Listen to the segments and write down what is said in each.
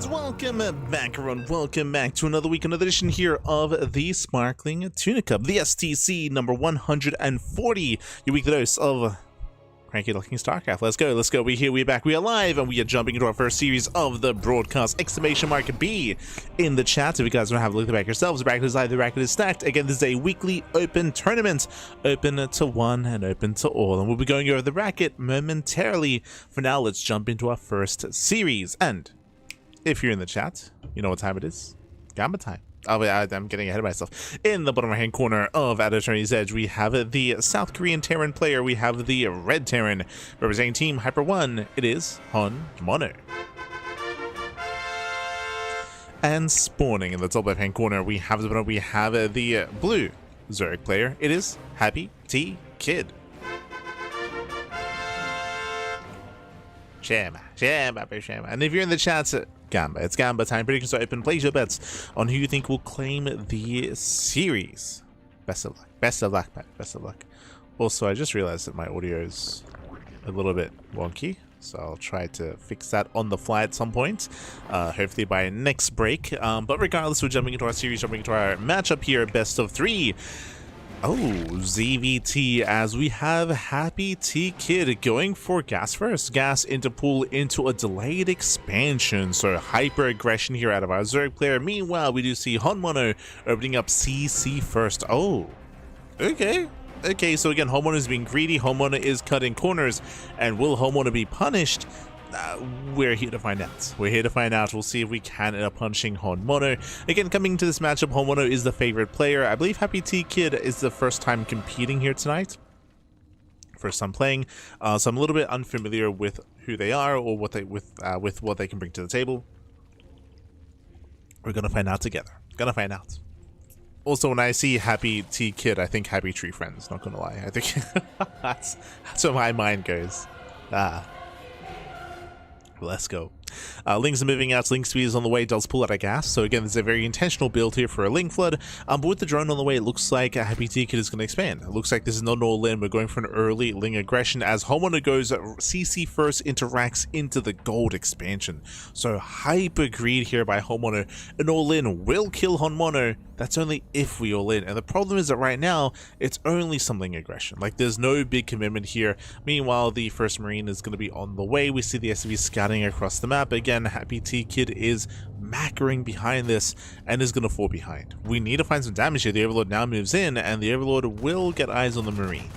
Welcome back, everyone. Welcome back to another week, another edition here of the Sparkling Tuna Cup, the STC number 140, your weekly dose of CranKy Ducklings StarCraft. Let's go. We're here, we're back, we are live, and we are jumping into our first series of the broadcast. Exclamation mark B in the chat. If you guys want to have a look at the back yourselves, the bracket is live, the bracket is stacked. Again, this is a weekly open tournament, open to one and open to all. And we'll be going over the bracket momentarily. For now, let's jump into our first series. And if you're in the chat, you know what time it is. Gamba time. Oh, I'm getting ahead of myself. In the bottom right-hand corner of At Attorney's Edge, we have the South Korean Terran player. We have the Red Terran. Representing Team Hyper 1, it is Hon Mono. And spawning in the top left-hand corner, we have the blue Zerg player. It is Happy T Kid. Shama. And if you're in the chat, Gamba. It's Gamba time. Predictions are open. Place your bets on who you think will claim the series. Best of luck. Best of luck, Pat. Best of luck. Also, I just realized that my audio is a little bit wonky, so I'll try to fix that on the fly at some point, hopefully by next break. But regardless, we're jumping into our series, jumping into our matchup here, best of 3. Oh, ZVT, as we have Happy T Kid going for gas first. Gas into pool into a delayed expansion. So hyper aggression here out of our Zerg player. Meanwhile, we do see Honmono opening up CC first. Oh, okay. Okay, so again, Honmono is being greedy. Honmono is cutting corners. And will Honmono be punished? We're here to find out. We'll see if we can end up punishing Honmono. Again, coming to this matchup, Honmono is the favorite player. I believe Happy T Kid is the first time competing here tonight. First time playing. So I'm a little bit unfamiliar with who they are or what they with what they can bring to the table. We're gonna find out together. Also, when I see Happy T Kid, I think Happy Tree Friends, not gonna lie. I think that's where my mind goes. Let's go. Links are moving out. Link speed is on the way. Does pull out of gas. So again, there's a very intentional build here for a Link Flood. But with the drone on the way, it looks like Happy T Kid is going to expand. It looks like this is not an all-in. We're going for an early Ling aggression as Homeowner goes CC first, interacts into the gold expansion. So hyper greed here by Homeowner. An all-in will kill Honmono. That's only if we all in. And the problem is that right now, it's only something aggression. Like, there's no big commitment here. Meanwhile, the first Marine is going to be on the way. We see the SCV scouting across the map. Again, Happy T Kid is macroing behind this and is going to fall behind. We need to find some damage here. The Overlord now moves in, and the Overlord will get eyes on the Marine.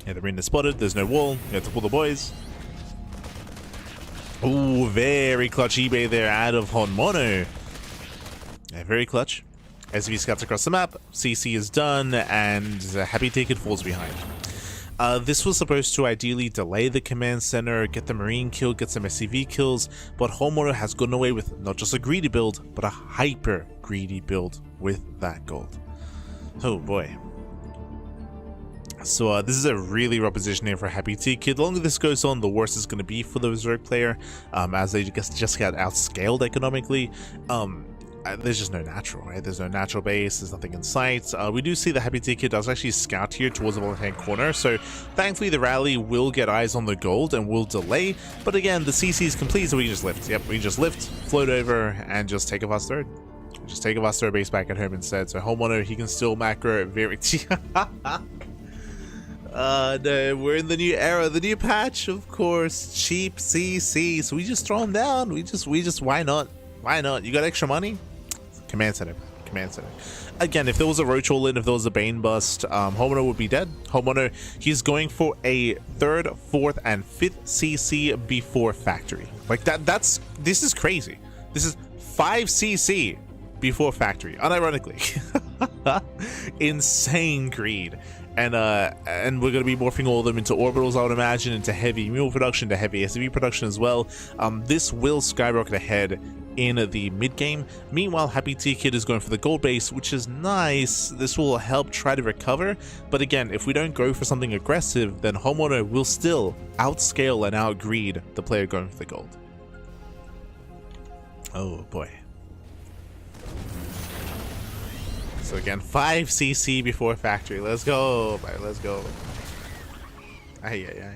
Yeah, the Marine is spotted. There's no wall. You have to pull the boys. Oh, very clutch eBay there out of Honmono. Yeah, very clutch. SCV scouts across the map, CC is done, and Happy T Kid falls behind. This was supposed to ideally delay the command center, get the Marine killed, get some SCV kills, but Honmono has gone away with not just a greedy build, but a hyper greedy build with that gold. Oh boy. So this is a really rough position here for Happy T Kid. The longer this goes on, the worse it's going to be for the Zerg player, as they just got outscaled economically. there's just no natural, right? There's no natural base, there's nothing in sight. We do see the Happy Ticket does actually scout here towards the left-hand corner, so thankfully the rally will get eyes on the gold and will delay, but again, the CC is complete, so we can just lift. Yep, we can just lift, float over, and just take a fast third. Just take a fast third base back at home instead, so Homeowner, he can still macro very... no, we're in the new era, the new patch, of course, cheap CC, so we just throw them down, we just, why not? Why not? You got extra money? Command center. Command center. Again, if there was a Roach all in, if there was a Bane bust, Homeowner would be dead. Homeowner, he's going for a 3rd, 4th, and 5th CC before factory. Like this is crazy. This is 5 CC before factory, unironically. Insane greed. And we're going to be morphing all of them into orbitals, I would imagine, into heavy mule production, to heavy SCV production as well. This will skyrocket ahead in the mid game. Meanwhile, Happy T Kid is going for the gold base, which is nice. This will help try to recover, but again, if we don't go for something aggressive, then Homeowner will still outscale and outgreed the player going for the gold. Oh boy. So again, 5 CC before factory. Let's go, bye, let's go. Aye.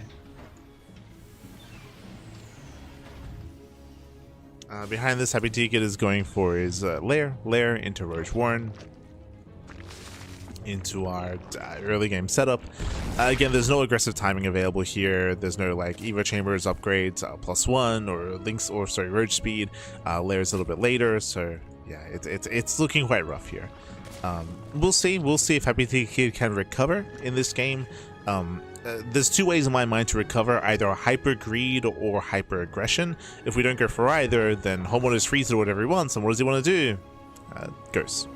Behind this, Happy Ticket is going for his lair into Roach Warren, into our early game setup. Again, there's no aggressive timing available here. There's no like Evo Chambers upgrades +1 or links, or sorry, Roach speed. Lair's a little bit later, so yeah, it's looking quite rough here. We'll see if Happy Ticket can recover in this game. There's 2 ways in my mind to recover, either hyper greed or hyper aggression. If we don't go for either, then Homeowner's free to do whatever he wants, and what does he want to do? Ghosts.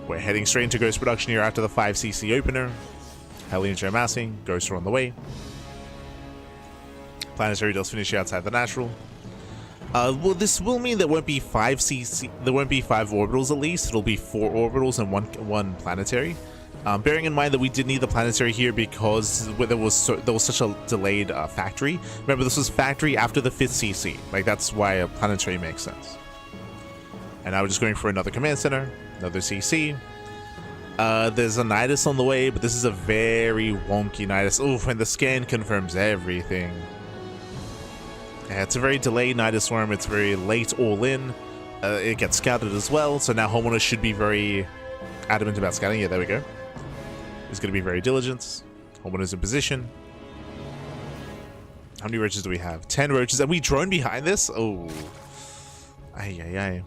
We're heading straight into Ghost production here after the 5 CC opener. Hellions are amassing, Ghosts are on the way. Planetary does finish outside the natural. Well, this will mean there won't be 5 CC, there won't be 5 orbitals at least. It'll be 4 orbitals and one planetary. Bearing in mind that we did need the planetary here because there was such a delayed factory. Remember, this was factory after the 5th CC. Like, that's why a planetary makes sense. And now we're just going for another command center, another CC. There's a Nidus on the way, but this is a very wonky Nidus. Oof, and the scan confirms everything. Yeah, it's a very delayed Nidus Worm. It's very late all in. It gets scouted as well, so now Homeowner should be very adamant about scouting. Yeah, there we go. He's going to be very diligent. Homeowner's in position. How many roaches do we have? 10 roaches. And we drone behind this? Oh. Aye.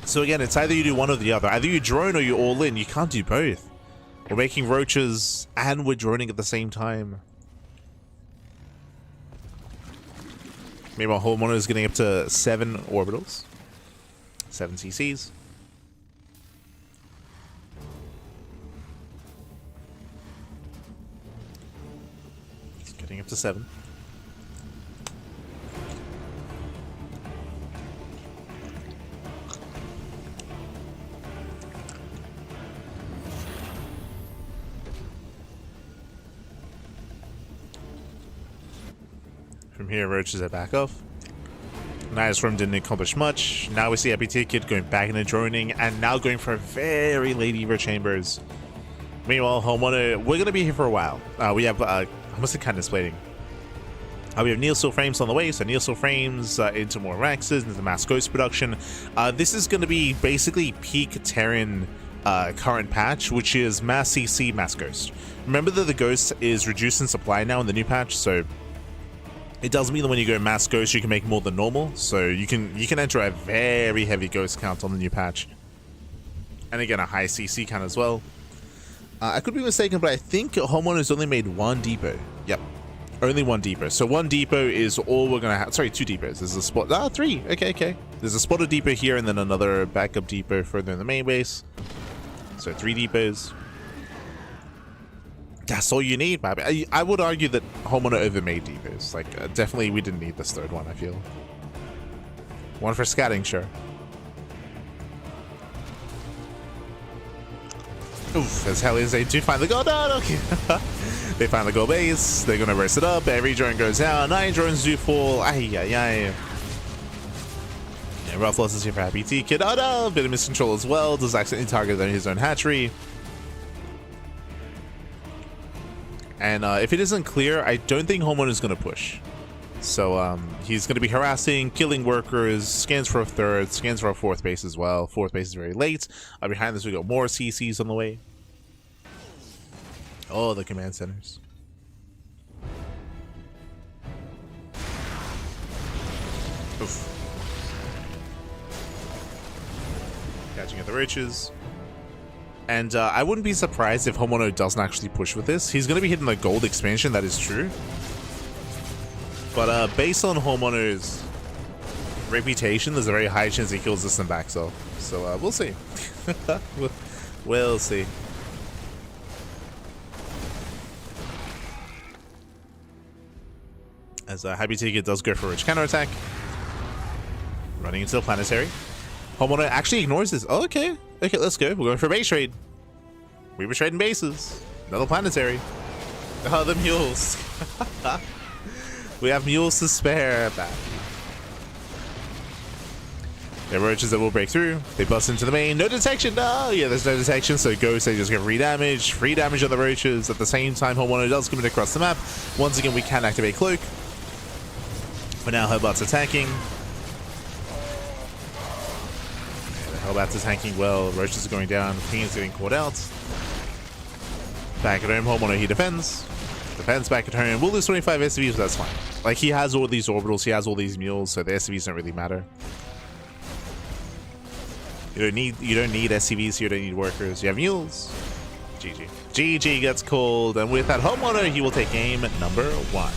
So again, it's either you do one or the other. Either you drone or you all in. You can't do both. We're making roaches and we're droning at the same time. Meanwhile, Homeowner is getting up to 7 orbitals. 7 CCs. It's getting up to 7. From here, roaches are back off. Nidus Worm didn't accomplish much. Now we see Happy Ticket going back into droning and now going for very late Evo Chambers. Meanwhile, Homeowner, we're going to be here for a while. We have, I must have kind of splitting. We have Neosteel Frames on the way, so Neosteel Frames into more Raxes, into Mass Ghost production. This is going to be basically peak Terran current patch, which is Mass CC, Mass Ghost. Remember that the Ghost is reduced in supply now in the new patch, so it does mean that when you go Mass Ghost, you can make more than normal, so you can enter a very heavy Ghost count on the new patch. And again, a high CC count as well. I could be mistaken, but I think Homeowner's only made 1 depot. Yep, only 1 depot. So 1 depot is all we're going to have. Sorry, 2 depots. There's a spot. 3. Okay. There's a spotted depot here and then another backup depot further in the main base. So 3 depots. That's all you need, man. I would argue that Homeowner overmade depots. Like, definitely we didn't need this 3rd one, I feel. 1 for scouting, sure. Oof, as hell is they do finally go. No, okay. They find the gold base. They're gonna burst it up. Every drone goes down. 9 drones do fall. Ay, ay, ay. Yeah, rough losses here for Happy T Kid. Oh no, bit of miscontrol as well. Does accidentally target his own hatchery. And if it isn't clear, I don't think Homeowner is gonna push. So he's going to be harassing, killing workers, scans for a 3rd, scans for a 4th base as well. 4th base is very late. Behind this we got more CCs on the way. Oh, the command centers. Oof. Catching at the riches. And I wouldn't be surprised if Homeowner doesn't actually push with this. He's going to be hitting the gold expansion, that is true. But based on Homeowner's reputation, there's a very high chance he kills this and backs off. So we'll see. We'll see. As Happy Ticket does go for a rich counterattack. Running into the planetary. Homeowner actually ignores this. Oh, okay. Okay, let's go. We're going for a base trade. We were trading bases. Another planetary. Oh, the mules. We have mules to spare back. There are roaches that will break through. They bust into the main. No detection. No, yeah, there's no detection. So Ghost, they just get free damage. Free damage on the roaches. At the same time, Homeowner does commit across the map. Once again, we can activate Cloak. For now, Hellbat's attacking. Yeah, the Hellbat's attacking well. Roaches are going down. King is getting caught out. Back at home, Homeowner, he defends. Defense back at home. We'll lose 25 SCVs, but that's fine. Like, he has all these orbitals, he has all these mules, so the SCVs don't really matter. You don't need SCVs, you don't need workers. You have mules. GG. GG gets called, and with that Homeowner, he will take game number 1.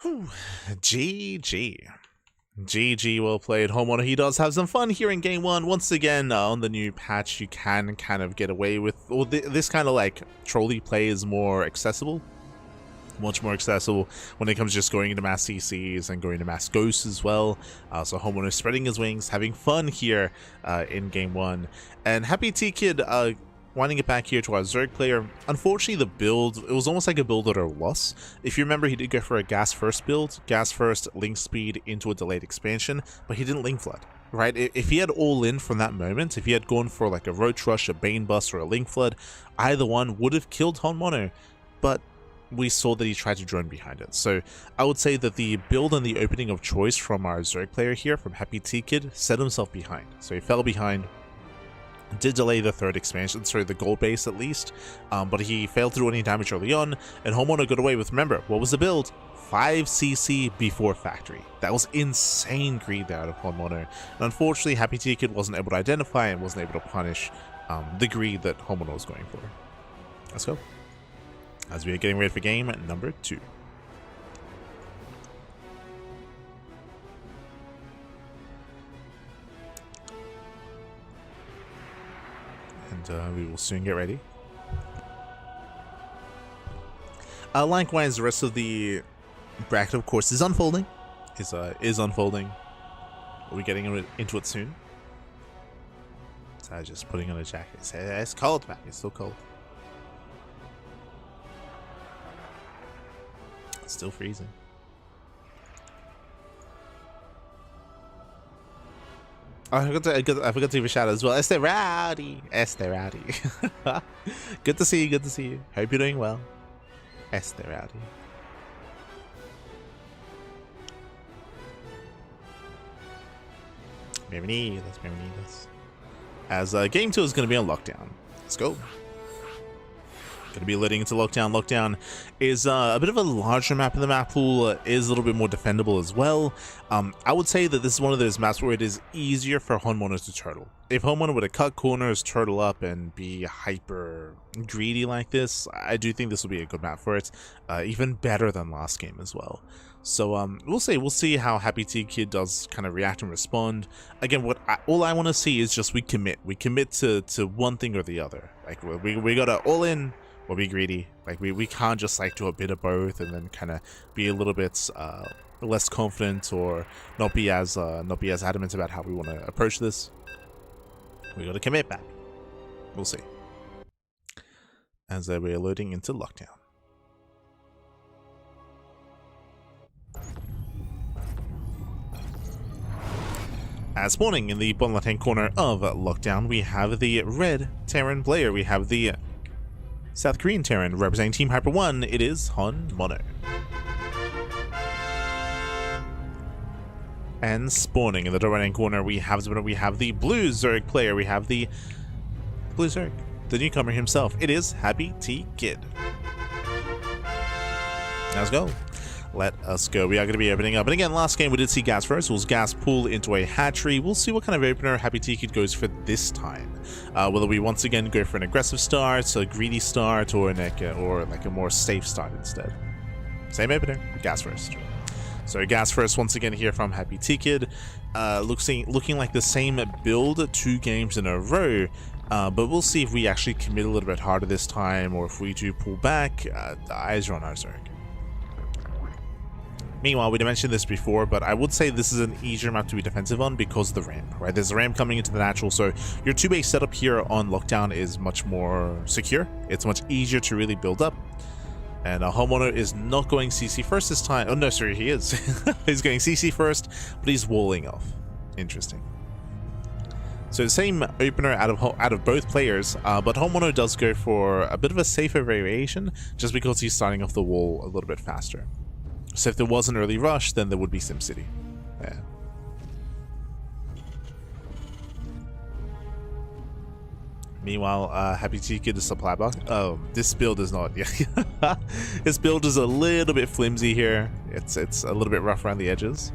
Whew. GG. GG, well played. Homeowner, he does have some fun here in game 1. Once again, on the new patch, you can kind of get away with, or this kind of like trolley play is more accessible. Much more accessible when it comes to just going into mass CCs and going to mass ghosts as well. So Homeowner spreading his wings, having fun here in game 1. And Happy T Kid winding it back here to our Zerg player. Unfortunately, the build, it was almost like a build at a loss. If you remember, he did go for a gas first build. Gas first, link speed into a delayed expansion, but he didn't link flood, right? If he had all in from that moment, if he had gone for like a roach rush, a bane bust, or a link flood, either one would have killed Homeowner, but we saw that he tried to drone behind it. So I would say that the build and the opening of choice from our Zerg player here, from Happy T Kid, set himself behind. So he fell behind, did delay the 3rd expansion, sorry, the gold base at least, but he failed to do any damage early on, and Homeowner got away with, remember, what was the build? 5 CC before factory. That was insane greed out of Homeowner. And unfortunately, Happy T Kid wasn't able to identify and wasn't able to punish the greed that Homeowner was going for. Let's go. As we are getting ready for game number 2. And we will soon get ready. Likewise, the rest of the bracket, of course, is unfolding. Is unfolding. We'll be getting into it soon. So just putting on a jacket. It's cold, man. It's so cold. It's still freezing. Oh, I forgot to give a shout out as well. Esther Rowdy. Esther Rowdy. Good to see you. Good to see you. Hope you're doing well. Esther Rowdy. Bienvenidos. As game 2 is going to be on lockdown. Let's go. Going to be leading into lockdown. Lockdown is a bit of a larger map in the map pool, is a little bit more defendable as well. I would say that this is one of those maps where it is easier for Homeowner to turtle. If Homeowner were to cut corners, turtle up, and be hyper greedy like this, I do think this will be a good map for it. Even better than last game as well. So we'll see how Happy T Kid does kind of react and respond. Again, all I want to see is just we commit to one thing or the other. Like we gotta all in or be greedy. Like we can't just like do a bit of both and then kind of be a little bit less confident or not be as adamant about how we want to approach this. We gotta commit back. We'll see. As we're loading into lockdown. Spawning in the bottom left-hand corner of Lockdown, we have the red Terran player. We have the South Korean Terran representing Team Hyper 1. It is Honmono. And spawning in the top right-hand corner, we have the blue Zerg player. We have the blue Zerg, the newcomer himself. It is Happy T Kid. Let's go. Let us go. We are going to be opening up. And again, last game we did see gas first. It was gas pull into a hatchery. We'll see what kind of opener Happy T Kid goes for this time. Whether we once again go for an aggressive start, a greedy start, or like a more safe start instead. Same opener, gas first. So gas first once again here from Happy T Kid. Looking like the same build 2 games in a row. But we'll see if we actually commit a little bit harder this time, or if we do pull back. The eyes are on our Zerg. Meanwhile, we mentioned this before, but I would say this is an easier map to be defensive on because of the ramp, right? There's a ramp coming into the natural, so your 2-base setup here on Lockdown is much more secure. It's much easier to really build up. And Honmono is not going CC first this time. Oh no, sorry, he is. He's going CC first, but he's walling off. Interesting. So the same opener out of both players, but Honmono does go for a bit of a safer variation, just because he's starting off the wall a little bit faster. So if there was an early rush, then there would be SimCity. Yeah. Meanwhile, Happy T Kid is supply block. Oh, this build is not. Yeah, this build is a little bit flimsy here. It's a little bit rough around the edges.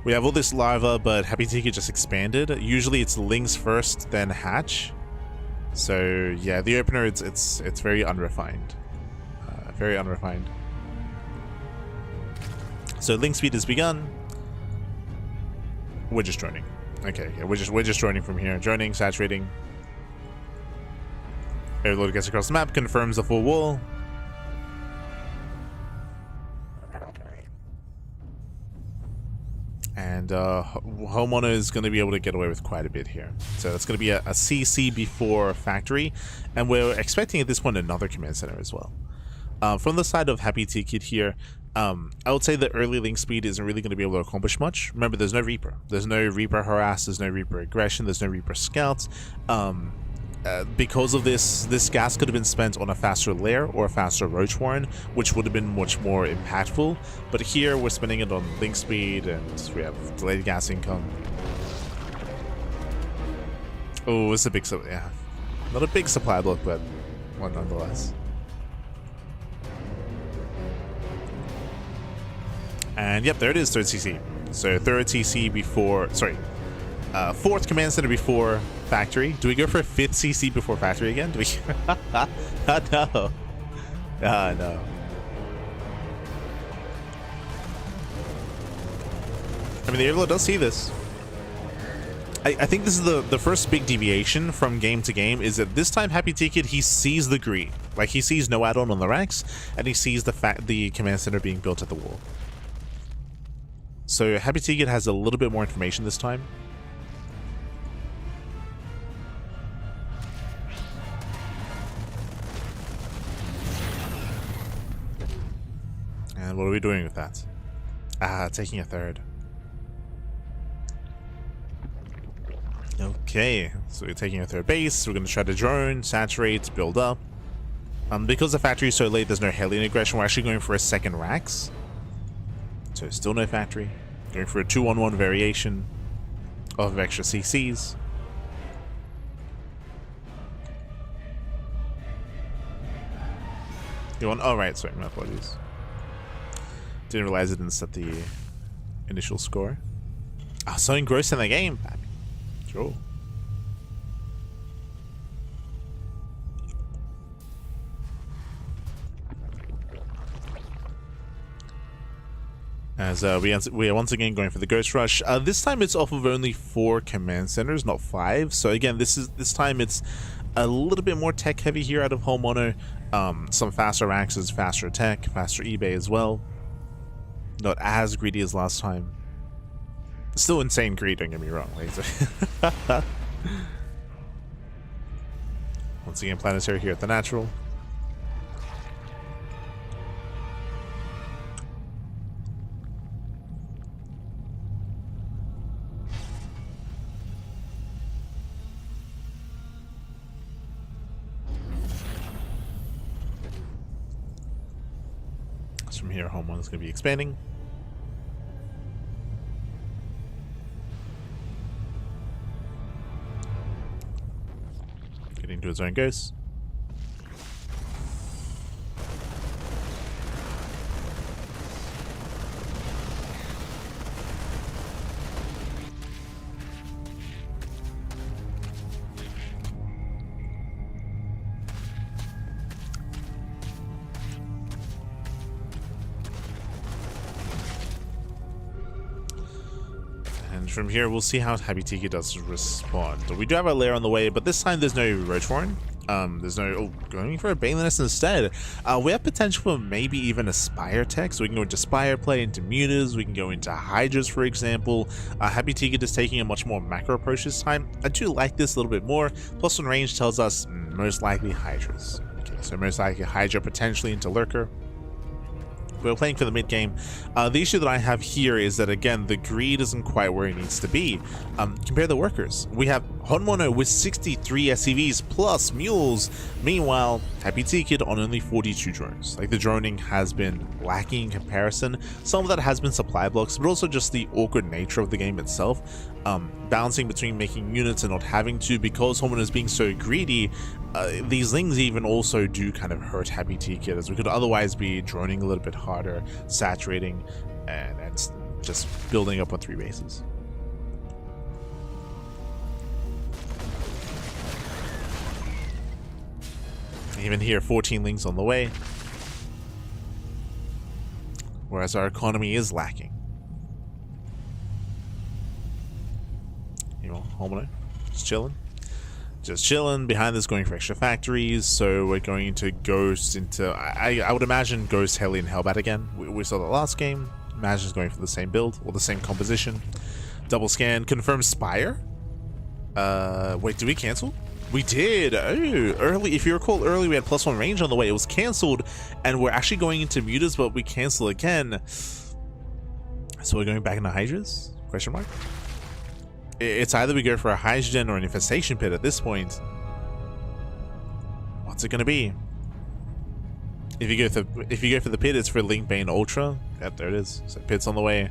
We have all this larva, but Happy T Kid just expanded. Usually it's Lings first, then hatch. So yeah, the opener it's very unrefined, very unrefined. So link speed has begun. We're just droning. Okay, yeah, we're just droning from here. Droning, saturating. Overlord gets across the map, confirms the full wall. And Honmono is going to be able to get away with quite a bit here. So that's going to be a CC before factory. And we're expecting at this point another command center as well. From the side of Happy T Kid here, I would say the early link speed isn't really going to be able to accomplish much. Remember, there's no Reaper. There's no Reaper harass. There's no Reaper aggression. There's no Reaper scouts. Because of this gas could have been spent on a faster lair or a faster roach warren, which would have been much more impactful. But here we're spending it on link speed, and we have delayed gas income. Oh, it's a big, yeah, not a big supply block, but one nonetheless. And yep, there it is, 3rd CC. So 3rd CC before, sorry, 4th command center before factory. Do we go for a 5th CC before factory again? Do we? No. No. I mean, the Overlord does see this. I think this is the first big deviation from game to game, is that this time Happy T Kid, he sees the green. Like, he sees no add-on on the racks, and he sees the command center being built at the wall. So Happy T Kid has a little bit more information this time. And what are we doing with that? Taking a 3rd. Okay, so we're taking a 3rd base. We're going to try to drone, saturate, build up. Because the factory is so late, there's no Hellion aggression. We're actually going for a 2nd Rax. So still no factory. Going for a 2-on-1 variation of extra CCs. You want? Oh right, sorry, my apologies. Didn't realize it didn't set the initial score. Ah, so engrossed in the game. Sure. As we are once again going for the Ghost Rush. This time it's off of only 4 command centers, not 5. So again, this time it's a little bit more tech heavy here out of Honmono. Some faster axes, faster tech, faster eBay as well. Not as greedy as last time. Still insane greed, don't get me wrong. Once again, planetary here at the natural. So from here, home one is going to be expanding. Getting to its own ghost. From here, we'll see how Happy Tiki does respond. We do have a lair on the way, but this time there's no Roach Warren. There's no... Oh, going for a Baliness instead. We have potential for maybe even a Spire tech, so we can go into Spire play, into Mutas, we can go into Hydras, for example. Happy Tiki is taking a much more macro approach this time. I do like this a little bit more. Plus one range tells us most likely Hydras. Okay, so most likely Hydra, potentially into Lurker. We're playing for the mid game. The issue that I have here is that, again, the greed isn't quite where it needs to be. Compare the workers. We have Honmono with 63 SCVs plus mules. Meanwhile, Happy T-Kid on only 42 drones. Like, the droning has been lacking in comparison. Some of that has been supply blocks, but also just the awkward nature of the game itself. Balancing between making units and not having to, because Honmono is being so greedy. These things even also do kind of hurt Happy T-Kid, as we could otherwise be droning a little bit harder, saturating, and just building up on 3 bases. Even here, 14 links on the way, whereas our economy is lacking. You know, Honmono, just chilling behind this, going for extra factories. So we're going into Ghost, into I would imagine Ghost, Heli, and Hellbat again. We saw the last game. Imagine it's going for the same build or the same composition. Double scan, confirm Spire. Wait, did we cancel? We did. Oh, early. If you recall, early we had +1 range on the way. It was cancelled, and we're actually going into Mutas, but we cancel again. So we're going back into Hydras? Question mark. It's either we go for a Hydrogen or an Infestation Pit at this point. What's it gonna be? If you go for the pit, it's for Linkbane Ultra. Yep, there it is. So pit's on the way.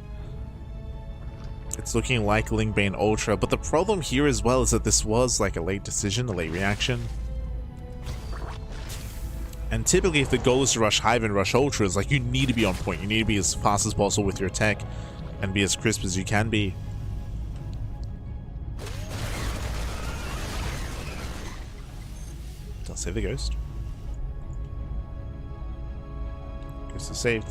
It's looking like Linkbane Ultra, but the problem here as well is that this was like a late decision, a late reaction. And typically, if the goal is to rush Hive and rush Ultras, like, you need to be on point. You need to be as fast as possible with your tech and be as crisp as you can be. I'll save the Ghost. Ghost is saved.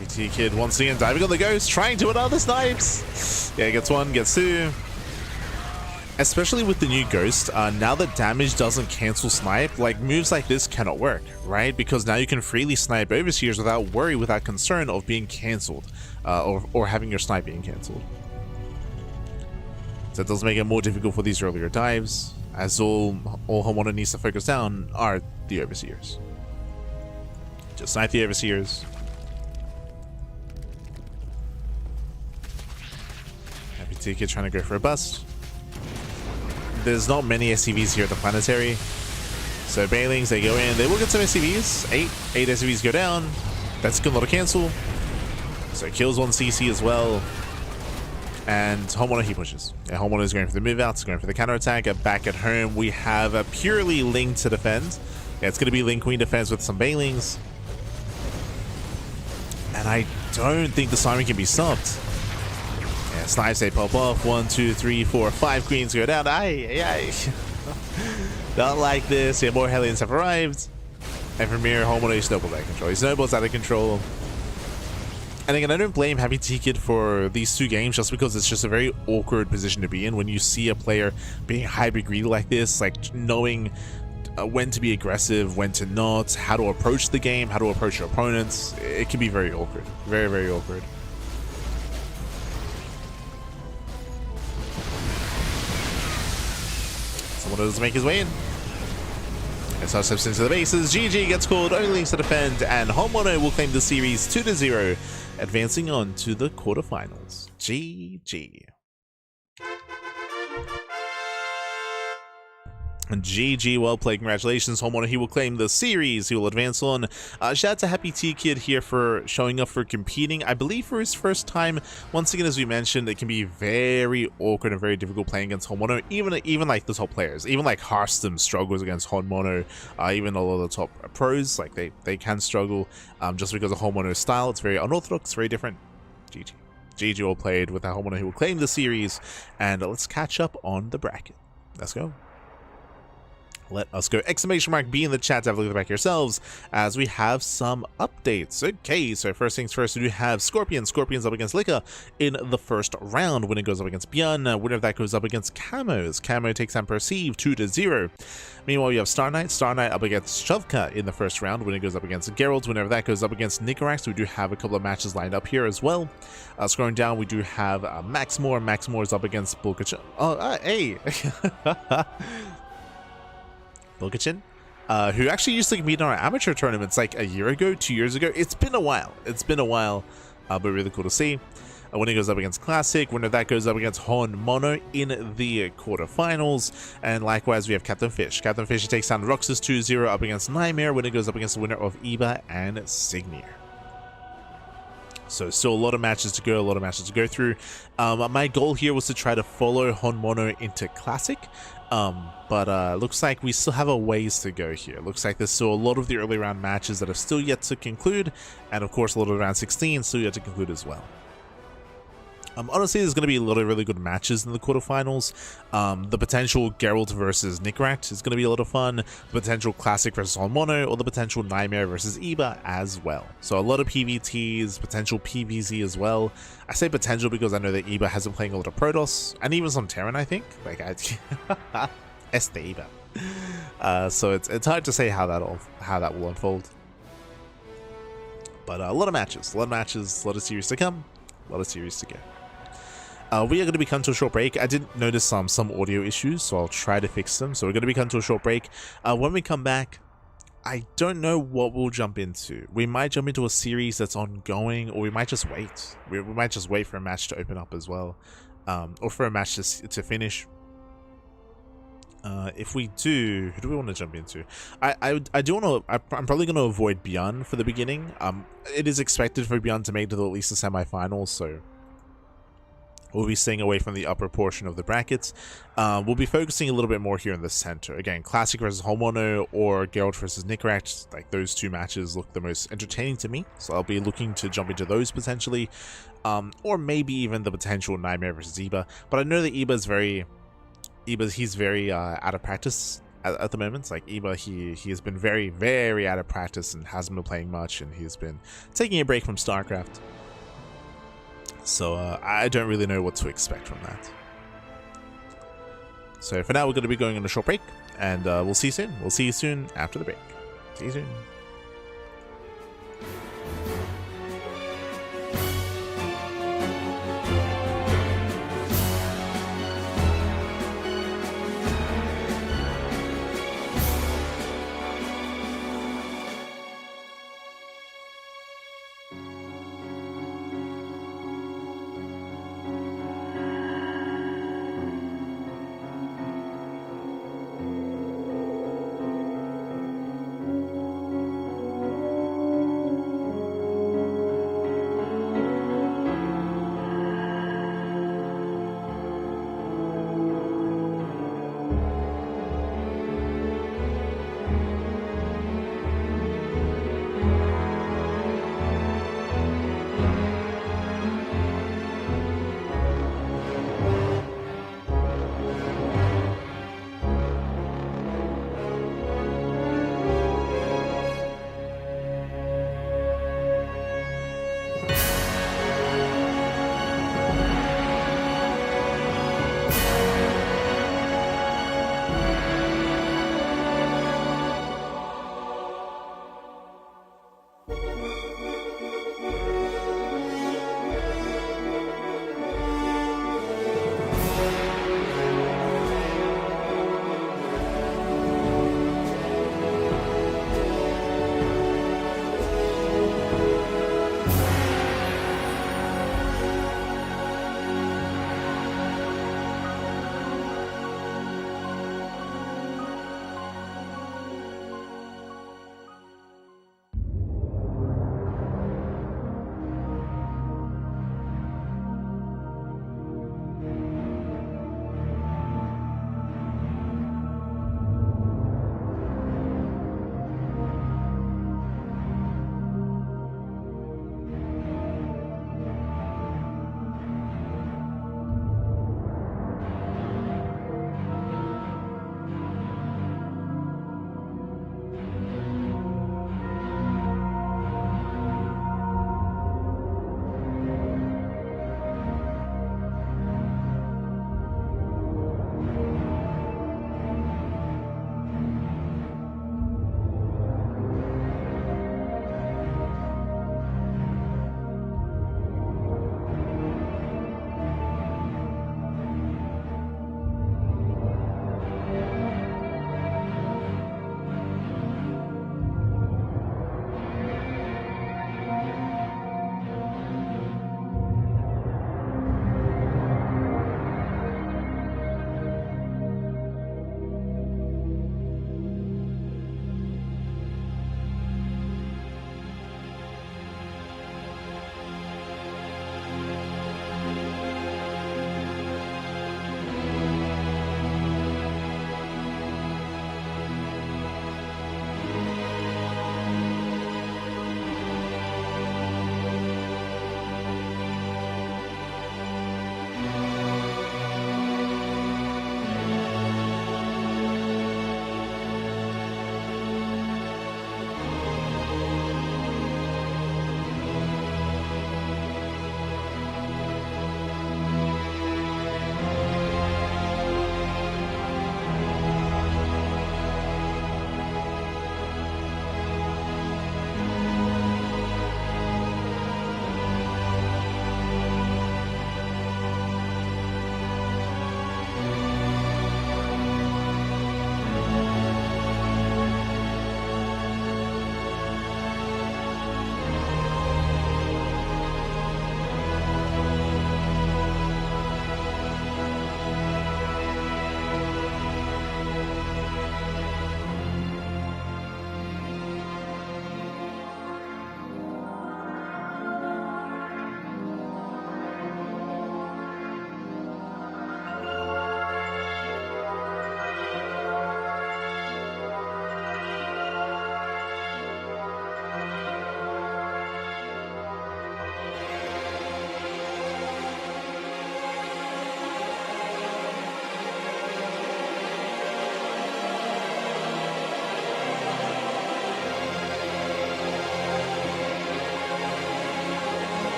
BT Kid once again diving on the Ghost, trying to another snipes. Yeah, gets 1, gets 2. Especially with the new Ghost, now that damage doesn't cancel snipe, like, moves like this cannot work, right? Because now you can freely snipe Overseers without worry, without concern of being cancelled, or having your snipe being cancelled. So it does make it more difficult for these earlier dives, as all Honmono needs to focus down are the Overseers. Just snipe the Overseers. Happy T-Kid trying to go for a bust. There's not many SCVs here at the Planetary. So Bailings, they go in. They will get some SCVs. 8 SCVs go down. That's good, not a cancel. So kills 1 CC as well. And Honmono, he pushes. Yeah, Honmono is going for the move outs, going for the counter attack. Back at home, we have a purely Link to defend. Yeah, it's going to be Link Queen defense with some Bailings. And I don't think the Siren can be stopped. Yeah, snipes, they pop off. 1, 2, 3, 4, 5 queens go down. Aye. Not like this. Yeah, more Hellions have arrived. And from here, Honmono snowballs out of control. He snowballs out of control. And again, I don't blame Happy T-Kid for these 2 games, just because it's just a very awkward position to be in when you see a player being hyper greedy like this, like knowing when to be aggressive, when to not, how to approach the game, how to approach your opponents. It can be very awkward. Very, very awkward. Someone does make his way in. SR steps into the bases. GG gets called, only Links to defend, and Honmono will claim the series 2-0, advancing on to the quarterfinals. GG. GG, well played. Congratulations, homeowner. He will claim the series. He will advance on. Shout out to Happy T Kid here for showing up for competing. I believe for his first time. Once again, as we mentioned, it can be very awkward and very difficult playing against homeowner. Even like the top players, even like Hearthstone struggles against homeowner. Even a lot of the top pros, like they can struggle just because of homeowner's style. It's very unorthodox, very different. GG. GG, well played with that homeowner who will claim the series. And let's catch up on the bracket. Let's go. Let us go. Exclamation mark B in the chat to have a look at the back yourselves as we have some updates. Okay, so first things first, we do have Scorpion. Scorpion's up against Liquor in the first round. Winner goes up against ByuN. Winner of that goes up against Camos. Camo takes on Perceive 2-0. Meanwhile, you have Star Knight. Star Knight up against Shovka in the first round. Winner goes up against Gerald. Winner of that goes up against Nicoract. So we do have a couple of matches lined up here as well. Scrolling down, we do have Maxmore. Maxmore is up against Bulkachin. Oh, hey! Bulkachin, who actually used to compete in our amateur tournaments like a year ago, 2 years ago. It's been a while. But really cool to see. Winner goes up against Classic. Winner of that goes up against Hon Mono in the quarterfinals. And likewise, we have Captain Fish. Captain Fish takes down Roxas 2-0 up against NightMare. Winner goes up against the winner of Eba and Signier. So still a lot of matches to go, through. My goal here was to try to follow Hon Mono into Classic. But looks like we still have a ways to go here. Looks like there's still a lot of the early round matches that are still yet to conclude, and of course a lot of round 16 still yet to conclude as well. Honestly, there's going to be a lot of really good matches in the quarterfinals. The potential Gerald versus Nicoract is going to be a lot of fun. The potential Classic versus Mono, or the potential NightMare versus Eba as well. So a lot of PVTs, potential PVZ as well. I say potential because I know that Eba has been playing a lot of Protoss, and even some Terran, I think. Like, Este Eba. So it's hard to say how that will unfold. But a lot of matches, a lot of series to come, a lot of series to go. We are going to be coming to a short break. I did notice some audio issues, so I'll try to fix them. So we're going to be coming to a short break. When we come back, I don't know what we'll jump into. We might jump into a series that's ongoing, or we might just wait. We might just wait for a match to open up as well, or for a match to finish. If we do, who do we want to jump into? I do want to. I'm probably going to avoid ByuN for the beginning. It is expected for ByuN to make it to at least the semifinals, so we'll be staying away from the upper portion of the brackets. We'll be focusing a little bit more here in the center. Again, Classic versus Homeowner or Gerald versus Nicoract. Like, those two matches look the most entertaining to me, so I'll be looking to jump into those potentially, or maybe even the potential NightMare versus Eba. But I know that he's very out of practice at the moment. Like, Eba, he has been very, very out of practice and hasn't been playing much, and he's been taking a break from StarCraft. So I don't really know what to expect from that. So for now, we're going to be going on a short break, and we'll see you soon. We'll see you soon after the break. See you soon.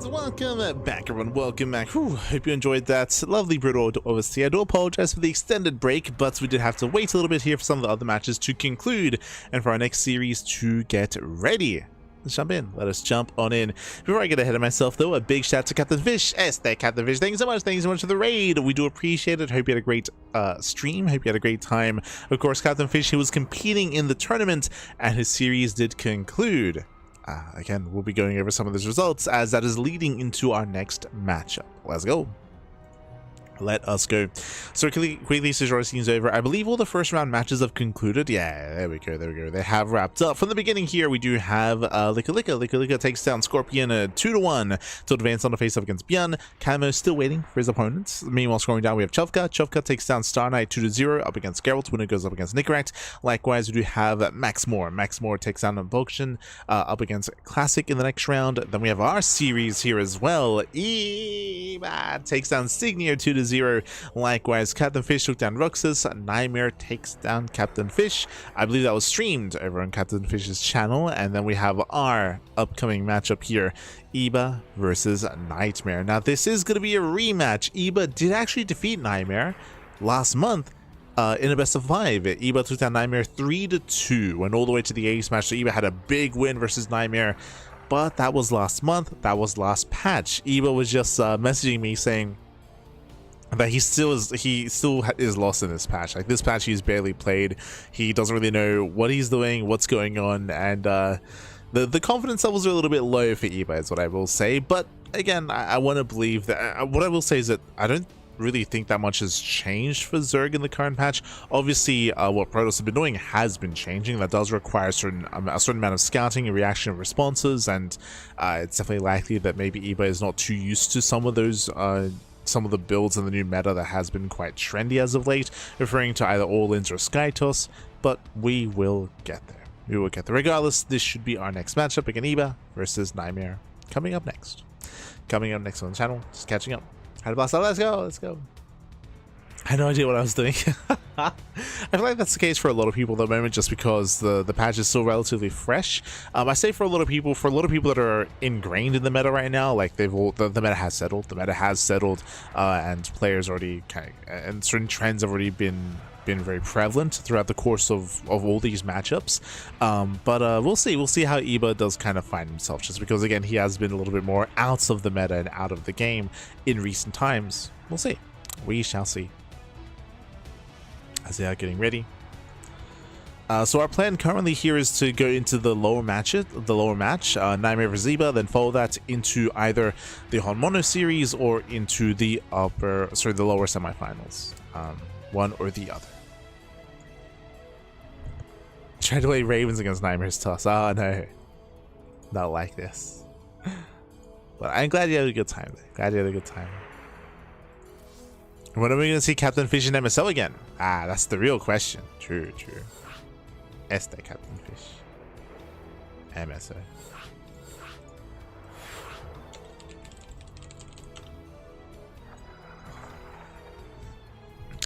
Welcome back, everyone. Welcome back. Whew, hope you enjoyed that lovely brutal OST. I do apologize for the extended break, but we did have to wait a little bit here for some of the other matches to conclude and for our next series to get ready. Let's jump in. Let us jump on in. Before I get ahead of myself, though, a big shout out to Captain Fish. Captain Fish. Thank you so much. Thank you so much for the raid. We do appreciate it. Hope you had a great stream. Hope you had a great time. Of course, Captain Fish, he was competing in the tournament, and his series did conclude. Again, we'll be going over some of those results as that is leading into our next matchup. Let's go. Let us go. So quickly, since our scene's over, I believe all the first round matches have concluded. Yeah, there we go. They have wrapped up. From the beginning here, we do have Lica takes down Scorpion 2-1 to advance on the face-off against ByuN. Camo still waiting for his opponents. Meanwhile, scrolling down, we have Chuvka takes down Star Knight 2-0 up against Gerald. Winner goes up against Nicoract. Likewise, we do have Max Moore takes down Unboction up against Classic in the next round. Then we have our series here as well. Eva takes down Signir 2-0. Likewise, Captain Fish took down Roxas. NightMare takes down Captain Fish. I believe that was streamed over on Captain Fish's channel. And then we have our upcoming matchup here, Iba versus NightMare. Now, this is going to be a rematch. Iba did actually defeat NightMare last month in a best of 5. Iba took down NightMare 3-2, went all the way to the ace match. So Iba had a big win versus NightMare. But that was last month. That was last patch. Iba was just messaging me saying that he still is lost in this patch. Like, this patch he's barely played. He doesn't really know what he's doing, what's going on, and the confidence levels are a little bit low for Iba is what I will say. But again, I want to believe that what I will say is that I don't really think that much has changed for Zerg in the current patch. Obviously, what Protoss have been doing has been changing. That does require a certain amount of scouting and reaction responses, and it's definitely likely that maybe Iba is not too used to some of those some of the builds in the new meta that has been quite trendy as of late, referring to either All-Ins or Skytoss, but we will get there. We will get there. Regardless, this should be our next matchup again, Iba versus NightMare. Coming up next. Coming up next on the channel. Just catching up. Had a blast. Let's go. Let's go. I had no idea what I was doing. I feel like that's the case for a lot of people at the moment, just because the patch is still relatively fresh. I say for a lot of people that are ingrained in the meta right now, like the meta has settled. The meta has settled, and players already and certain trends have already been very prevalent throughout the course of all these matchups. But we'll see. We'll see how Iba does kind of find himself, just because again he has been a little bit more out of the meta and out of the game in recent times. We'll see. We shall see. As they are getting ready. So our plan currently here is to go into the lower match, NightMare vs Iba, then follow that into either the Honmono series or into the lower semifinals. One or the other. Try to play Ravens against NightMare's toss. Oh no. Not like this. But I'm glad you had a good time. When are we going to see Captain Fish and MSL again? That's the real question. True. Captain Fish. MSL.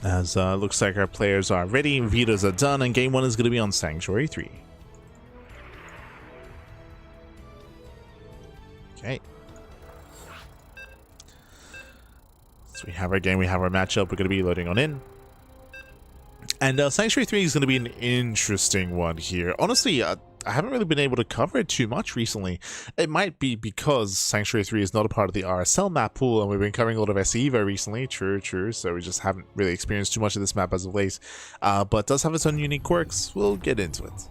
As looks like our players are ready, Vitas are done, and game 1 is going to be on Sanctuary 3. Okay. So we have our game, we have our matchup, we're going to be loading on in. And Sanctuary 3 is going to be an interesting one here. Honestly, I haven't really been able to cover it too much recently. It might be because Sanctuary 3 is not a part of the RSL map pool, and we've been covering a lot of SEVO recently. True. So we just haven't really experienced too much of this map as of late. But it does have its own unique quirks. We'll get into it.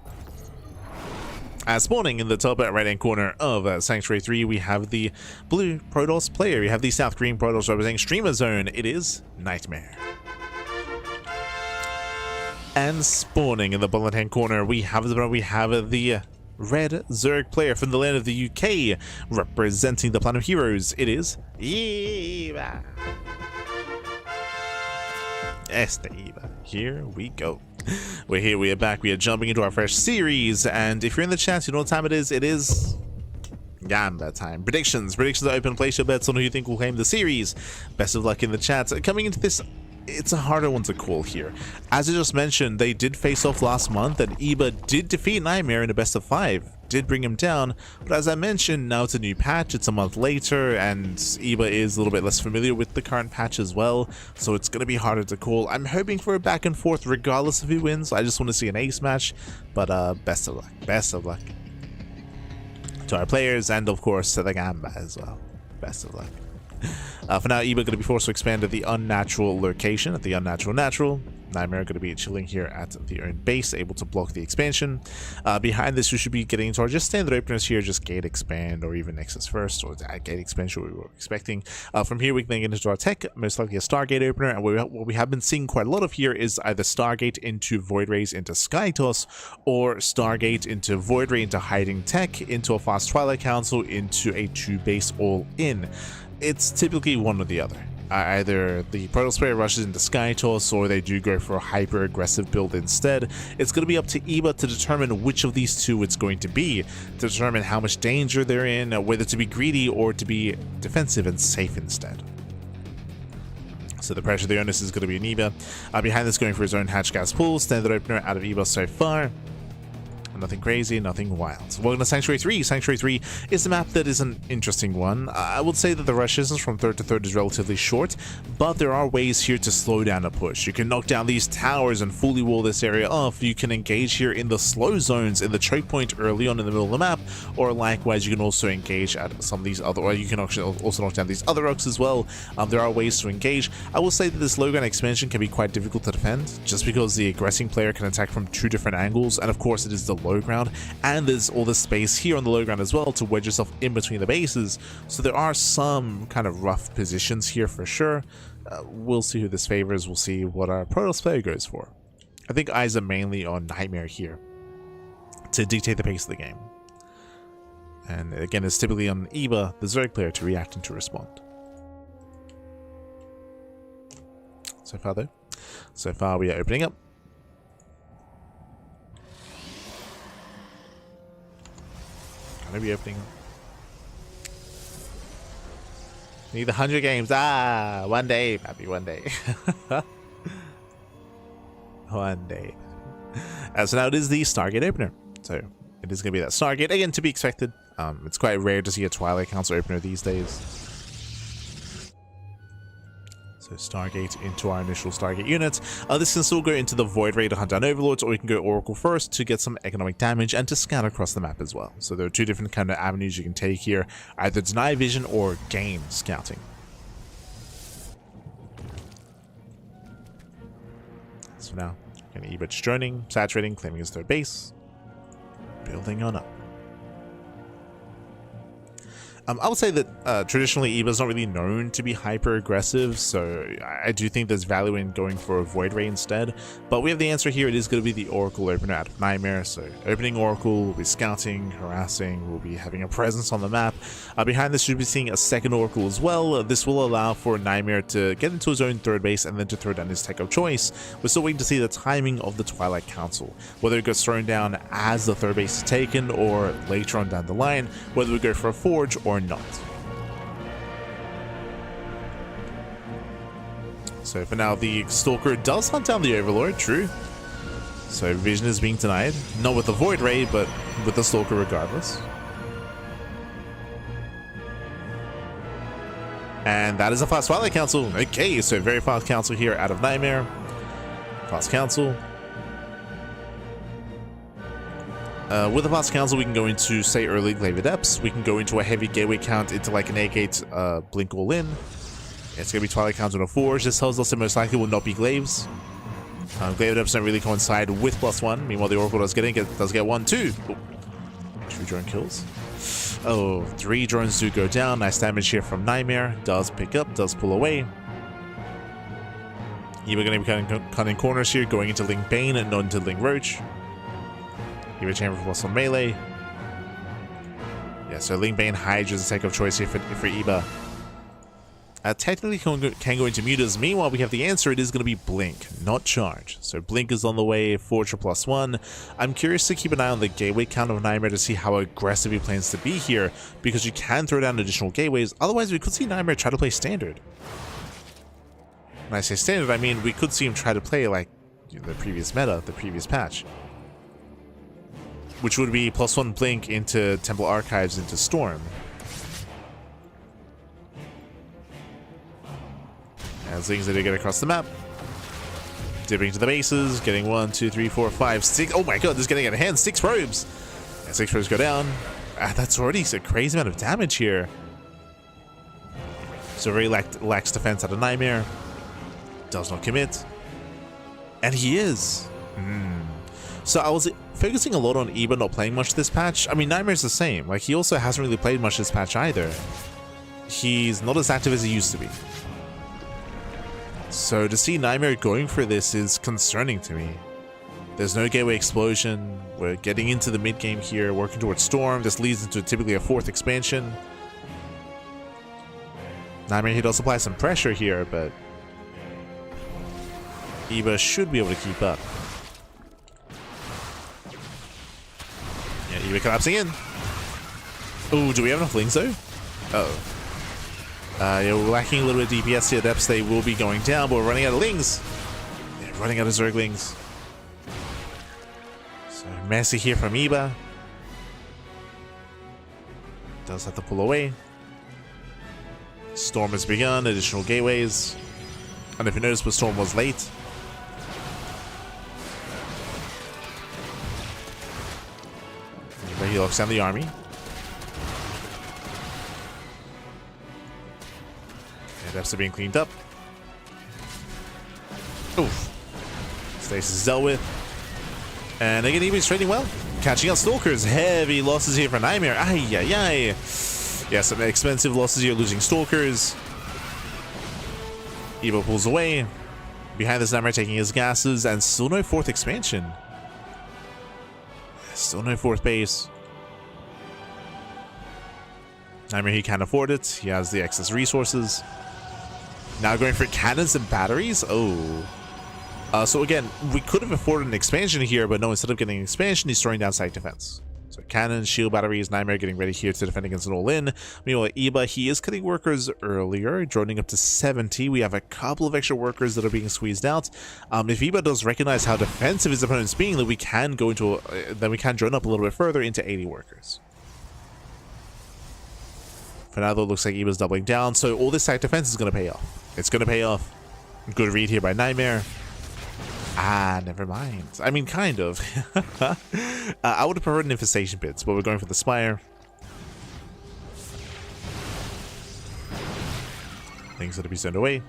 Spawning in the top right-hand corner of Sanctuary 3, we have the blue Protoss player. We have the South Green Protoss representing Streamer Zone. It is NightMare. And spawning in the bottom-hand corner, we have the red Zerg player from the land of the UK, representing the Planet of Heroes. It is Eva. Eva. Here we go. We're here, we are back, we are jumping into our fresh series, and if you're in the chat, you know what time it is. It is Gamba time. Predictions are open. Place your bets on who you think will claim the series. Best of luck in the chat. Coming into this it's a harder one to call here. As I just mentioned, they did face off last month, and Eba did defeat NightMare in a best of 5. Did bring him down, but as I mentioned, now it's a new patch, it's a month later, and Eba is a little bit less familiar with the current patch as well, so it's going to be harder to call. I'm hoping for a back and forth regardless of who wins. I just want to see an ace match, but best of luck. Best of luck to our players, and of course to the Gamba as well. Best of luck. For now, Eba going to be forced to expand at the unnatural location, at the unnatural natural. NightMare going to be chilling here at the own base, able to block the expansion. Behind this, we should be getting into our just standard openers here, just gate expand or even Nexus first, or gate expansion we were expecting. From here, we can then get into our tech, most likely a Stargate opener, and what we have been seeing quite a lot of here is either Stargate into Void Rays into Skytoss, or Stargate into Void Ray into Hiding Tech, into a fast Twilight Council, into a 2-base all-in. It's typically one or the other. Either the Protoss player rushes into Skytoss, or they do go for a hyper-aggressive build instead. It's going to be up to Eba to determine which of these two it's going to be, to determine how much danger they're in, whether to be greedy or to be defensive and safe instead. So the pressure, the onus is going to be an Eba. Behind this, going for his own hatch gas pool, standard opener out of Eba so far. Nothing crazy, nothing wild. Welcome to Sanctuary 3. Sanctuary 3 is a map that is an interesting one. I would say that the rush distance from third to third is relatively short, but there are ways here to slow down a push. You can knock down these towers and fully wall this area off. You can engage here in the slow zones, in the choke point early on in the middle of the map, or likewise, you can also engage at some of these other, or you can actually also knock down these other rocks as well. There are ways to engage. I will say that this low ground expansion can be quite difficult to defend, just because the aggressing player can attack from 2 different angles, and of course it is the low ground, and there's all this space here on the low ground as well to wedge yourself in between the bases, so there are some kind of rough positions here for sure. We'll see who this favors, we'll see what our Protoss player goes for. I think eyes are mainly on NightMare here to dictate the pace of the game, and again it's typically on Eba, the Zerg player, to react and to respond. So far though, so far we are opening up. Maybe opening. Need 100 games. One day, maybe one day. One day. So now it is the Stargate opener. So it is going to be that Stargate. Again, to be expected. It's quite rare to see a Twilight Council opener these days. So Stargate into our initial Stargate units. This can still go into the Void Ray to hunt down Overlords, or you can go Oracle first to get some economic damage and to scout across the map as well. So there are 2 different kind of avenues you can take here, either deny vision or gain scouting. So now, Eba just droning, saturating, claiming his 3rd base, building on up. I would say that traditionally Eba's not really known to be hyper aggressive, so I do think there's value in going for a Void Ray instead. But we have the answer here. It is going to be the Oracle opener out of NightMare. So opening Oracle, we'll be scouting, harassing, we'll be having a presence on the map. Behind this, you'll be seeing a 2nd Oracle as well. This will allow for NightMare to get into his own 3rd base and then to throw down his tech of choice. We're still waiting to see the timing of the Twilight Council, whether it gets thrown down as the 3rd base is taken or later on down the line, whether we go for a Forge or not. So for now, the Stalker does hunt down the Overlord, true. So vision is being denied, not with the Void Ray, but with the Stalker regardless. And that is a fast Twilight Council. Okay, so very fast Council here out of NightMare. Fast Council. With the Fast Council, we can go into, say, early Glaive Adepts. We can go into a heavy gateway count into like an A-Gate Blink All In. It's going to be Twilight Council and a Forge. This tells us it most likely will not be Glaives. Glaive Adepts don't really coincide with +1. Meanwhile, the Oracle does get 1, 2. Ooh. 2 drone kills. Oh, 3 drones do go down. Nice damage here from NightMare. Does pick up, does pull away. We're going to be cutting corners here, going into Ling Bane and not into Ling Roach. Give a chamber for +1 melee. Yeah, so Ling Bane Hydra is a tech of choice here for Eba. Technically can go into mutas. Meanwhile, we have the answer. It is going to be Blink, not Charge. So Blink is on the way, Forge for +1. I'm curious to keep an eye on the gateway count of NightMare to see how aggressive he plans to be here, because you can throw down additional gateways. Otherwise, we could see NightMare try to play standard. When I say standard, I mean we could see him try to play like the previous meta, the previous patch. Which would be +1 Blink into Temple Archives into Storm. As things that they get across the map. Dipping to the bases, getting 1, 2, 3, 4, 5, 6. Oh my god, this is getting out of hand. 6 probes. Yeah, 6 probes go down. That's already a crazy amount of damage here. So very lax defense out of NightMare. Does not commit. And he is. So I was focusing a lot on Eba not playing much this patch. I mean, NightMare's the same. Like, he also hasn't really played much this patch either. He's not as active as he used to be. So to see NightMare going for this is concerning to me. There's no gateway explosion. We're getting into the mid game here, working towards Storm. This leads into typically a 4th expansion. NightMare, he does apply some pressure here, but Eba should be able to keep up. Yeah, Eba collapsing in. Ooh, do we have enough lings though? Uh-oh. Yeah, we're lacking a little bit of DPS here. Depths, they will be going down, but we're running out of lings. Yeah, running out of Zerglings. So messy here from Eba. Does have to pull away. Storm has begun, additional gateways. And if you notice, the Storm was late. He locks down the army. Depths are being cleaned up. Oof. Stasis is dealt with. And again, Eba's trading well. Catching out Stalkers. Heavy losses here for NightMare. Ay, ay, ay. Yeah, some expensive losses here, losing Stalkers. Eba pulls away. Behind this, NightMare taking his gases, and still no 4th expansion. Still no 4th base. NightMare, he can't afford it. He has the excess resources. Now going for cannons and batteries. Oh. So again, we could have afforded an expansion here, but no, instead of getting an expansion, he's throwing down site defense. So cannons, shield batteries, NightMare getting ready here to defend against an all-in. Meanwhile, Eba, he is cutting workers earlier, droning up to 70. We have a couple of extra workers that are being squeezed out. If Eba does recognize how defensive his opponent's being, then we can go into then we can drone up a little bit further into 80 workers. For now, though, it looks like Eba's doubling down, so all this site defense is going to pay off. It's going to pay off. Good read here by NightMare. Ah, never mind. I mean, kind of. I would have preferred an infestation pits, but we're going for the Spire. Things that to be sent away.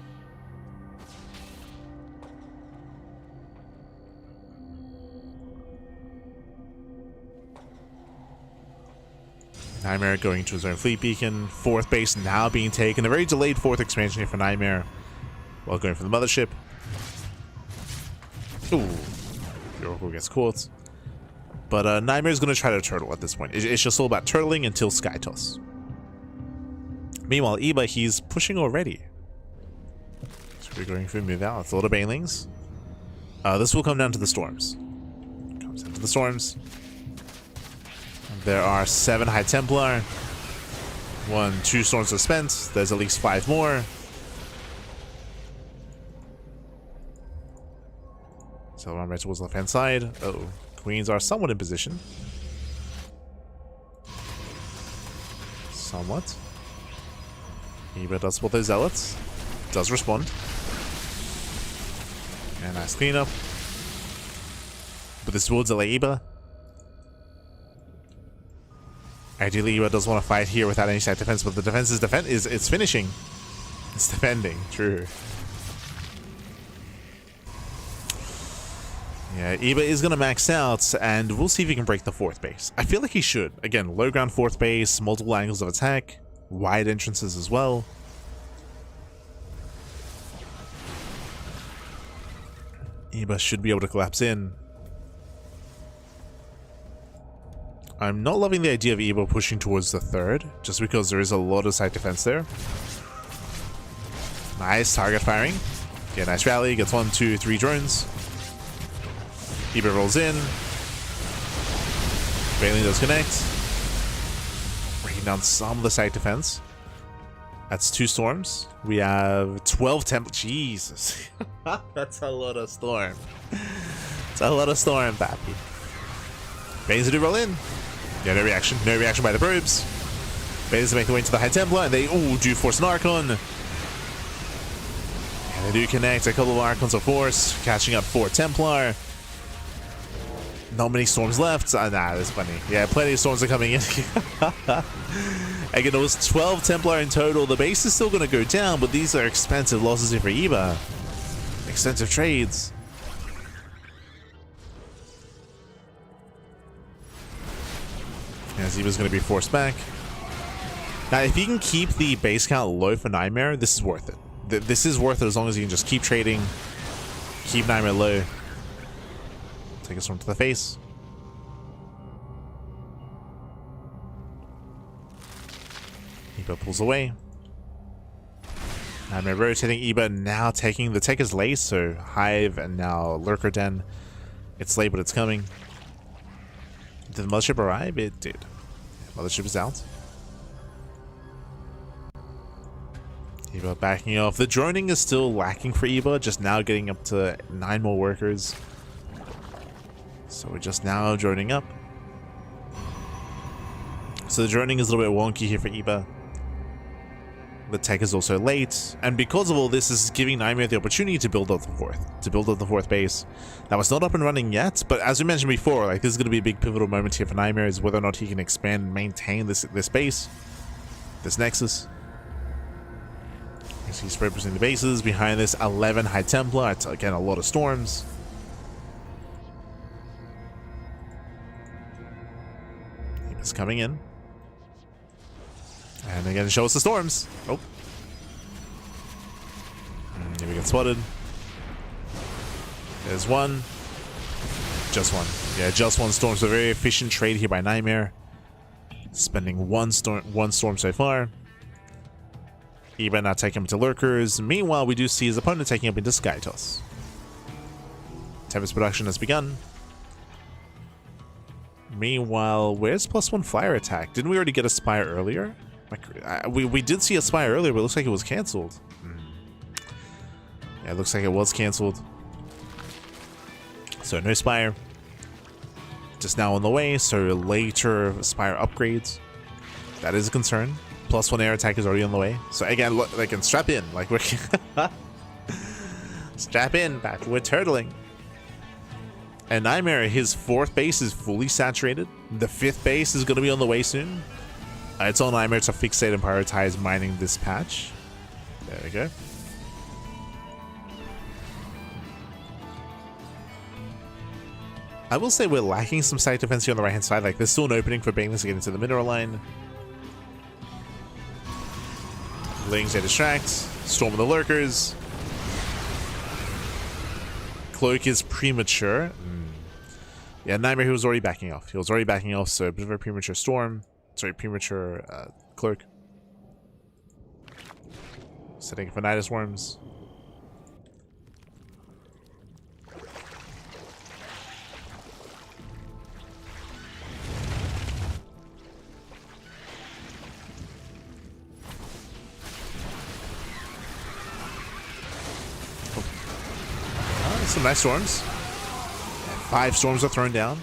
NightMare going to his own fleet beacon. 4th base now being taken. A very delayed 4th expansion here for NightMare. While going for the mothership. Ooh. The Oracle gets caught. But NightMare is going to try to turtle at this point. It's just all about turtling until Sky Toss. Meanwhile, Eba, he's pushing already. So we're going for a move out. It's a lot of Banelings. This will come down to the Storms. Comes down to the Storms. There are 7 High Templar. 2 Storms are spent. There's at least 5 more. So I'm right towards the left hand side. Uh-oh. Queens are somewhat in position. Somewhat. Eba does spot those zealots. Does respond. And nice cleanup. But this will delay Eba. Ideally, Eba does want to fight here without any side defense, but the defense is it's finishing. It's defending, true. Yeah, Eba is going to max out, and we'll see if he can break the 4th base. I feel like he should. Again, low ground 4th base, multiple angles of attack, wide entrances as well. Eba should be able to collapse in. I'm not loving the idea of Eba pushing towards the 3rd, just because there is a lot of side defense there. Nice target firing. Yeah, nice rally. Gets 1, 2, 3 drones. Eba rolls in. Bailey does connect. Breaking down some of the side defense. That's 2 storms. We have 12 temp. Jesus. That's a lot of storm. It's a lot of storm, papi. Banes do roll in. Yeah, no reaction. No reaction by the probes. Banes make their way into the High Templar, and they do force an Archon. And they do connect a couple of Archons of Force, catching up 4 Templar. Not many storms left. Nah, there's plenty. Yeah, plenty of storms are coming in. Again, it was 12 Templar in total. The base is still going to go down, but these are expensive losses here for Eba. Expensive trades. As Eva's going to be forced back. Now, if you can keep the base count low for NightMare, this is worth it. This is worth it as long as you can just keep trading, keep NightMare low. Take a storm to the face. Eba pulls away. NightMare rotating. Eba now taking the Taker's Lace, so Hive and now Lurker Den. It's late, but it's coming. Did the Mothership arrive? It did. Mothership is out. Eba backing off. The droning is still lacking for Eba, just now getting up to 9 more workers. So we're just now droning up. So the droning is a little bit wonky here for Eba. The tech is also late, and because of all this, is giving NightMare the opportunity to build up the fourth base. That was not up and running yet, but as we mentioned before, like, this is going to be a big pivotal moment here for NightMare, is whether or not he can expand and maintain this base, this nexus. You see he's representing the bases. Behind this, 11 High Templar. It's again a lot of storms. He's coming in. And again, show us the storms. Oh. Here we get spotted. There's one. Just one. Yeah, just one storm. So very efficient trade here by NightMare. Spending one storm so far. Eba now taking him into Lurkers. Meanwhile, we do see his opponent taking him into Skytoss. Tempest production has begun. Meanwhile, where's +1 flyer attack? Didn't we already get a Spire earlier? We did see a Spire earlier, but it looks like it was cancelled. Yeah, it looks like it was cancelled. So no Spire. Just now on the way, so later Spire upgrades. That is a concern. +1 air attack is already on the way. So again, look, they can strap in. Like, we're strap in, back. We're turtling. And NightMare, his 4th base is fully saturated. The 5th base is going to be on the way soon. It's on NightMare to fixate and prioritize mining this patch. There we go. I will say we're lacking some site defense here on the right hand side. Like, there's still an opening for Baneless to get into the mineral line. Lings, they distract. Storm of the Lurkers. Cloak is premature. Yeah, NightMare, he was already backing off. He was already backing off, so a bit of a premature storm. Sorry, premature Cloak. Setting for Nidus Worms. Some nice storms. 5 storms are thrown down.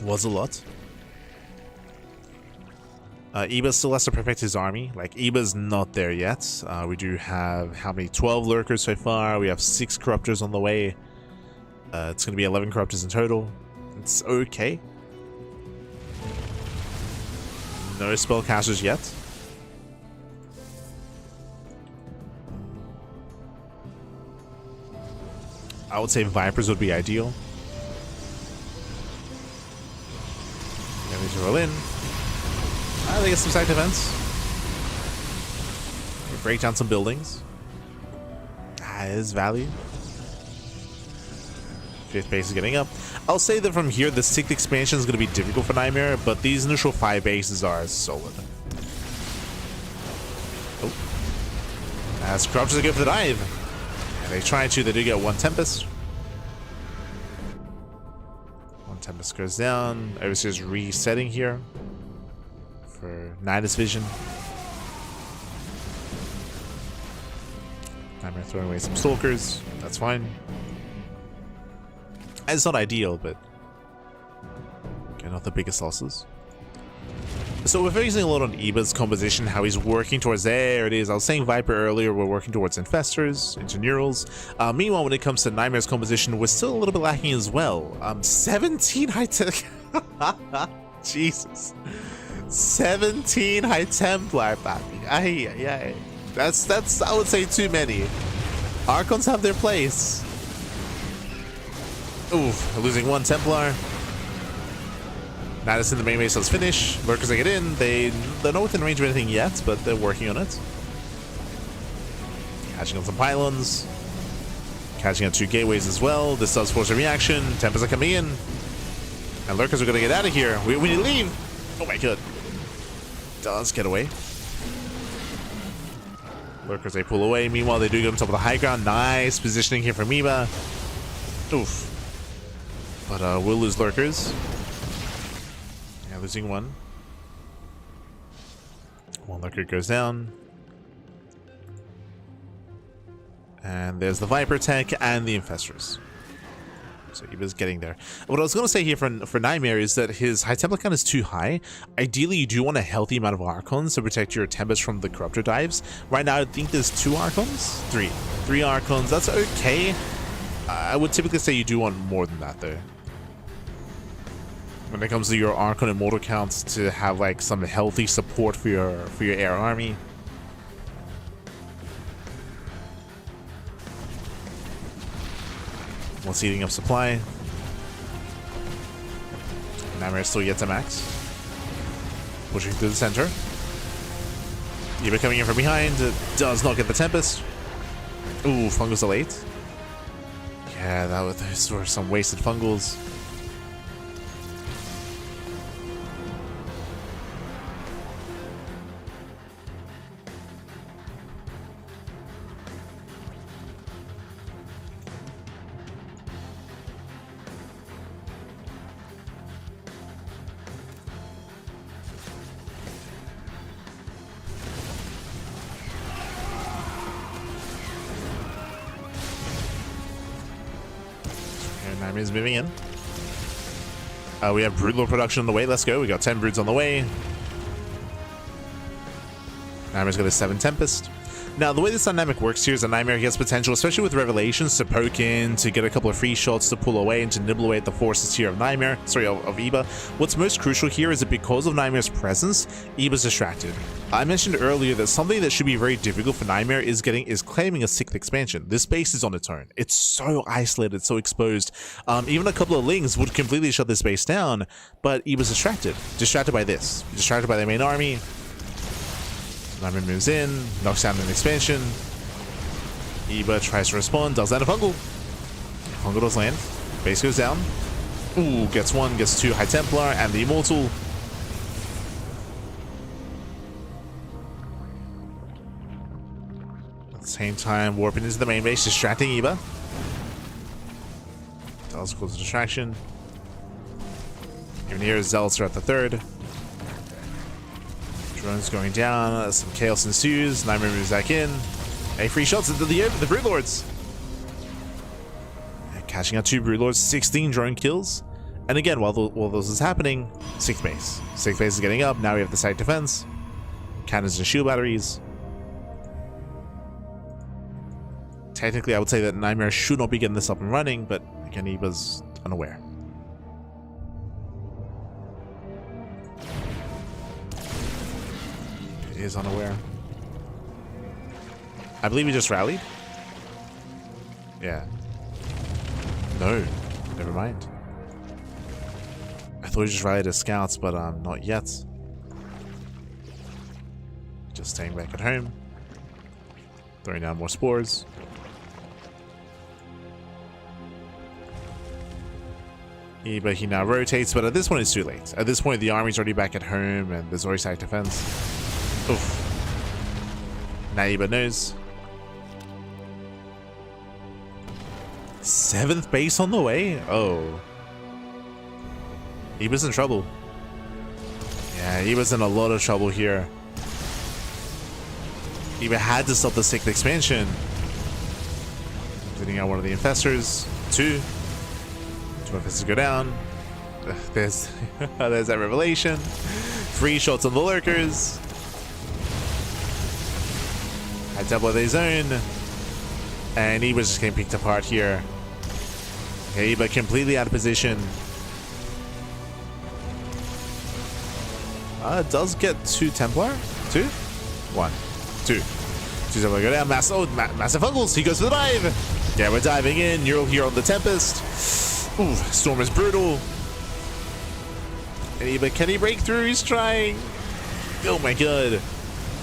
Was a lot. Eba still has to perfect his army. Like, Eba's not there yet. We do have, how many? 12 Lurkers so far. We have 6 Corruptors on the way. It's going to be 11 Corruptors in total. It's okay. No Spellcasters yet. I would say Vipers would be ideal. They need to roll in. They get some side defense. We break down some buildings. That is value. 5th base is getting up. I'll say that from here, the 6th expansion is going to be difficult for NightMare, but these initial 5 bases are solid. Oh. As Corruptors go for the dive. And they try to, they do get 1 Tempest. 1 Tempest goes down. Overseer's resetting here. for Nidus vision. NightMare throwing away some stalkers. That's fine. It's not ideal, but okay, not the biggest losses. So we're focusing a lot on Eba's composition, how he's working towards, there it is, I was saying Viper earlier, we're working towards Infestors, Engineers. Meanwhile, when it comes to NightMare's composition, we're still a little bit lacking as well. 17 high-tech, Jesus. 17 High Templar, papi. Ay. That's, I would say, too many. Archons have their place. Oof, losing one Templar. Nidus in the main base, let's finish. Lurkers they get in. They're not within range of anything yet, but they're working on it. Catching on some pylons. Catching on 2 gateways as well. This does force a reaction. Tempers are coming in. And Lurkers are going to get out of here. We need to leave. Oh my god. Does get away. Lurkers, they pull away. Meanwhile, they do get on top of the high ground. Nice positioning here from Eba. Oof. But we'll lose Lurkers. Losing one. One lurker goes down. And there's the Viper tech and the Infestors. So he was getting there. What I was going to say here for NightMare is that his high Templar count is too high. Ideally, you do want a healthy amount of Archons to protect your Tempest from the Corruptor dives. Right now, I think there's 2 Archons? 3. 3 Archons. That's okay. I would typically say you do want more than that, though. When it comes to your Archon and Mortal counts, to have like some healthy support for your air army. What's eating up supply? NightMare still yet to max. Pushing through the center. Eba coming in from behind. Does not get the Tempest. Ooh, Fungals are late. Yeah, those were some wasted Fungals. Is moving in. We have Broodlord production on the way. Let's go. We got 10 Broods on the way. NightMare's got a 7 Tempest. Now, the way this dynamic works here is that NightMare gets potential, especially with Revelations, to poke in, to get a couple of free shots, to pull away, and to nibble away at the forces here of NightMare. Sorry, of Eba. What's most crucial here is that because of NightMare's presence, Eba's distracted. I mentioned earlier that something that should be very difficult for NightMare is claiming a 6th expansion. This base is on its own. It's so isolated, so exposed. Even a couple of Lings would completely shut this base down, but Eba's distracted. Distracted by this. Distracted by their main army. NightMare moves in, knocks down an expansion. Eba tries to respond, does land a Fungal. Fungal does land. Base goes down. Ooh, gets 1, gets 2 High Templar and the Immortal. At the same time, warping into the main base, distracting Eba. Does cause a distraction. Even here, Zealots are at the 3rd. Drones going down, some chaos ensues. NightMare moves back in. Hey, free shots into the Broodlords. Catching out 2 Broodlords, 16 drone kills. And again, while this is happening, 6th base. 6th base is getting up. Now we have the site defense. Cannons and shield batteries. Technically, I would say that NightMare should not be getting this up and running, but again, Eba's unaware. Is unaware. I believe he just rallied. Yeah. No. Never mind. I thought he just rallied his scouts, but not yet. Just staying back at home. Throwing down more spores. But he now rotates, but at this point it's too late. At this point the army's already back at home and there's already site defense. Oof. Now Eba knows. 7th base on the way? Oh. Eba's in trouble. Yeah, Yeah, he was in a lot of trouble here. He had to stop the 6th expansion. Cleaning out one of the infestors. 2 infestors go down. There's that revelation. 3 shots on the lurkers. Had double their zone. And he was just getting picked apart here. Okay, but completely out of position. Does get 2 Templar. 2? 1. 2. 2 Templar go down. Massive Uncles. He goes for the dive. Yeah, we're diving in. Neural here on the Tempest. Ooh, Storm is brutal. But can he break through? He's trying. Oh my god.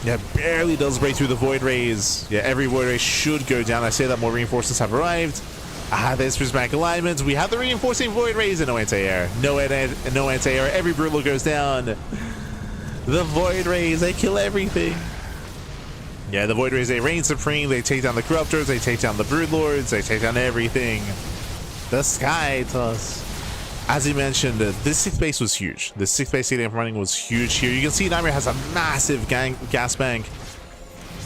Yeah, barely does break through the Void Rays. Yeah, every Void Ray should go down. I say that more reinforcements have arrived. There's prismatic alignment. We have the reinforcing Void Rays and no anti-air. No anti-air. Every brutal goes down. The Void Rays, they kill everything. Yeah, the Void Rays, they reign supreme. They take down the Corruptors. They take down the Broodlords. They take down everything. The Sky Toss. As he mentioned, this 6th base was huge. The 6th base city I'm running was huge here. You can see NightMare has a massive gas bank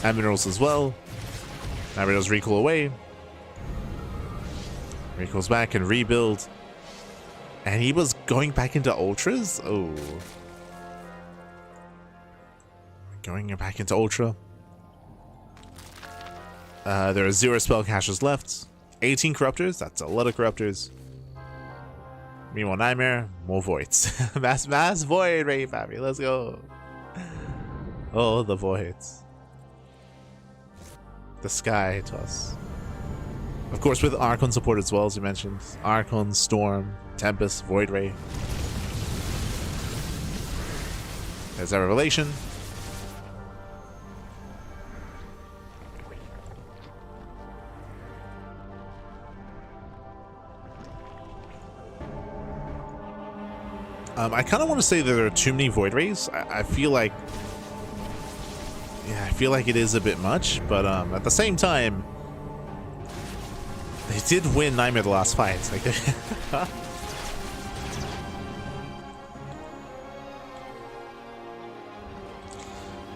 and minerals as well. NightMare does recall away. Recalls back and rebuild. And he was going back into Ultras? Oh. Going back into Ultra. There are 0 spell caches left. 18 Corruptors. That's a lot of Corruptors. Meanwhile, NightMare, more Voids. mass Void Ray, Fabi. Let's go. Oh, the Voids. The Sky Toss. Of course, with Archon support as well, as you mentioned. Archon, Storm, Tempest, Void Ray. There's our Revelation. I kind of want to say that there are too many Void Rays. I feel like... Yeah, I feel like it is a bit much, but at the same time... They did win NightMare the last fight. Like,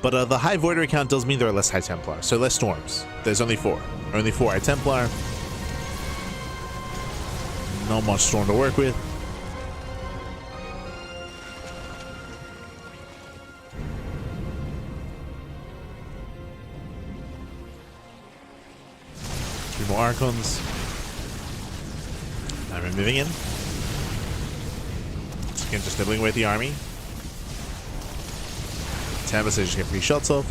but the high Void Ray count does mean there are less High Templar, so less Storms. There's only 4. Only 4 High Templar. Not much Storm to work with. More Archons. I'm moving in. Again, just nibbling away at the army. Tempest, they just get 3 shots off.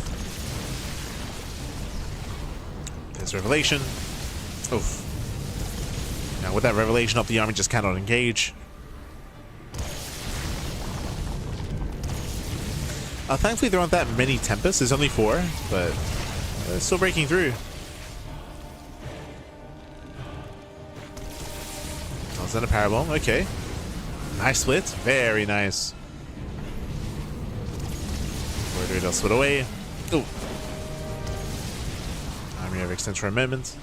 There's Revelation. Oof. Now with that Revelation up, the army just cannot engage. Thankfully there aren't that many Tempests. There's only 4, but they're still breaking through. Is that a Parabomb? Okay. Nice split. Very nice. Void Ray does split away. Oh. Army have extends for a moment.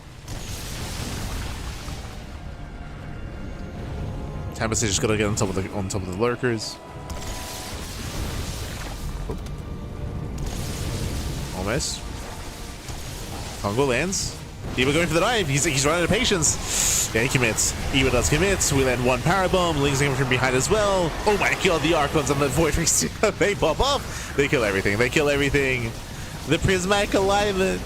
Tempest is just gonna get on top of the lurkers. Oh. Almost. Congo lands. Eva going for the dive. He's running out of patience. Yeah, he commits. Eva does commit. We land 1 Parabomb. Ling's in from behind as well. Oh my god, the Archons and the Void Rays, they pop off. They kill everything. They kill everything. The Prismatic Alignment.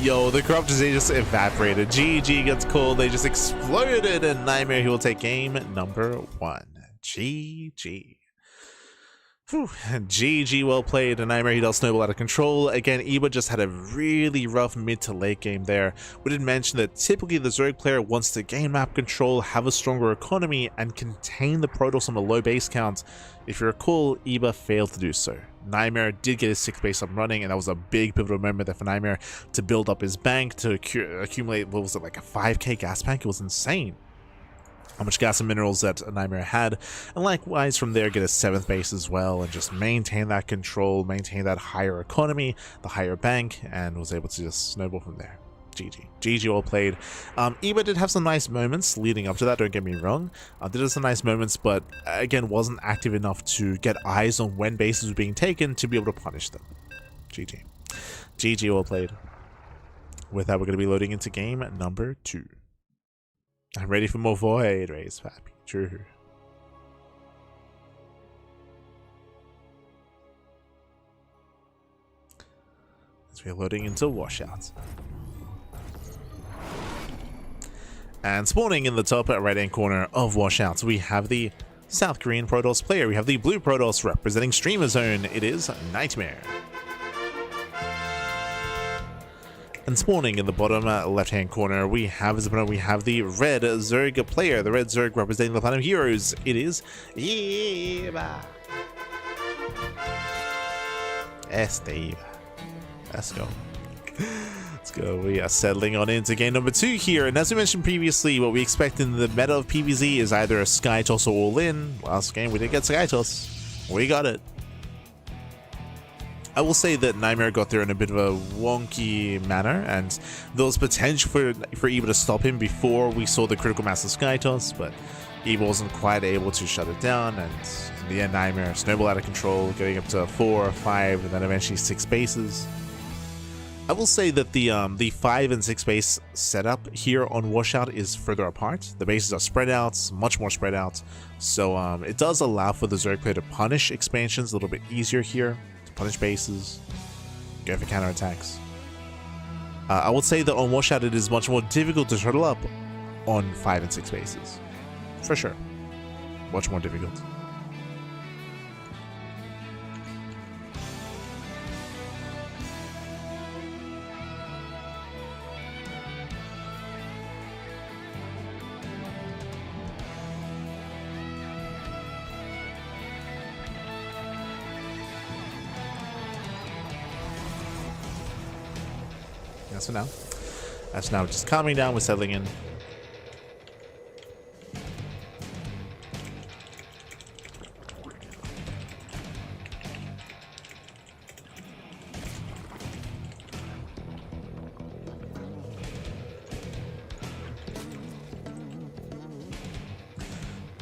Yo, the Corruptors, they just evaporated. GG gets cold. They just exploded. And NightMare, he will take game number 1. GG. Whew. GG, well played. And NightMare, he does snowball out of control. Again, Eba just had a really rough mid to late game there. We did mention that typically the Zerg player wants to gain map control, have a stronger economy, and contain the Protoss on a low base count. If you recall, Eba failed to do so. NightMare did get his 6th base up running, and that was a big pivotal moment there for NightMare to build up his bank, to accumulate, what was it, like a 5k gas bank? It was insane how much gas and minerals that NightMare had, and likewise from there get a 7th base as well, and just maintain that control, maintain that higher economy, the higher bank, and was able to just snowball from there. GG. GG all played. Eba did have some nice moments leading up to that, don't get me wrong. Did have some nice moments, but again, wasn't active enough to get eyes on when bases were being taken to be able to punish them. GG. GG all played. With that, we're going to be loading into game number 2. I'm ready for more Void Rays, Pappy. True. As we're loading into Washout. And spawning in the top right-hand corner of Washout, we have the South Korean Protoss player. We have the blue Protoss representing Streamer Zone. It is NightMare. And spawning in the bottom left-hand corner, we have the red Zerg player. The red Zerg representing the Platinum Heroes. It is Eba. Steve. Let's go. Let's go. We are settling on into game number 2 here. And as we mentioned previously, what we expect in the meta of PvZ is either a Sky Toss or All-In. Last game, we didn't get Sky Toss. We got it. I will say that NightMare got there in a bit of a wonky manner, and there was potential for Eba to stop him before we saw the Critical Mass of Sky Toss, but Eba wasn't quite able to shut it down, and in the end, NightMare snowballed out of control, getting up to 4, 5, and then eventually 6 bases. I will say that the 5 and 6 base setup here on Washout is further apart. The bases are spread out, much more spread out, so it does allow for the Zerg player to punish expansions a little bit easier here. Punish bases, go for counterattacks. I would say that on Washout it is much more difficult to turtle up on 5 and 6 bases. For sure. Much more difficult. That's for now. That's now just calming down, we're settling in.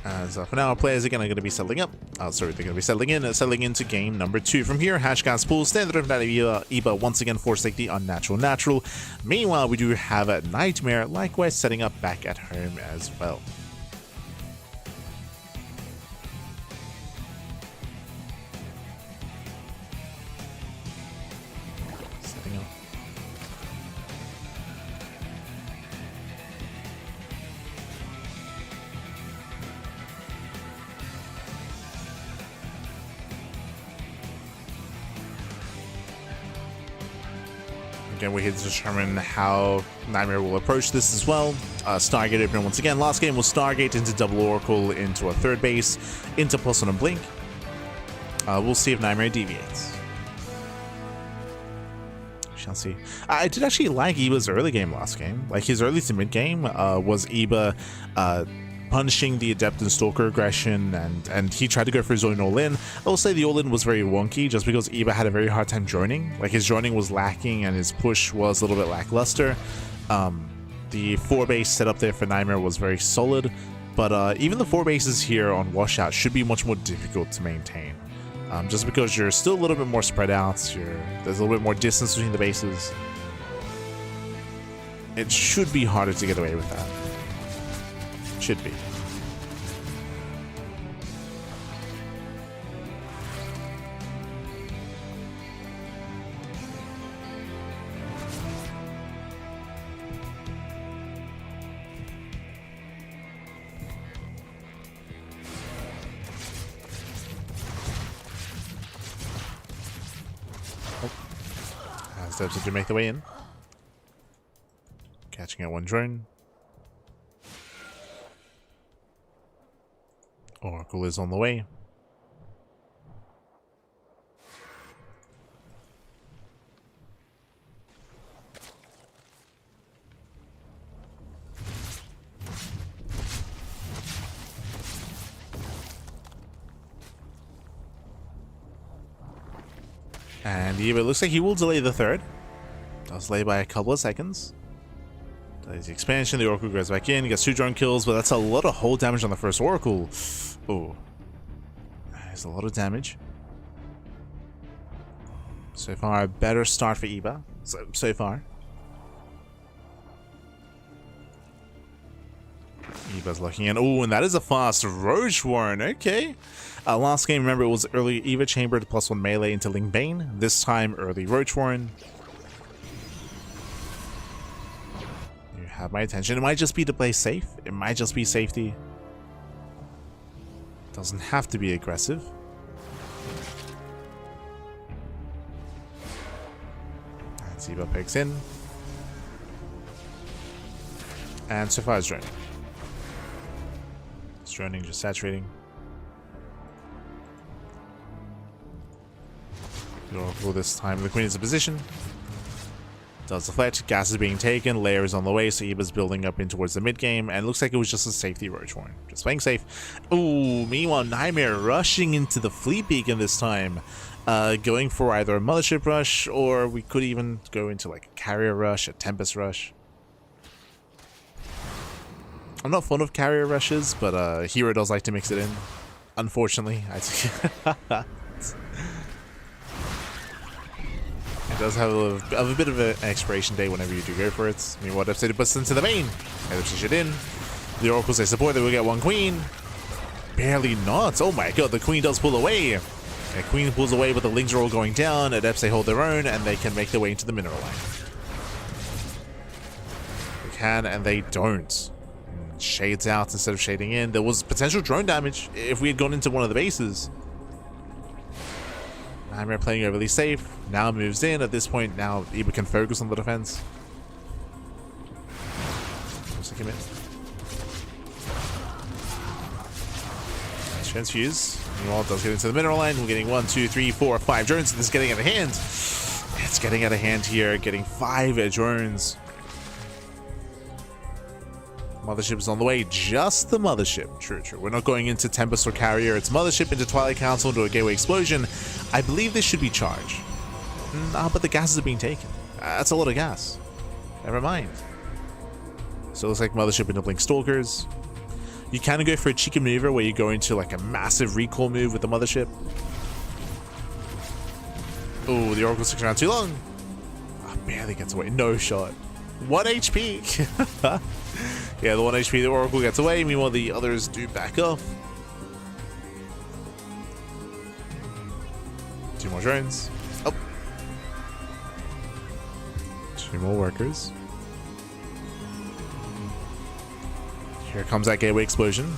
As for now, our players are going to be settling up. They're going to be settling into game number 2. From here, Hashgas Pool, standard of Eba once again for safety unnatural natural. Meanwhile, we do have a NightMare, likewise setting up back at home as well. Setting up. Again, we're here to determine how NightMare will approach this as well. Stargate opener once again. Last game was Stargate into double Oracle into a 3rd base, into plus on a blink. We'll see if NightMare deviates. We shall see. I did actually like Eba's early game last game. Like his early to mid game was Eba punishing the Adept and Stalker aggression, and he tried to go for his own all-in. I will say the all-in was very wonky just because Eba had a very hard time joining. Like his joining was lacking and his push was a little bit lackluster. The 4 base setup there for NightMare was very solid, but even the 4 bases here on Washout should be much more difficult to maintain. Just because you're still a little bit more spread out, there's a little bit more distance between the bases. It should be harder to get away with that. Should be. As those to make their way in. Catching out one drone. Oracle is on the way. And it looks like he will delay the 3rd. Does delay by a couple of seconds. Does the expansion, the Oracle goes back in, gets 2 drone kills, but that's a lot of hull damage on the first Oracle. Oh. There's a lot of damage. So far, a better start for Eva. So far. Eva's looking in. Oh, and that is a fast Roach Warren. Okay. Last game, remember, it was early Eva chambered +1 melee into Ling Bane. This time, early Roach Warren. You have my attention. It might just be to play safe. It might just be safety. Doesn't have to be aggressive. And Ziva picks in. And so far it's droning. It's droning, just saturating. The Oracle this time, the Queen is in position. Does deflect, gas is being taken, layer is on the way, so Eva's building up in towards the mid game, and it looks like it was just a safety Roach Warren. Just playing safe. Ooh, meanwhile, NightMare rushing into the Fleet Beacon this time. Going for either a Mothership Rush, or we could even go into like a Carrier Rush, a Tempest Rush. I'm not fond of Carrier Rushes, but Hero does like to mix it in. Unfortunately. It does have a bit of an expiration date whenever you do go for it. I mean, what episode it puts into the main? Either push it in. The Oracles they support, they will get 1 Queen. Barely not. Oh my god, the Queen does pull away. The Queen pulls away, but the Lings are all going down. Adepts, they hold their own, and they can make their way into the mineral line. They can, and they don't. Shades out instead of shading in. There was potential drone damage if we had gone into one of the bases. NightMare playing overly safe. Now moves in. At this point, now Eva can focus on the defense. Commit. Nice transfuse. Meanwhile, does get into the mineral line. We're getting 1, 2, 3, 4, 5 drones. This is getting out of hand. It's getting out of hand here. Getting 5 drones. Mothership is on the way. Just the Mothership. True. We're not going into Tempest or Carrier. It's Mothership into Twilight Council into a Gateway Explosion. I believe this should be charged. But the gases are being taken. That's a lot of gas. Never mind. So it looks like Mothership into Blink Stalkers. You kind of go for a cheeky maneuver where you go into like a massive recall move with the Mothership. Oh, the Oracle sticks around too long. Oh, barely gets away. No shot. 1 HP. Yeah, the 1 HP, the Oracle gets away. Meanwhile, the others do back off. 2 more drones. Oh. 2 more workers. Here comes that Gateway Explosion.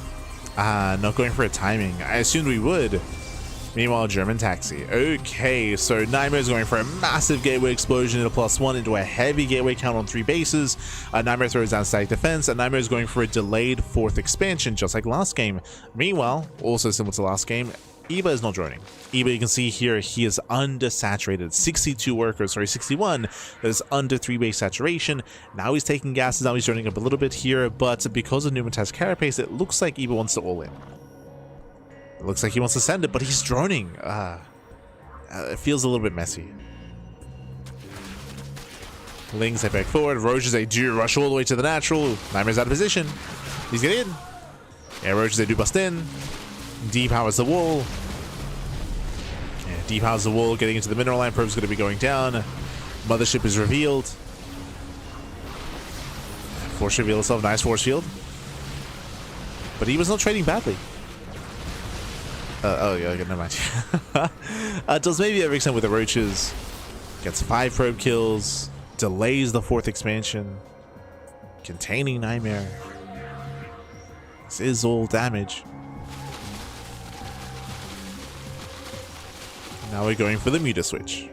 Not going for a timing. I assumed we would. Meanwhile, German Taxi. Okay, so NightMare is going for a massive Gateway Explosion into +1 into a heavy Gateway count on 3 bases. NightMare throws down static defense, and NightMare is going for a delayed 4th expansion, just like last game. Meanwhile, also similar to last game, Eva is not droning. Eva, you can see here, he is undersaturated. 62 workers, sorry, 61. That is under 3 base saturation. Now he's taking gases, now he's droning up a little bit here, but because of Numentar's carapace, it looks like Eva wants to all in. It looks like he wants to send it, but he's droning. It feels a little bit messy. Lings head back forward. Roaches, they do rush all the way to the natural. NightMare's out of position. He's getting in. Yeah, Roaches, they do bust in. Depowers the wall. Yeah, depowers the wall, getting into the mineral line. Probe's going to be going down. Mothership is revealed. Force reveal itself. Nice force field. But he was not trading badly. Oh, yeah, never mind. Does maybe every extent with the Roaches. Gets 5 probe kills. Delays the 4th expansion. Containing NightMare. This is all damage. Now we're going for the meter switch.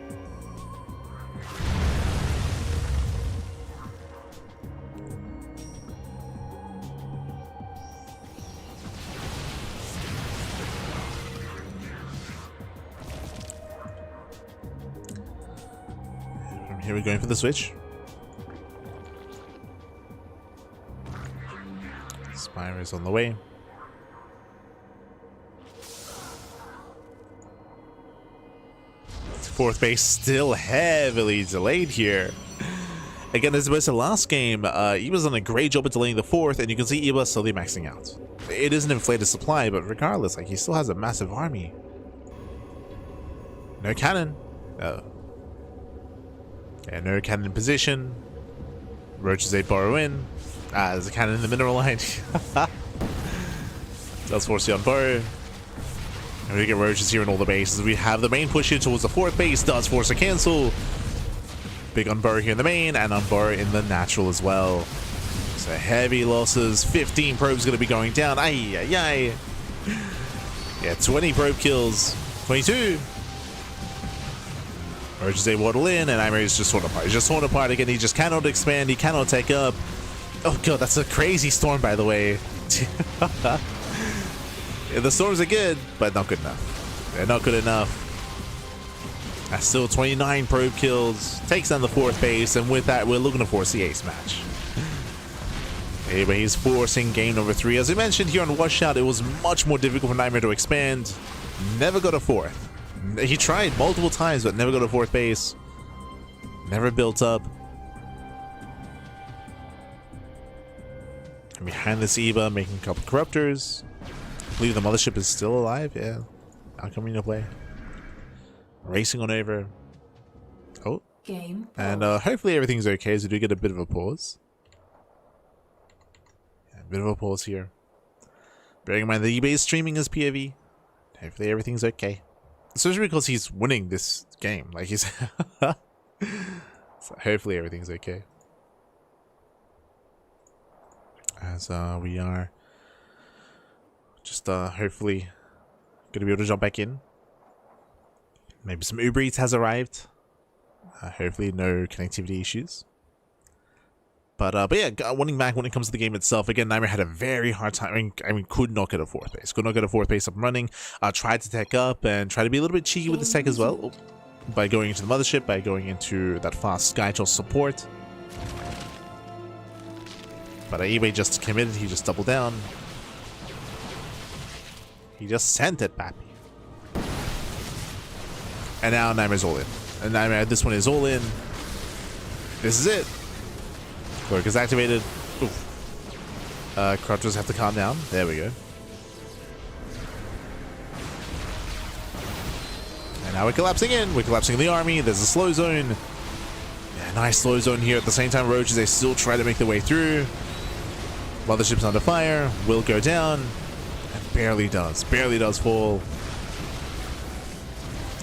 Here we're going for the switch. Spire is on the way. Fourth base still heavily delayed here. Again, as opposed to last game, Eba's done a great job at delaying the 4th, and you can see Eba slowly maxing out. It is an inflated supply, but regardless, like, he still has a massive army. No cannon. Yeah, no cannon in position. Roaches 8 borrow in. There's a cannon in the mineral line. Does force you on borrow. And we get roaches here in all the bases. We have the main push here towards the 4th base. Does force a cancel. Big on burrow here in the main, and on burrow in the natural as well. So heavy losses. 15 probes going to be going down. Ay, ay, ay. Yeah, 20 probe kills. 22. Roaches they waddle in, and NightMare is just torn apart. He's just torn apart again. He just cannot expand. He cannot take up. Oh god, that's a crazy storm, by the way. Yeah, the storms are good, but not good enough. They're not good enough. That's still 29 probe kills. Takes down the 4th base, and with that, we're looking to force the ace match. Anyway, he's forcing game number 3. As we mentioned here on Washout, it was much more difficult for NightMare to expand. Never got a 4th. He tried multiple times, but never got a 4th base. Never built up. And behind this Eba, making a couple corruptors. I believe the mothership is still alive. Yeah, not coming into play. Racing on over. Oh, game. And hopefully everything's okay. So we do get a bit of a pause. Yeah, a bit of a pause here. Bearing in mind the eBay is streaming as POV. Hopefully everything's okay. Especially because he's winning this game. Like he's so hopefully everything's okay. As we are just hopefully gonna be able to jump back in. Maybe some Uber Eats has arrived. Hopefully no connectivity issues. But yeah, winning back when it comes to the game itself. Again, NightMare had a very hard time. I mean, could not get a 4th base. Could not get a 4th base up and running. Tried to tech up and try to be a little bit cheeky with the tech as well. By going into the mothership, by going into that fast Skytrail support. But eBay just committed. He just doubled down. He just sent it, Pappy. And now NightMare's all in. And NightMare, this one is all in. This is it. Cloak is activated. Corruptors have to calm down. There we go. And now we're collapsing in. We're collapsing in the army. There's a slow zone. Yeah, nice slow zone here. At the same time, roaches, they still try to make their way through. Mothership's under fire. Will go down. And barely does. Barely does fall.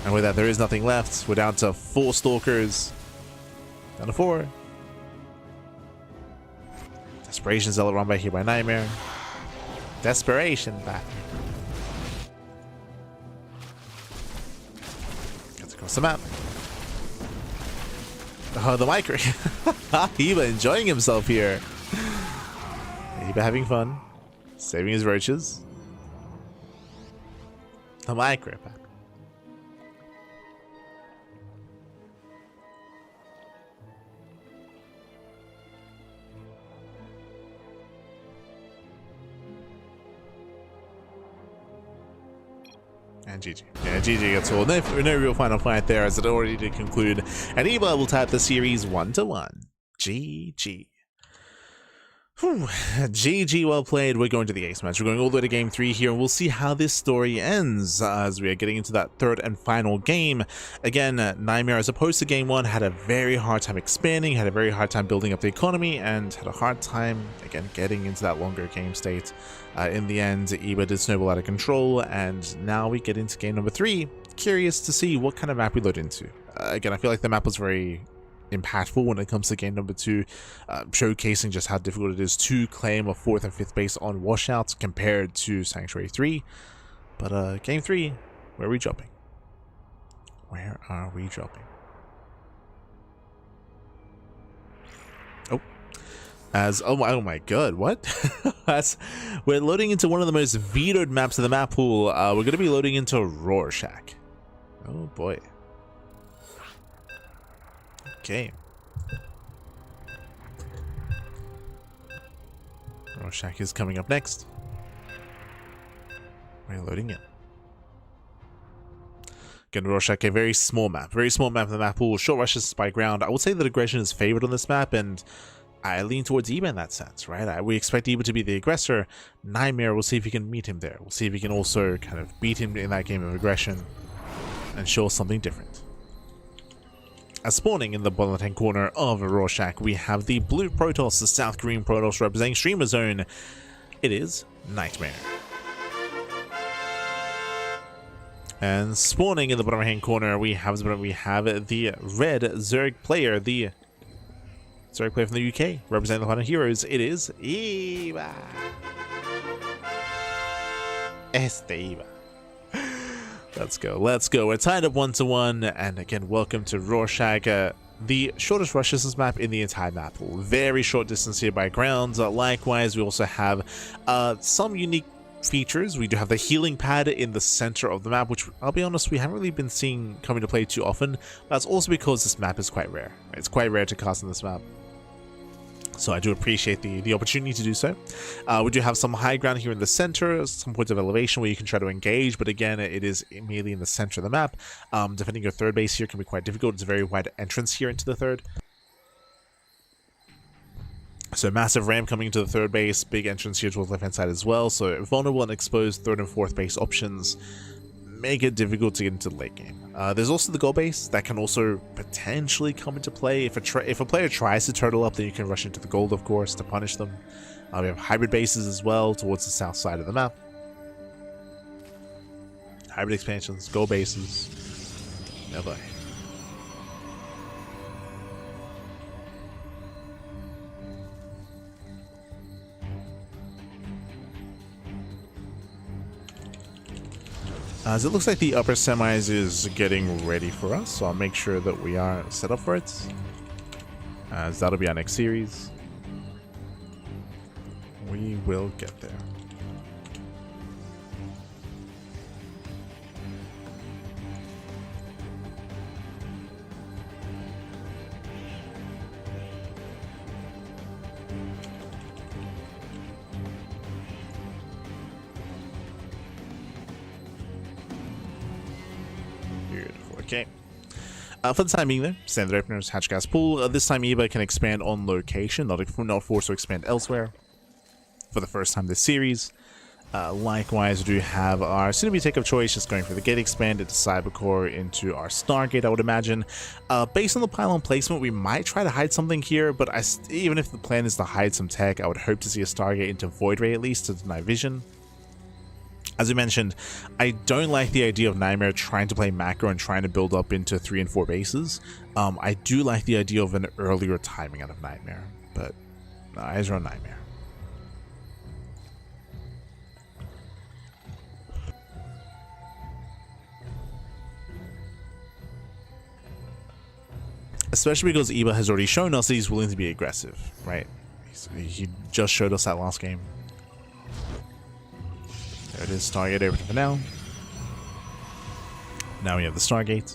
And with that, there is nothing left. We're down to 4 stalkers. Down to 4. Desperation Zealot run by here by NightMare. Desperation back. Gets across the map. Oh, the micro. Eba enjoying himself here. Eba having fun. Saving his roaches. The micro pack. And GG. Yeah, GG gets all. No real final fight there, as it already did conclude. And Eba will tap the series 1-1. GG. Whew. GG, well played. We're going to the ace match. We're going all the way to game 3 here, and we'll see how this story ends as we are getting into that 3rd and final game. Again, NightMare, as opposed to game 1, had a very hard time expanding, had a very hard time building up the economy, and had a hard time, again, getting into that longer game state. In the end, Eba did snowball out of control, and now we get into game number 3. Curious to see what kind of map we load into. Again, I feel like the map was very impactful when it comes to game number 2, showcasing just how difficult it is to claim a 4th and 5th base on washouts compared to Sanctuary 3. But game 3, where are we dropping? Where are we dropping? Oh, oh my god, what? We're loading into one of the most vetoed maps of the map pool. We're going to be loading into Rorschach. Oh boy. Okay. Rorschach is coming up next. We're loading in. Again, Rorschach, a very small map in the map pool, short rushes by ground. I would say that aggression is favored on this map, and I lean towards Eba in that sense, right? We expect Eba to be the aggressor. NightMare, we'll see if we can meet him there. We'll see if we can also kind of beat him in that game of aggression and show us something different. As spawning in the bottom left-hand corner of Rorschach, we have the blue Protoss, the South Korean Protoss representing Streamer Zone. It is NightMare. And spawning in the bottom right-hand corner, we have the red Zerg player, the Zerg player from the UK, representing the Planet Heroes. It is Eba. Eba. Let's go. We're tied up 1-1, and again, welcome to Rorschach. The shortest rush distance map in the entire map. Very short distance here by ground. Likewise, we also have some unique features. We do have the healing pad in the center of the map, which I'll be honest, we haven't really been seeing come into play too often. That's also because this map is quite rare. It's quite rare to cast on this map, so I do appreciate the opportunity to do so. We do have some high ground here in the center, some points of elevation where you can try to engage, but again, it is immediately in the center of the map. Defending your third base here can be quite difficult. It's a very wide entrance here into the third. So massive ramp coming into the third base, big entrance here towards the left-hand side as well. So vulnerable and exposed third and fourth base options make it difficult to get into the late game. There's also the gold base that can also potentially come into play. If a player tries to turtle up, then you can rush into the gold, of course, to punish them. We have hybrid bases as well towards the south side of the map. Hybrid expansions, gold bases. Oh boy. As it looks like the upper semis is getting ready for us, so I'll make sure that we are set up for it, as that'll be our next series. We will get there. Okay. For the time being, though, standard openers, hatch gas pool. This time, Eba can expand on location, not forced to expand elsewhere. For the first time this series. Likewise, we do have our soon-to-be take of choice, just going for the gate expand into Cybercore into our Stargate, I would imagine. Based on the pylon placement, we might try to hide something here, but even if the plan is to hide some tech, I would hope to see a Stargate into Void Ray at least to deny vision. As we mentioned, I don't like the idea of NightMare trying to play macro and trying to build up into 3 and 4 bases. I do like the idea of an earlier timing out of NightMare, but eyes are on NightMare. Especially because Eba has already shown us that he's willing to be aggressive, right? He just showed us that last game. There it is, Stargate open for now. Now we have the Stargate.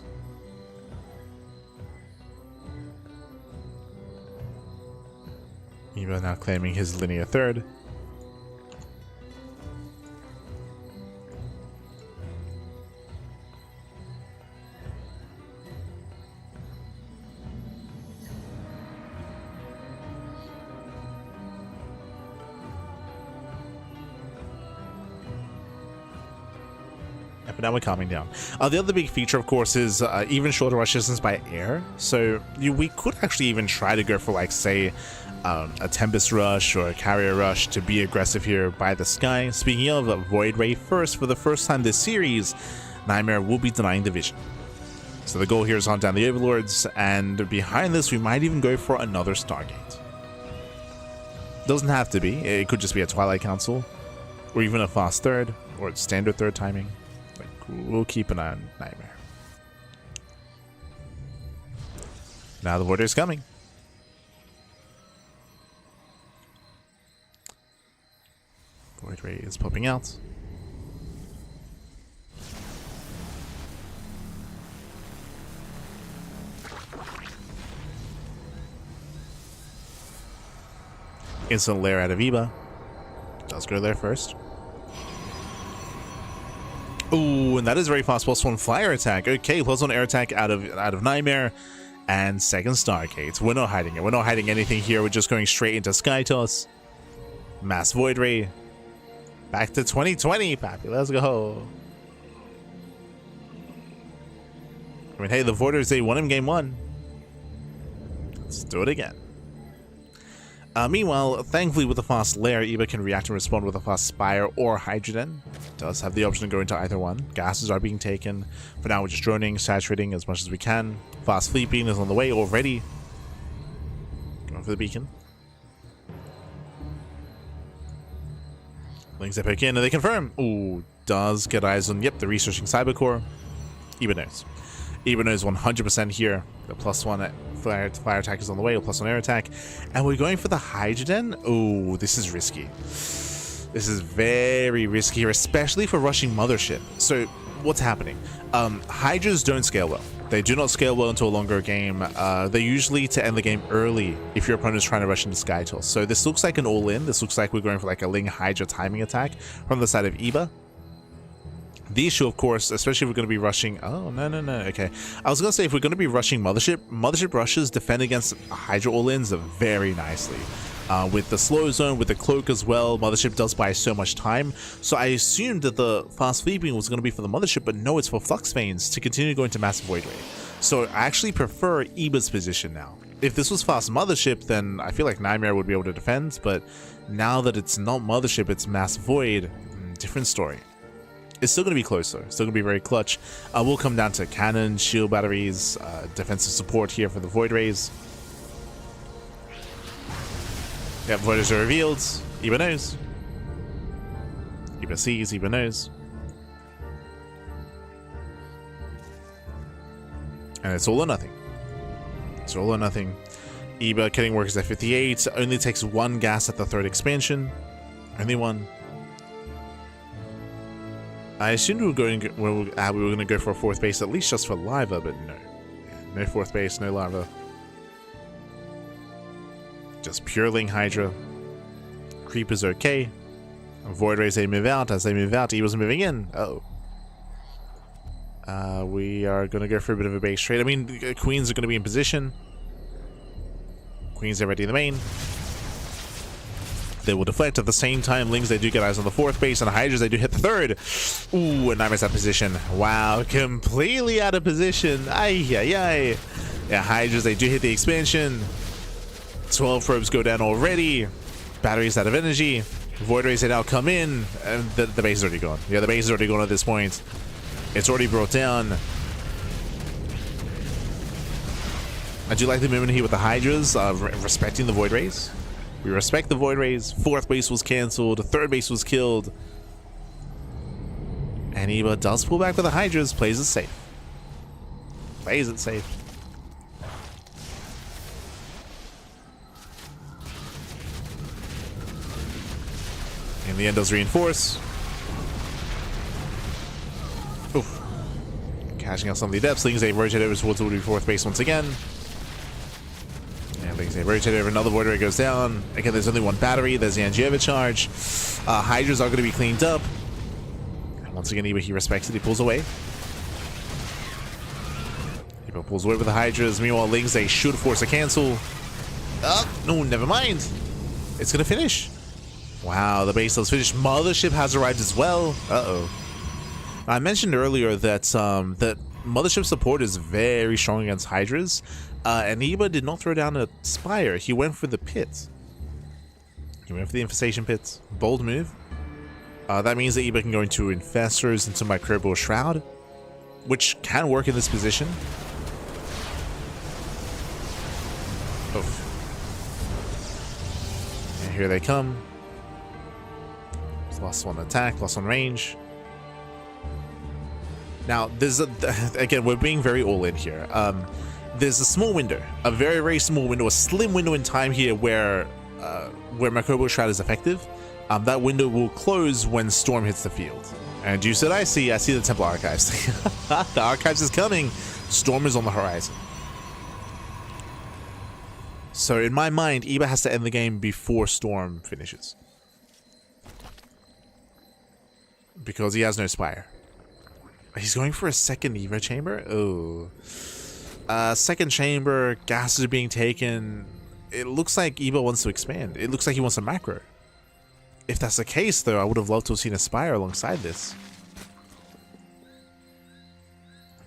Eba now claiming his linear third. But now we're calming down. The other big feature, of course, is even shorter rush distance by air. So we could actually even try to go for, like, say, a Tempest Rush or a Carrier Rush to be aggressive here by the sky. Speaking of Void Ray first, for the first time this series, NightMare will be denying the vision. So the goal here is hunt down the Overlords, and behind this, we might even go for another Stargate. Doesn't have to be. It could just be a Twilight Council, or even a fast third, or standard third timing. We'll keep an eye on NightMare. Now the Voider is coming. Void Ray is popping out. Instant lair out of Eba. Does go there first. Ooh, and that is very fast. +1 flyer attack. Okay, +1 air attack out of NightMare. And second Stargates. We're not hiding it. We're not hiding anything here. We're just going straight into Sky Toss. Mass Void Ray. Back to 2020, Pappy. Let's go. I mean, hey, the Voiders, they won him game 1. Let's do it again. Meanwhile, thankfully with the fast layer, Eva can react and respond with a fast Spire or Hydrogen. Does have the option to go into either one. Gases are being taken. For now, we're just droning, saturating as much as we can. Fast Fleet Beam is on the way already. Going for the beacon. Links they poke in and they confirm. Ooh, does get eyes on, yep, the researching Cybercore. Eva knows. Eva knows 100% here. The +1 fire attack is on the way, or +1 air attack. And we're going for the Hydrogen. Oh, this is risky. This is very risky here, especially for rushing Mothership. So, what's happening? Hydras don't scale well. They do not scale well into a longer game. They usually to end the game early if your opponent is trying to rush into Sky Toss. So this looks like an all-in. This looks like we're going for like a Ling Hydra timing attack from the side of Eva. The issue, of course, especially if we're going to be rushing... Oh, no, okay. I was going to say, if we're going to be rushing Mothership rushes defend against Hydra all-ins very nicely. With the slow zone, with the cloak as well, Mothership does buy so much time. So I assumed that the fast Fleeping was going to be for the Mothership, but no, it's for Flux Veins to continue going to Massive Void Ray. So I actually prefer Eba's position now. If this was fast Mothership, then I feel like NightMare would be able to defend, but now that it's not Mothership, it's Mass Void, different story. It's still going to be close though, still going to be very clutch. We'll come down to cannon, shield batteries, defensive support here for the Void Rays. Yep, Voiders are revealed. Eva knows. Eva sees, Eva knows. And it's all or nothing. It's all or nothing. Eva killing workers at 58. Only takes 1 gas at the 3rd expansion. Only 1. I assumed we were going to go for a 4th base, at least just for Lava, but no. No 4th base, no Lava. Just pure Ling Hydra. Creep is okay. Void Rays, they move out. As they move out, Eva's moving in. Uh oh. We are going to go for a bit of a base trade. I mean, Queens are going to be in position. Queens are ready in the main. They will deflect at the same time. Lings, they do get eyes on the 4th base, and Hydras, they do hit the 3rd. Ooh, and NightMare's out of position. Wow, completely out of position. Ay. Yeah, Hydras, they do hit the expansion. 12 probes go down already. Batteries out of energy. Void Rays, they now come in, and the base is already gone. Yeah, the base is already gone at this point. It's already brought down. I do like the movement here with the Hydras, respecting the Void Rays. We respect the Void Rays. 4th base was cancelled. 3rd base was killed. And Eva does pull back with the Hydras. Plays it safe. Plays it safe. In the end, does reinforce. Oof. Cashing out some of the depths. Lings, they rotate over towards the 4th base once again. And Lings, they rotate over. Another Void Ray goes down. Again, there's only 1 battery. There's the Angiova charge. Hydras are going to be cleaned up. And once again, Eva, he respects it. He pulls away. Eva pulls away with the Hydras. Meanwhile, Lings, they should force a cancel. No, never mind. It's going to finish. Wow, the base does finish. Mothership has arrived as well. Uh-oh. I mentioned earlier that that Mothership support is very strong against Hydras, and Eva did not throw down a Spire. He went for the pit. He went for the Infestation Pit. Bold move. That means that Eva can go into Infestors, into Microbial Shroud, which can work in this position. Oof. And here they come. +1 attack, +1 range. Now, there's again, we're being very all-in here. There's a small window, a very, very small window, a slim window in time here where Microbial Shroud is effective. That window will close when Storm hits the field. And you said, I see the Temple Archives. The Archives is coming. Storm is on the horizon. So in my mind, Eva has to end the game before Storm finishes. Because he has no Spire. He's going for a second Evo chamber? Oh. Second chamber, gases are being taken. It looks like Evo wants to expand. It looks like he wants a macro. If that's the case, though, I would have loved to have seen a Spire alongside this.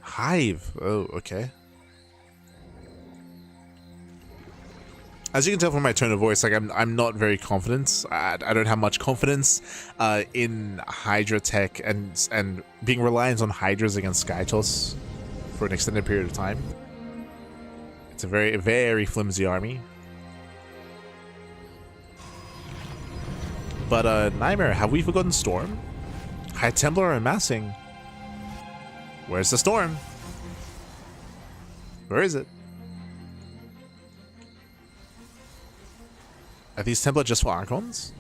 Hive. Oh, okay. As you can tell from my tone of voice, like I'm not very confident. I don't have much confidence in Hydra tech and being reliant on Hydras against Skytoss for an extended period of time. It's a very, very flimsy army. But NightMare, have we forgotten Storm? High Templar are amassing. Where's the Storm? Where is it? Are these Templar just for Archons?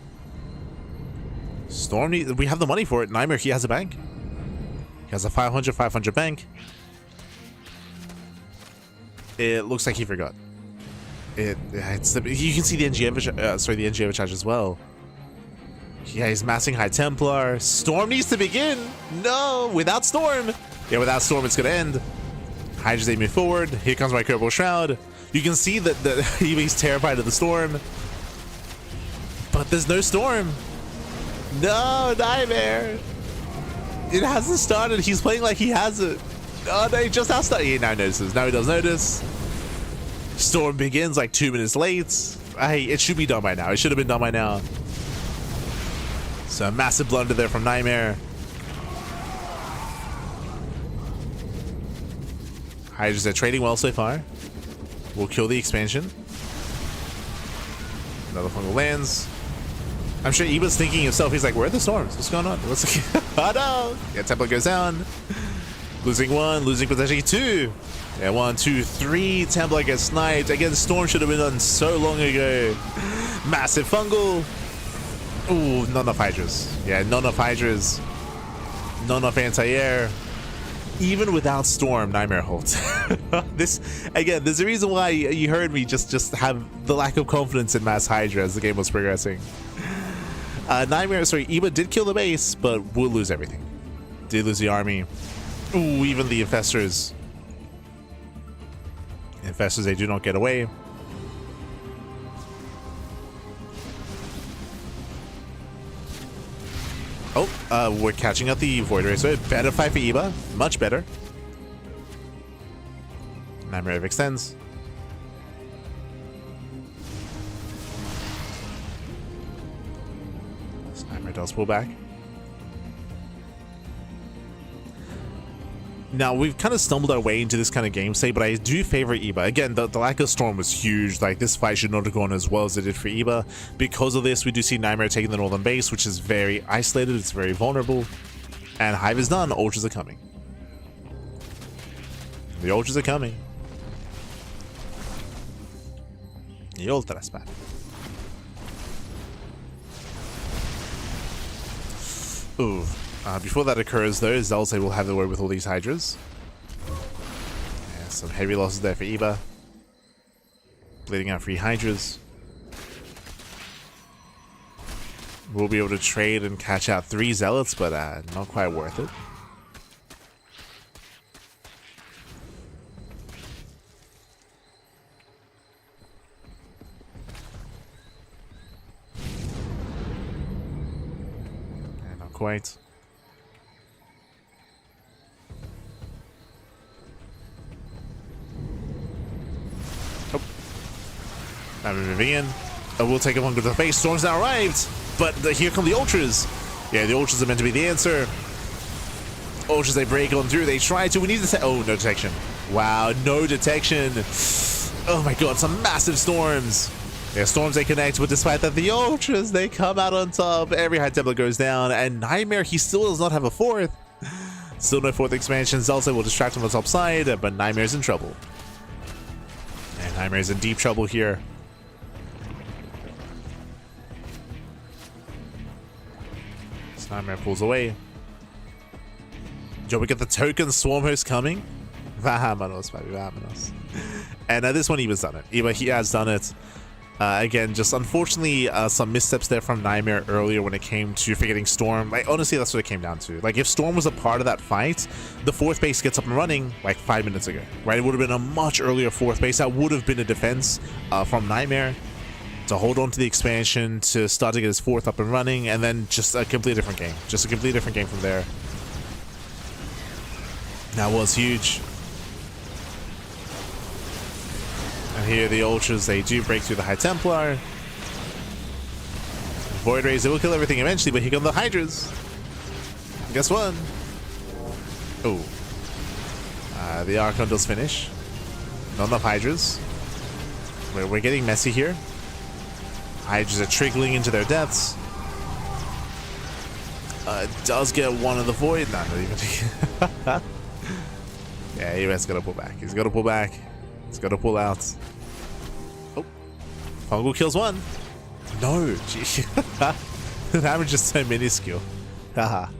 Storm, we have the money for it. NightMare, he has a bank. He has a 500 bank. It looks like he forgot. You can see the NG overcharge as well. Yeah, he's massing High Templar. Storm needs to begin. No, without Storm. Yeah, without Storm, it's gonna end. Hydras, they move forward. Here comes my Kerbal Shroud. You can see that he's terrified of the Storm. But there's no Storm. No, NightMare. It hasn't started. He's playing like he has it. Oh, no, he just has started. He now notices. Now he does notice. Storm begins like 2 minutes late. Hey, it should be done by now. It should have been done by now. So a massive blunder there from NightMare. Hydras are trading well so far. We'll kill the expansion. Another fungal lands. I'm sure Eba's thinking himself, he's like, where are the storms? What's going on? Oh no! Yeah, Templar goes down. Losing one, losing potentially two. Yeah, 1, 2, 3. Templar gets sniped. Again, Storm should have been done so long ago. Massive fungal. Ooh, not enough Hydras. Yeah, not enough Hydras. Not enough anti-air. Even without Storm, NightMare holds. This, again, there's a reason why you heard me just have the lack of confidence in mass Hydra as the game was progressing. Eba did kill the base, but we'll lose everything. Did lose the army. Ooh, even the infestors. Infestors, they do not get away. Oh, we're catching up the Void Racer. Better fight for Eba. Much better. NightMare extends. NightMare does pull back. Now, we've kind of stumbled our way into this kind of game state, but I do favor Eba. Again, the lack of Storm was huge. Like, this fight should not have gone as well as it did for Eba. Because of this, we do see NightMare taking the northern base, which is very isolated. It's very vulnerable. And Hive is done. Ultras are coming. The Ultras are coming. The Ultras back. Ooh. Before that occurs, though, Zalze will have the word with all these Hydras. Yeah, some heavy losses there for Eba. Bleeding out 3 Hydras. We'll be able to trade and catch out 3 Zealots, but not quite worth it. Yeah, not quite. I'm moving in. We'll take a one to the face. Storm's now arrived, but here come the Ultras. Yeah, the Ultras are meant to be the answer. Ultras, they break on through. They try to. We need to. Oh, no detection. Wow, no detection. Oh my god, some massive storms. Yeah, storms they connect, but despite that, the Ultras, they come out on top. Every High Templar goes down, and NightMare, he still does not have a 4th. Still no 4th expansion. Zalze will distract him on the top side, but NightMare's in trouble. And NightMare's in deep trouble here. NightMare pulls away. Joe, we get the token Swarm Host coming. Vahamanos, baby, Vahamanos. And this one, Eba's done it. Eba, he has done it. Again, just unfortunately some missteps there from NightMare earlier when it came to forgetting Storm. Like, honestly, that's what it came down to. Like, if Storm was a part of that fight, the fourth base gets up and running like 5 minutes ago, right? It would have been a much earlier fourth base. That would have been a defense from NightMare to hold on to the expansion, to start to get his fourth up and running, and then just a completely different game. Just a completely different game from there. That was huge. And here the Ultras, they do break through the High Templar. Void Rays, they will kill everything eventually, but here come the Hydras. And guess what? Oh. The Archon does finish. Not enough Hydras. We're getting messy here. Hydras are trickling into their deaths. Does get one of the Void. Nah, not even. Yeah, he's got to pull back. He's got to pull back. He's got to pull out. Oh. Pongo kills one. No. Gee. The damage is so minuscule. Haha.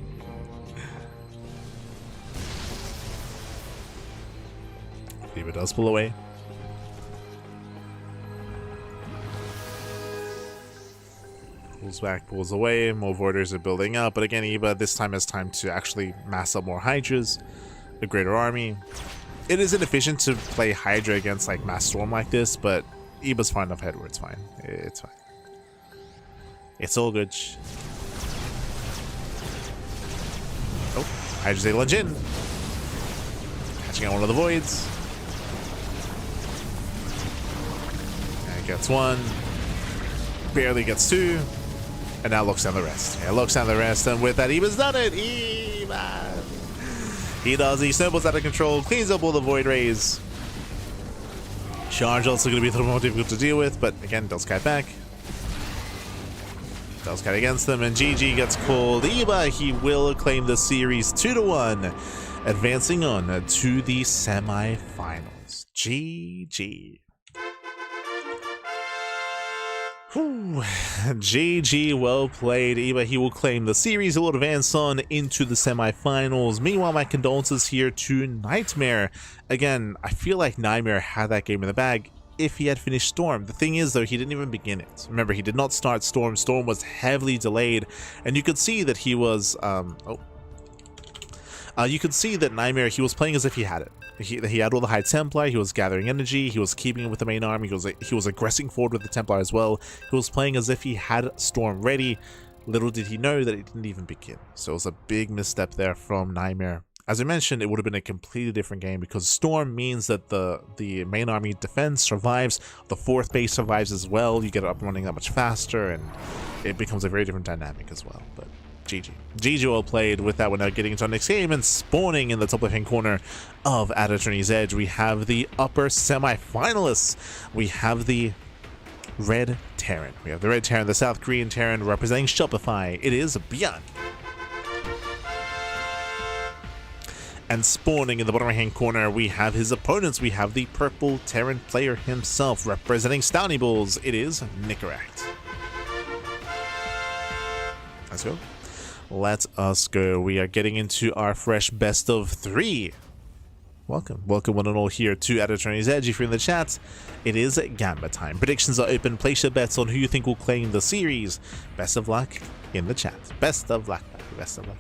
Eva does pull away. Pulls back, pulls away. More Voiders are building up. But again, Eva this time has time to actually mass up more Hydras. A greater army. It is inefficient to play Hydra against like Mass Storm like this, but Eba's far enough ahead where it's fine. It's fine. It's all good. Oh, Hydra's a lunge in. Catching out one of the Voids. And gets one. Barely gets two. And now looks down the rest. Yeah, looks down the rest, and with that, Eba's done it! Eba! He does. He snowballs out of control, cleans up all the Void Rays. Charge also going to be a little more difficult to deal with, but again, does kite back. Does kite against them, and GG gets called. Eba, he will claim the series 2-1, advancing on to the semi-finals. GG. Whew. GG, well played. Eba, he will claim the series. He will advance on into the semifinals. Meanwhile, my condolences here to NightMare. Again, I feel like NightMare had that game in the bag if he had finished Storm. The thing is, though, he didn't even begin it. Remember, he did not start Storm. Storm was heavily delayed, and you could see that he was... you could see that NightMare, he was playing as if he had it. He had all the High Templar, he was gathering energy, he was keeping it with the main army, he was aggressing forward with the Templar as well. He was playing as if he had Storm ready. Little did he know that it didn't even begin. So it was a big misstep there from NightMare. As I mentioned, it would have been a completely different game because Storm means that the main army defense survives, the fourth base survives as well, you get it up and running that much faster, and it becomes a very different dynamic as well. But GG. GG well played. With that, we're now getting into our next game, and spawning in the top left-hand corner of At Attorney's Edge, we have the upper semi-finalists. We have the Red Terran. We have the Red Terran, the South Korean Terran, representing Shopify. It is ByuN. And spawning in the bottom right-hand corner, we have his opponents. We have the purple Terran player himself, representing Stony Balls. It is Nicoract. Let's go. Let us go. We are getting into our fresh best of 3. Welcome one and all here to At Attorney's Edge. If you're in the chat, it is Gamba time. Predictions are open. Place your bets on who you think will claim the series. Best of luck in the chat. Best of luck. Best of luck.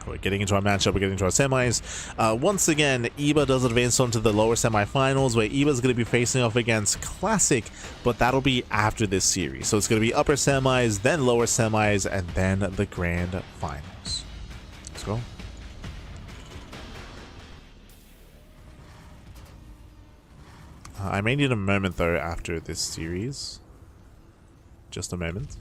We're getting into our matchup, we're getting into our semis. Once again, Eba does advance on to the lower semifinals, where Eba's going to be facing off against Classic, but that'll be after this series. So it's going to be upper semis, then lower semis, and then the grand finals. Let's go. I may need a moment, though, after this series. Just a moment.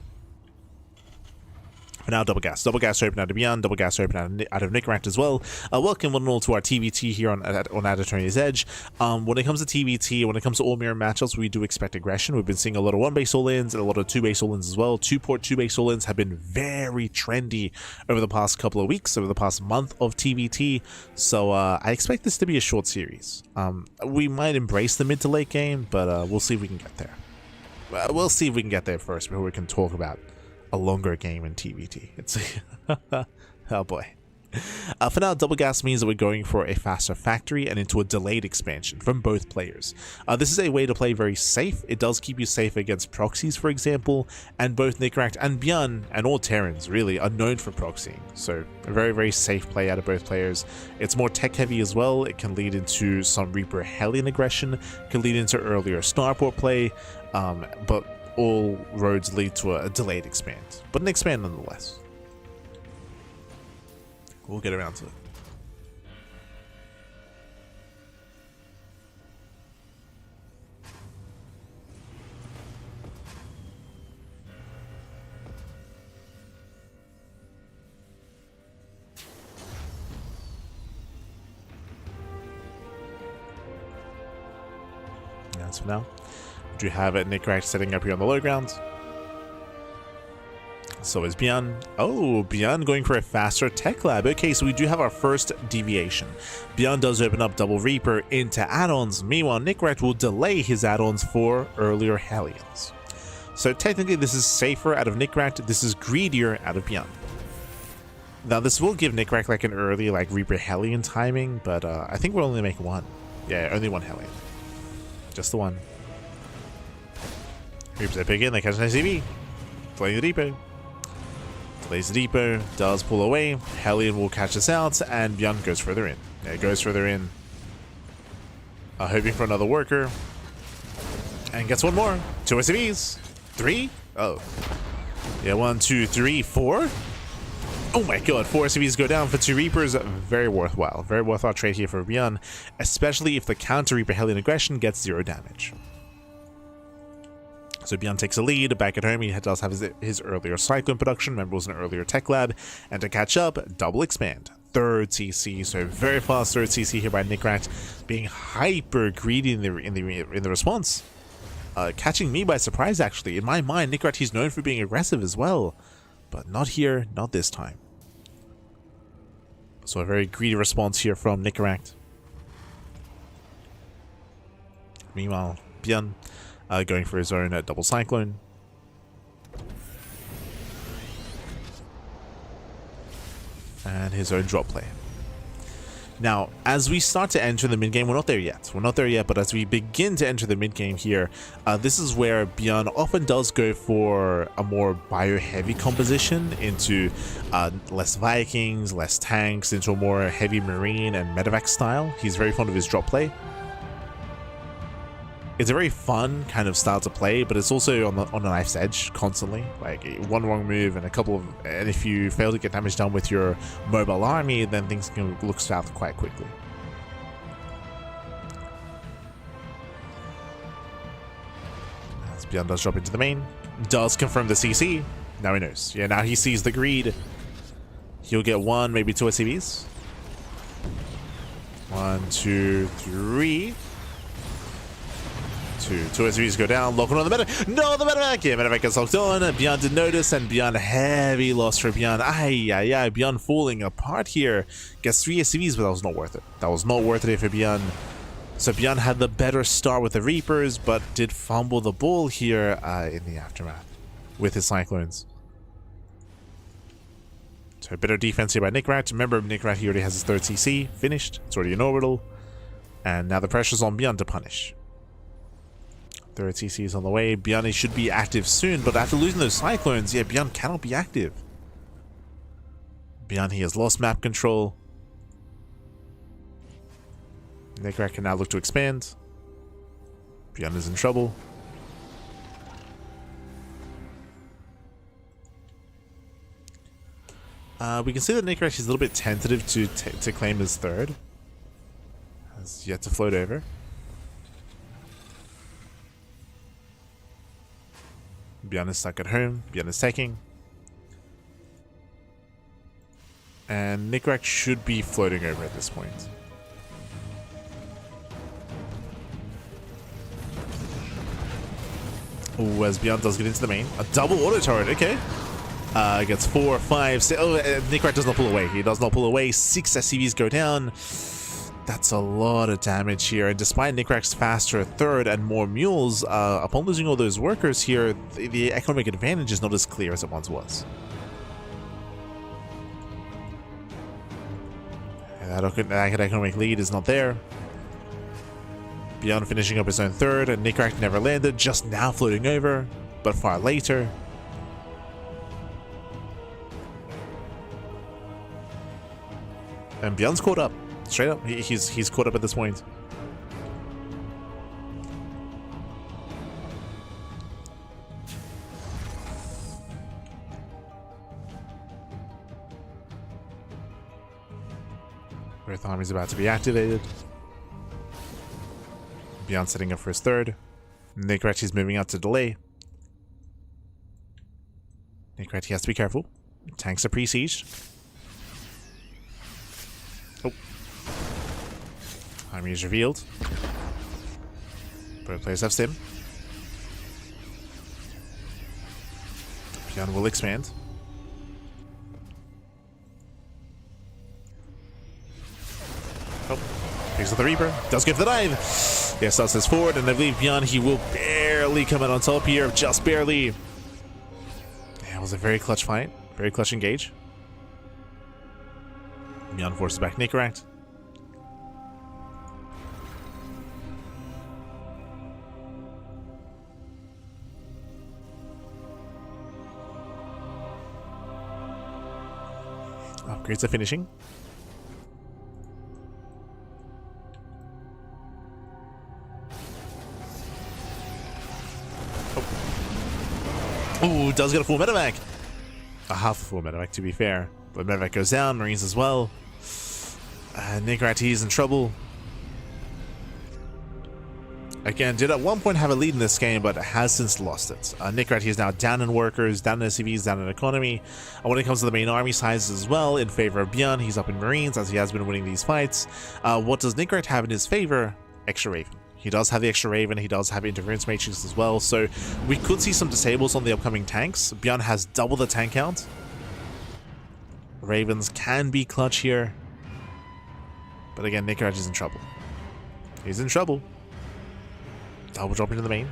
For now, double gas open out of ByuN, double gas open out of Nicoract as well. Welcome one and all to our TVT here on At Attorney's Edge. When it comes to TVT, when it comes to all mirror matchups, we do expect aggression. We've been seeing a lot of 1-base all-ins and a lot of 2-base all-ins as well. 2-base all-ins have been very trendy over the past couple of weeks, over the past month of TVT. So I expect this to be a short series. We might embrace the mid to late game, but we'll see if we can get there. We'll see if we can get there first before we can talk about a longer game in TVT. It's oh boy. For now, double gas means that we're going for a faster factory and into a delayed expansion from both players. This is a way to play very safe. It does keep you safe against proxies, for example, and both Nicoract and ByuN, and all Terrans really, are known for proxying. So a very, very safe play out of both players. It's more tech heavy as well. It can lead into some Reaper Hellion aggression, can lead into earlier Starport play, but all roads lead to a delayed expand, but an expand nonetheless. We'll get around to it. That's for now. Do you have Nicoract setting up here on the low ground? So is ByuN. Oh, ByuN going for a faster tech lab. Okay, so we do have our first deviation. ByuN does open up Double Reaper into add-ons. Meanwhile, Nicoract will delay his add-ons for earlier Hellions. So technically, this is safer out of Nicoract. This is greedier out of ByuN. Now, this will give Nicoract like an early Reaper Hellion timing, but I think we'll only make one. Yeah, only one Hellion. Just the one. Reapers epic in, they catch an SCV. Playing the depot. Delays the depot, does pull away. Hellion will catch us out, and ByuN goes further in. Yeah, it goes further in. Hoping for another worker. And gets one more. 2 SCVs. 3? Oh. Yeah, 1, 2, 3, 4? Oh my god, 4 SCVs go down for 2 Reapers. Very worthwhile. Very worthwhile trade here for ByuN, especially if the counter Reaper Hellion aggression gets 0 damage. So ByuN takes a lead. Back at home, he does have his earlier Cyclone production. Remember, it was an earlier tech lab. And to catch up, double expand. 3rd CC, so very fast 3rd CC here by Nicoract, being hyper greedy in the response. Catching me by surprise, actually. In my mind, Nicoract, he's known for being aggressive as well. But not here, not this time. So a very greedy response here from Nicoract. Meanwhile, ByuN going for his own double Cyclone. And his own drop play. Now, as we start to enter the mid-game, we're not there yet. We're not there yet, but as we begin to enter the mid-game here, this is where ByuN often does go for a more bio-heavy composition into less Vikings, less tanks, into a more heavy Marine and Medevac style. He's very fond of his drop play. It's a very fun kind of style to play, but it's also on a knife's edge constantly. Like one wrong move and if you fail to get damage done with your mobile army, then things can look south quite quickly. As ByuN does drop into the main, does confirm the CC. Now he knows. Yeah, now he sees the greed. He'll get 1, maybe 2 SCVs. 1, 2, 3. 2 SCVs go down, locking on the Medevac. No, the Medevac! Yeah, Medevac gets locked on. ByuN did notice, and ByuN, heavy loss for ByuN. ByuN falling apart here. Gets 3 SCVs, but that was not worth it. That was not worth it for ByuN. So ByuN had the better start with the Reapers, but did fumble the ball here in the aftermath with his Cyclones. So a better defense here by Nicoract. Remember, Nicoract, he already has his 3rd CC finished. It's already an orbital. And now the pressure's on ByuN to punish. 3rd CC is on the way. ByuN should be active soon, but after losing those Cyclones, yeah, ByuN cannot be active. ByuN, he has lost map control. Nicoract can now look to expand. ByuN is in trouble. We can see that Nicoract is a little bit tentative to claim his 3rd. Has yet to float over. ByuN is stuck at home. ByuN is taking. And Nicoract should be floating over at this point. Oh, as ByuN does get into the main. A double auto turret, okay. Gets 4, 5, 6. Oh, Nicoract does not pull away. He does not pull away. 6 SCVs go down. That's a lot of damage here, and despite Nicoract's faster 3rd and more mules, upon losing all those workers here, the economic advantage is not as clear as it once was. That economic lead is not there. ByuN finishing up his own third, and Nicoract never landed, just now floating over, but far later. And ByuN's caught up. Straight up, he's caught up at this point. Both armies about to be activated. ByuN setting up for his third. Nicoract is moving out to delay. Nicoract has to be careful. Tanks are pre-sieged. Oh. Army is revealed. Both players have stim. ByuN will expand. Oh, picks up the Reaper. Does give the dive. Yes, that's his forward, and I believe ByuN, he will barely come out on top here. Just barely. Yeah, it was a very clutch fight. Very clutch engage. ByuN forces back Nicoract. Upgrades are finishing. Ooh, does get a full medevac. A half a full medevac, to be fair. But medevac goes down, Marines as well. Nicoract, he's in trouble. Again, did at one point have a lead in this game, but has since lost it. Nicoract, he's now down in workers, down in SCVs, down in economy. And when it comes to the main army sizes as well, in favor of ByuN, he's up in Marines, as he has been winning these fights. What does Nicoract have in his favor? Extra Raven. He does have the extra Raven, he does have interference matrix as well, so we could see some disables on the upcoming tanks. ByuN has double the tank count. Ravens can be clutch here. But again, Nicoract is in trouble. He's in trouble. Double drop into the main.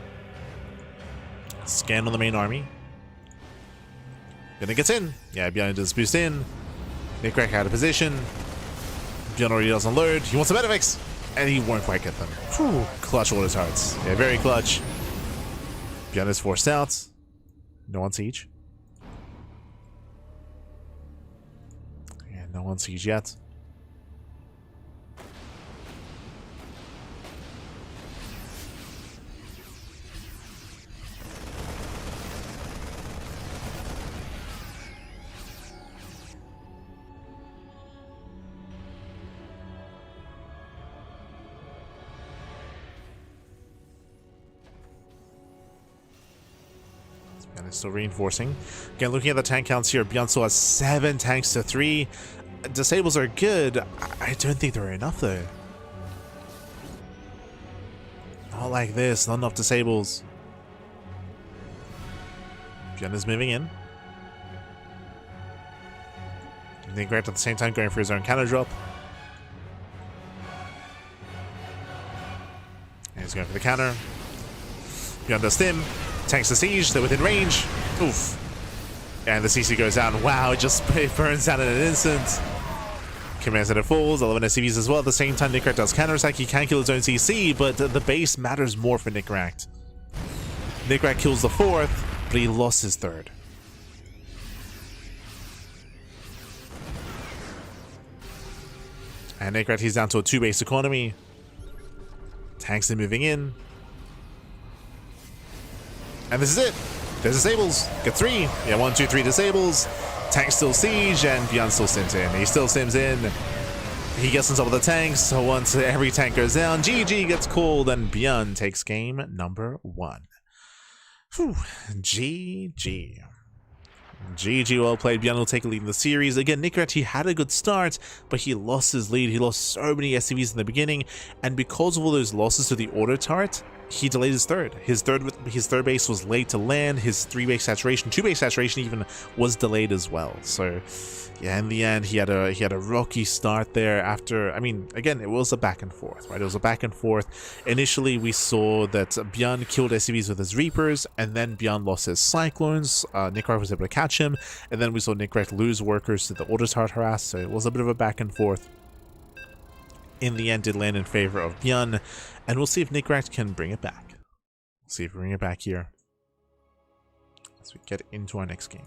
Scan on the main army. ByuN gets in. Yeah, ByuN does boost in. Nicoract out of position. ByuN already does unload. He wants a Metafix. And he won't quite get them. Whew. Clutch all his hearts. Yeah, very clutch. ByuN is forced out. No on siege. Yeah, no on siege yet. And it's still reinforcing. Again, looking at the tank counts here, ByuN still has 7 tanks to 3. Disables are good. I don't think they're enough though. Not like this, not enough disables. ByuN is moving in. Nicoract at the same time going for his own counter drop. And he's going for the counter. ByuN does stim. Tanks the siege, they're within range. Oof. And the CC goes down. Wow, it just burns down in an instant. Command Center falls, 11 SCVs as well. At the same time, Nicoract does counterattack. He can kill his own CC, but the base matters more for Nicoract. Nicoract kills the 4th, but he lost his 3rd. And Nicoract, he's down to a 2-base economy. Tanks are moving in. And this is it. There's disables. Get 3. Yeah, 1, 2, 3 disables. Tank still siege, and ByuN still sims in. He still sims in. He gets on top of the tanks, so once every tank goes down, GG gets called, and ByuN takes game number 1. Whew. GG. GG, well played. ByuN will take a lead in the series. Again, Nicoract, he had a good start, but he lost his lead. He lost so many SCVs in the beginning, and because of all those losses to the auto turret, he delayed his 3rd. His third base was late to land. His 3-base saturation, 2-base saturation even was delayed as well. So yeah, in the end, he had a rocky start there. After, I mean, again, it was a back and forth, right? It was a back and forth. Initially, we saw that ByuN killed SCVs with his Reapers, and then ByuN lost his Cyclones. Nicoract was able to catch him, and then we saw Nicoract lose workers to the auto turret harass. So it was a bit of a back and forth. in the end did land in favor of ByuN, and we'll see if Nicoract can bring it back. See if we bring it back here as we get into our next game.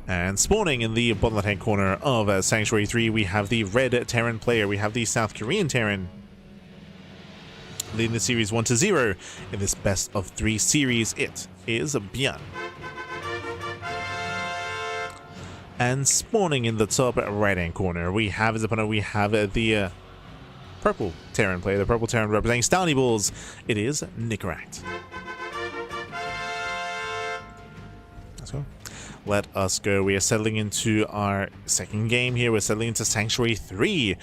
And spawning in the bottom left-hand corner of Sanctuary 3, we have the red Terran player. We have the South Korean Terran leading the series 1-0 in this best of 3 series. It is ByuN. And spawning in the top right-hand corner, we have his opponent. We have the purple Terran player, the purple Terran representing Stony Bulls. It is Nicoract. Let's go. Let us go. We are settling into our second game here. We're settling into Sanctuary 3.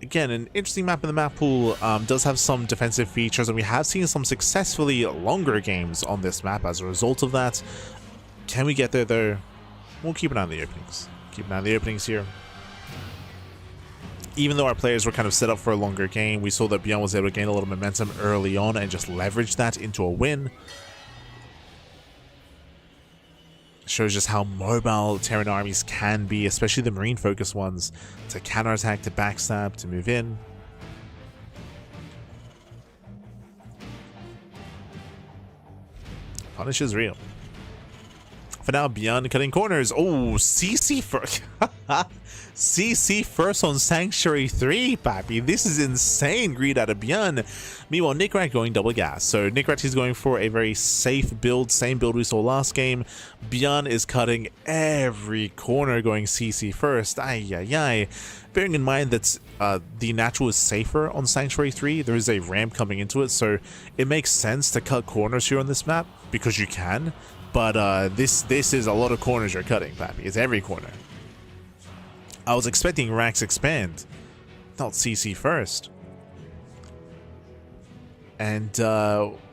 Again, an interesting map in the map pool. Does have some defensive features, and we have seen some successfully longer games on this map as a result of that. Can we get there, though? We'll keep an eye on the openings. Keep an eye on the openings here. Even though our players were kind of set up for a longer game, we saw that ByuN was able to gain a little momentum early on and just leverage that into a win. Shows just how mobile Terran armies can be, especially the marine-focused ones, to counterattack, to backstab, to move in. Punish is real. For now, ByuN cutting corners. Oh, CC first. CC first on Sanctuary 3, papi. This is insane greed out of ByuN. Meanwhile, Nicoract going double gas. So Nicoract is going for a very safe build, same build we saw last game. ByuN is cutting every corner going CC first. Ay, ay, ay. Bearing in mind that the natural is safer on Sanctuary 3, there is a ramp coming into it, so it makes sense to cut corners here on this map because you can. But this is a lot of corners you're cutting, papi. It's every corner. I was expecting Rax expand, not CC first. And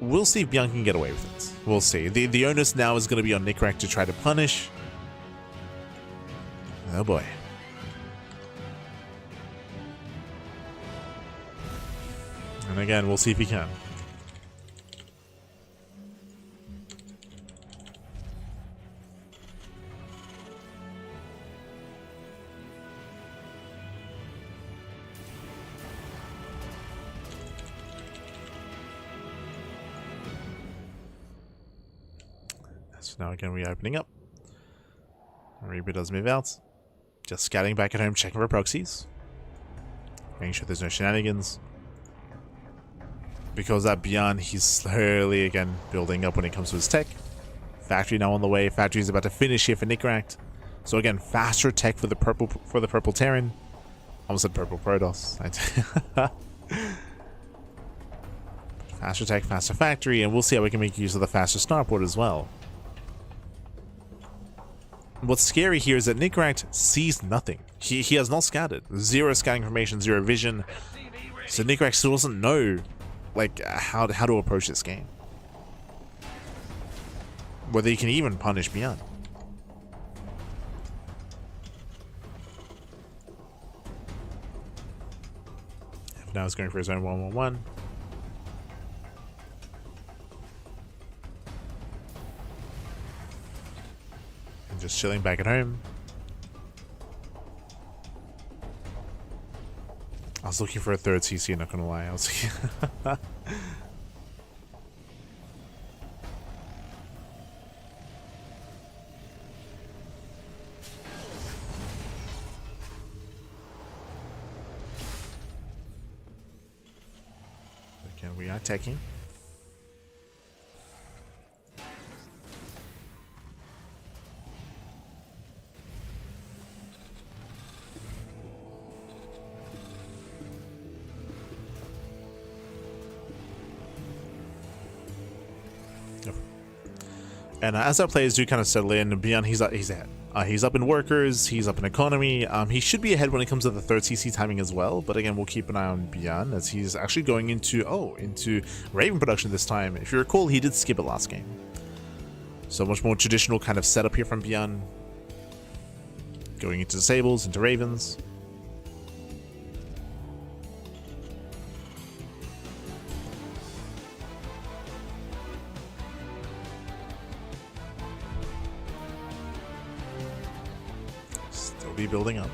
we'll see if ByuN can get away with it. We'll see. The onus now is going to be on Nicoract to try to punish. Oh boy. And again, we'll see if he can. So now again, we're opening up. Reba does move out. Just scouting back at home, checking for proxies. Making sure there's no shenanigans. Because that ByuN, he's slowly again building up when it comes to his tech. Factory now on the way. Factory is about to finish here for Nicoract. So again, faster tech for the purple Terran. Almost said purple Protoss. Faster tech, faster factory, and we'll see how we can make use of the faster starport as well. What's scary here is that Nicoract sees nothing. He has not scouted. Zero scouting information, zero vision. So Nicoract still doesn't know like how to approach this game. Whether he can even punish ByuN. Now he's going for his own 1-1-1. Just chilling back at home. I was looking for a third CC, not gonna lie. I was again, we are taking. And as our players do kind of settle in, ByuN, he's ahead. He's up in workers, he's up in economy. He should be ahead when it comes to the third CC timing as well. But again, we'll keep an eye on ByuN as he's actually going into Raven production this time. If you recall, he did skip it last game. So much more traditional kind of setup here from ByuN. Going into Disables, into Ravens. slowly building up.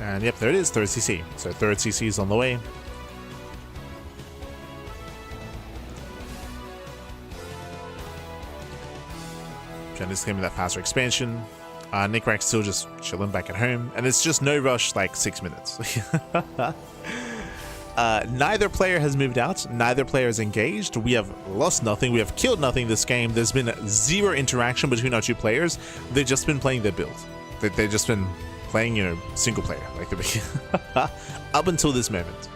And yep, there it is, third CC. So third CC is on the way. ByuN is claiming that faster expansion. Nicoract still just chilling back at home. And it's just no rush, like 6 minutes. Neither player has moved out. Neither player is engaged. We have lost nothing. We have killed nothing this game. There's been zero interaction between our two players. They've just been playing their build. They've just been playing, you know, single player. Like up until this moment.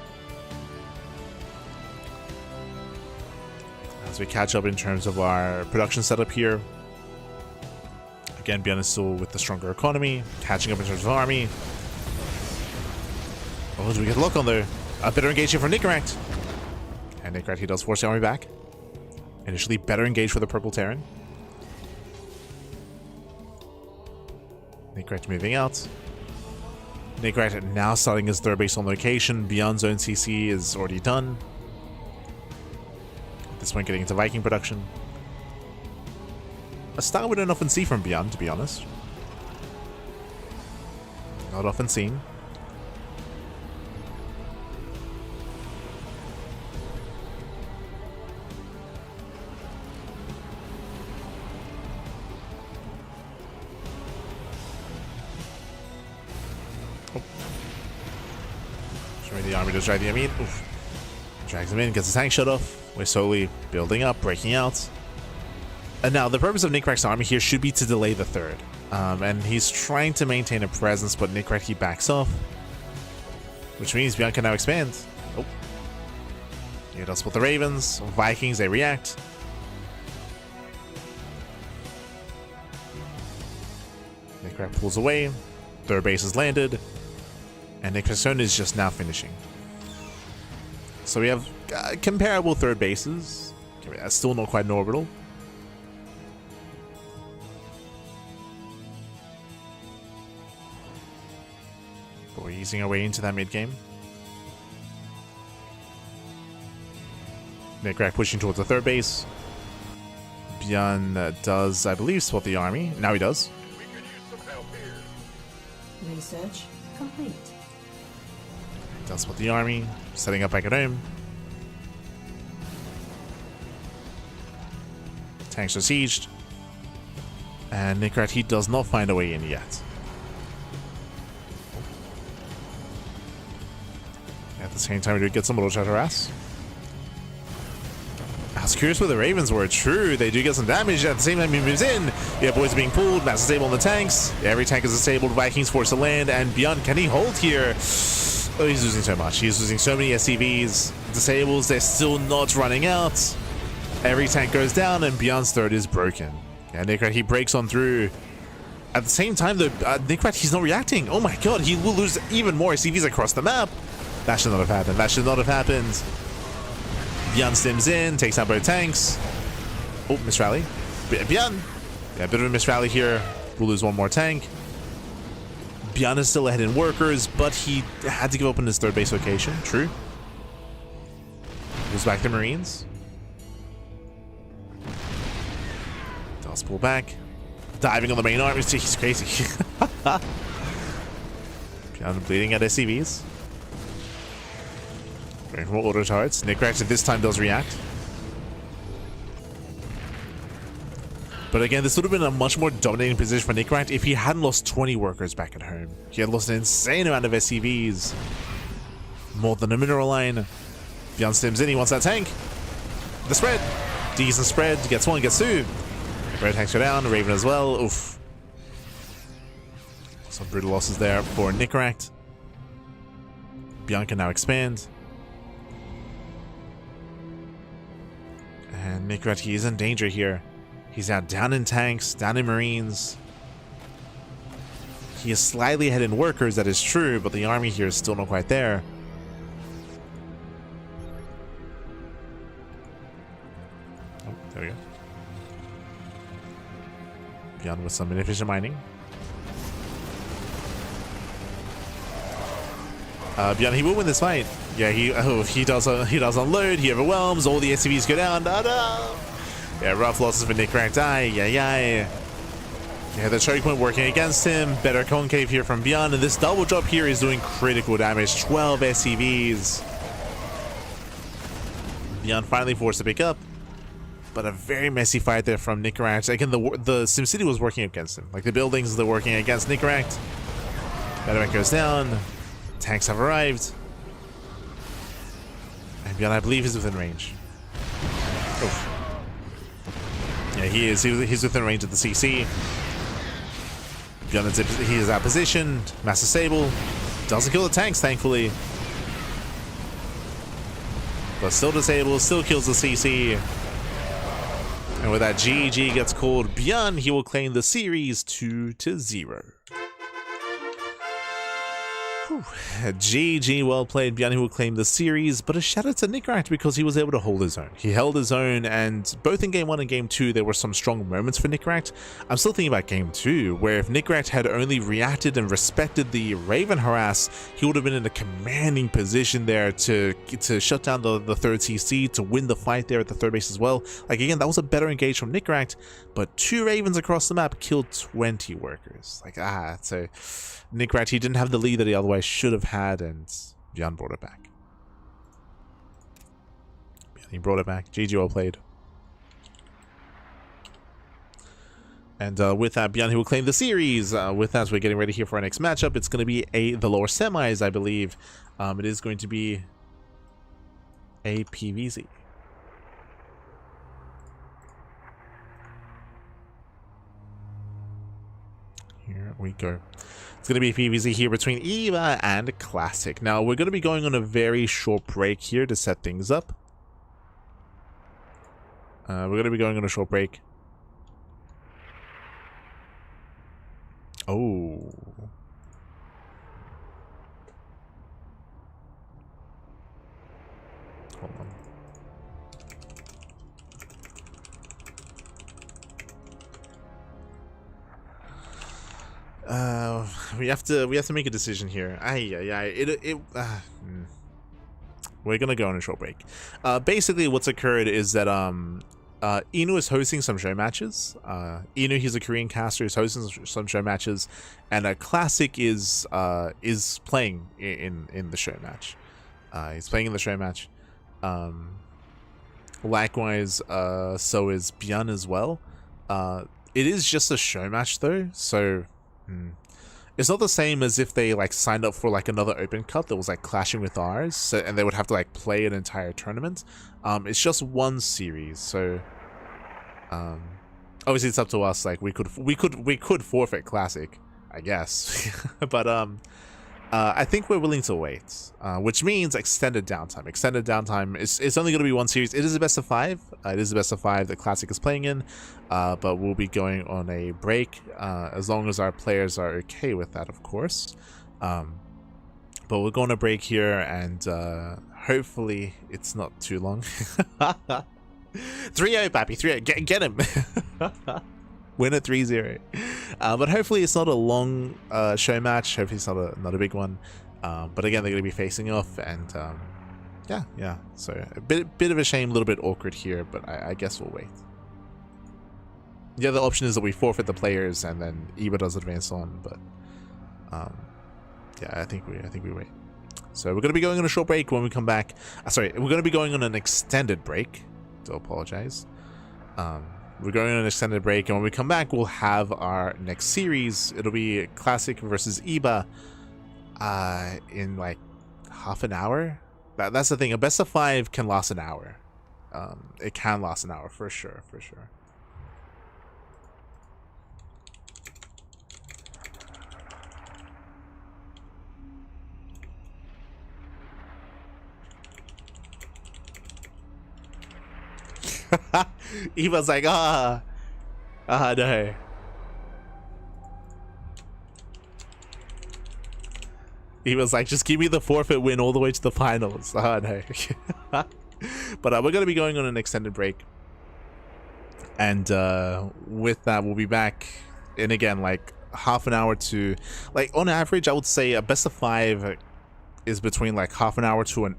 As we catch up in terms of our production setup here. Again, ByuN is still with the stronger economy. Catching up in terms of army. Oh, do we get a lock on there? A better engagement for Nicoract. And Nicoract, he does force the army back. Initially better engaged for the purple Terran. Nicoract moving out. Nicoract now starting his third base on location. ByuN's own CC is already done. At this point, getting into Viking production. A style we don't often see from ByuN, to be honest. Not often seen. The army does drag the enemy in. Oof. Drags him in, gets the tank shut off. We're slowly building up, breaking out. And now the purpose of Nicoract's army here should be to delay the third. And he's trying to maintain a presence, but Nicoract, he backs off. Which means ByuN can now expand. Oh. He does split the Ravens. Vikings, they react. Nicoract pulls away. Third base is landed. And Nicoract's own is just now finishing. So we have comparable third bases. Okay, that's still not quite an orbital. But we're easing our way into that mid game. Nicoract pushing towards the third base. ByuN does, I believe, swap the army. Now he does. Research complete. Does swap the army, setting up back at home. Tanks are sieged. And Nicoract, he does not find a way in yet. At the same time, we do get some little harass. I was curious where the Ravens were. True, they do get some damage. At the same time, he moves in. Yeah, boys are being pulled. Mass disable on the tanks. Every tank is disabled. Vikings forced to land. And ByuN, can he hold here? Oh, he's losing so much. He's losing so many SCVs. Disables, they're still not running out. Every tank goes down, and ByuN's third is broken. Yeah, Nicoract, he breaks on through. At the same time, though, Nicoract, he's not reacting. Oh my god, he will lose even more SCVs across the map. That should not have happened. That should not have happened. ByuN stims in, takes out both tanks. Oh, misrally. ByuN. Yeah, a bit of a misrally here. We'll lose one more tank. ByuN is still ahead in workers, but he had to give up on his third base location. True. Goes back to Marines. Does pull back. Diving on the main arm. He's crazy. ByuN bleeding at SCVs. Going for auto turrets. Nicoract at this time does react. But again, this would have been a much more dominating position for Nicoract if he hadn't lost 20 workers back at home. He had lost an insane amount of SCVs. More than a mineral line. ByuN stims in, he wants that tank. The spread. Decent spread. Gets one, gets two. Red tanks go down, Raven as well. Oof. Some brutal losses there for Nicoract. ByuN can now expand. And Nicoract, he is in danger here. He's now down in tanks, down in Marines. He is slightly ahead in workers, that is true, but the army here is still not quite there. Oh, there we go. ByuN with some inefficient mining. ByuN, he will win this fight. Yeah, he does unload, he overwhelms, all the SCVs go down. Oh no! Yeah, rough losses for Nicoract. Yeah, the choke point working against him. Better concave here from ByuN, and this double drop here is doing critical damage. 12 SCVs. ByuN finally forced to pick up, but a very messy fight there from Nicoract. Again, the SimCity was working against him. Like the buildings, they're working against Nicoract. Medevac goes down. Tanks have arrived. And ByuN, I believe, is within range. Oof. Yeah, he is. He's within range of the CC. ByuN, he is out positioned. Master Sable doesn't kill the tanks, thankfully. But still disables, still kills the CC. And with that, GG gets called. ByuN, he will claim the series 2-0. GG, well played. ByuN, who will claim the series, but a shout out to Nicoract because he was able to hold his own. He held his own, and both in game 1 and game 2 there were some strong moments for Nicoract. I'm still thinking about game 2, where if Nicoract had only reacted and respected the Raven harass, he would have been in a commanding position there to shut down the third CC, to win the fight there at the third base as well. Like, again, that was a better engage from Nicoract, but 2 Ravens across the map killed 20 workers. Like, so Nicoract, he didn't have the lead that he otherwise should have had, and ByuN brought it back. He brought it back. GG, well played. And with that, ByuN, he will claim the series. With that, we're getting ready here for our next matchup. It's going to be the lower semis, I believe. It is going to be a PVZ. Here we go. It's going to be a PVZ here between EVA and Classic. Now, we're going to be going on a very short break here to set things up. We're going to be going on a short break. Oh. Hold on. We have to make a decision here. We're gonna go on a short break. Basically, what's occurred is that Inu is hosting some show matches. Inu, he's a Korean caster, is hosting some show matches, and Classic is playing in the show match. He's playing in the show match. Likewise, so is ByuN as well. It is just a show match though, so. It's not the same as if they like signed up for like another open cup that was like clashing with ours, so, and they would have to like play an entire tournament. It's just one series, so obviously it's up to us. Like we could forfeit Classic, I guess, but I think we're willing to wait, which means extended downtime. Extended downtime it's only going to be one series. It is a best of 5. It is a best of 5 that Classic is playing in, but we'll be going on a break as long as our players are okay with that, of course. But we're going to break here, and hopefully it's not too long. 3-0, papi, 3-0. Get him. Win a 3-0. But hopefully it's not a long show match. Hopefully it's not a big one. But again, they're going to be facing off, and yeah. So a bit of a shame, a little bit awkward here, but I guess we'll wait. The other option is that we forfeit the players, and then Eva does advance on. But yeah, I think we wait. So we're going to be going on a short break. When we come back, sorry, we're going to be going on an extended break. Do apologize. We're going on an extended break, and when we come back, we'll have our next series. It'll be Classic versus Iba in like half an hour. That's the thing. A best of 5 can last an hour. It can last an hour for sure. Eva's like, no. Eva's like, just give me the forfeit win all the way to the finals. No. But we're going to be going on an extended break. And with that, we'll be back in again, like half an hour to, like on average, I would say a best of 5 is between like half an hour to an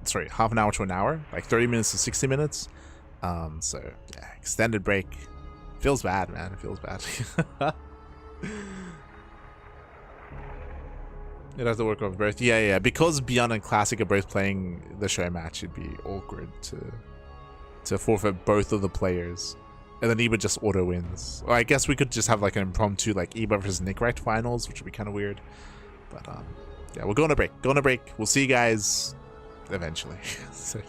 hour, like 30 minutes to 60 minutes. So yeah, extended break. Feels bad, man. It feels bad. It has to work off both. Yeah. Because ByuN and Classic are both playing the show match, it'd be awkward to forfeit both of the players. And then Eba just auto wins. Or I guess we could just have like an impromptu like Eba versus Nicoract finals, which would be kind of weird. But yeah, we're going to break. We'll see you guys eventually. So,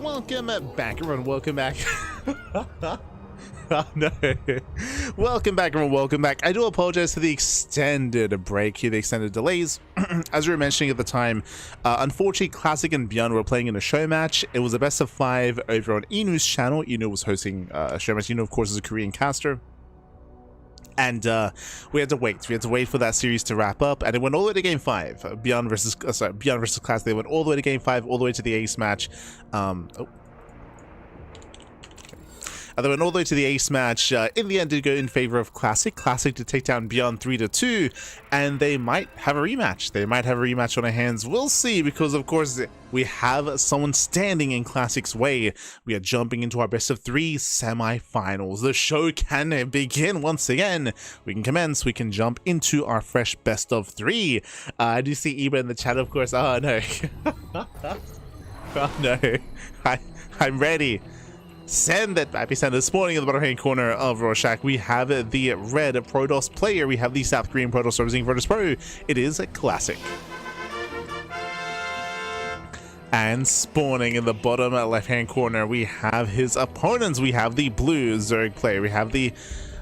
Welcome back, everyone. Welcome back. Oh, no. Welcome back, everyone. Welcome back. I do apologize for the extended break here, the extended delays. As we were mentioning at the time, unfortunately, Classic and ByuN were playing in a show match. It was a best of 5 over on Inu's channel. Inu was hosting a show match. Inu, of course, is a Korean caster. And we had to wait. We had to wait for that series to wrap up, and it went all the way to Game 5. ByuN versus Classic. They went all the way to Game 5, all the way to the ace match. They went all the way to the ace match. In the end, did go in favor of Classic. Classic to take down ByuN 3-2, and they might have a rematch. They might have a rematch on their hands. We'll see, because of course we have someone standing in Classic's way. We are jumping into our best of 3 semi-finals. The show can begin once again. We can commence. We can jump into our fresh best of 3. I do see Iba in the chat, of course. Oh no. Oh no. I'm ready. Send that back. Send this morning in the bottom hand corner of Rorschach. We have the red Protoss player. We have the South Korean Protoss representing Virtus Pro. It is a Classic. And spawning in the bottom left hand corner, we have his opponents. We have the blue Zerg player. We have the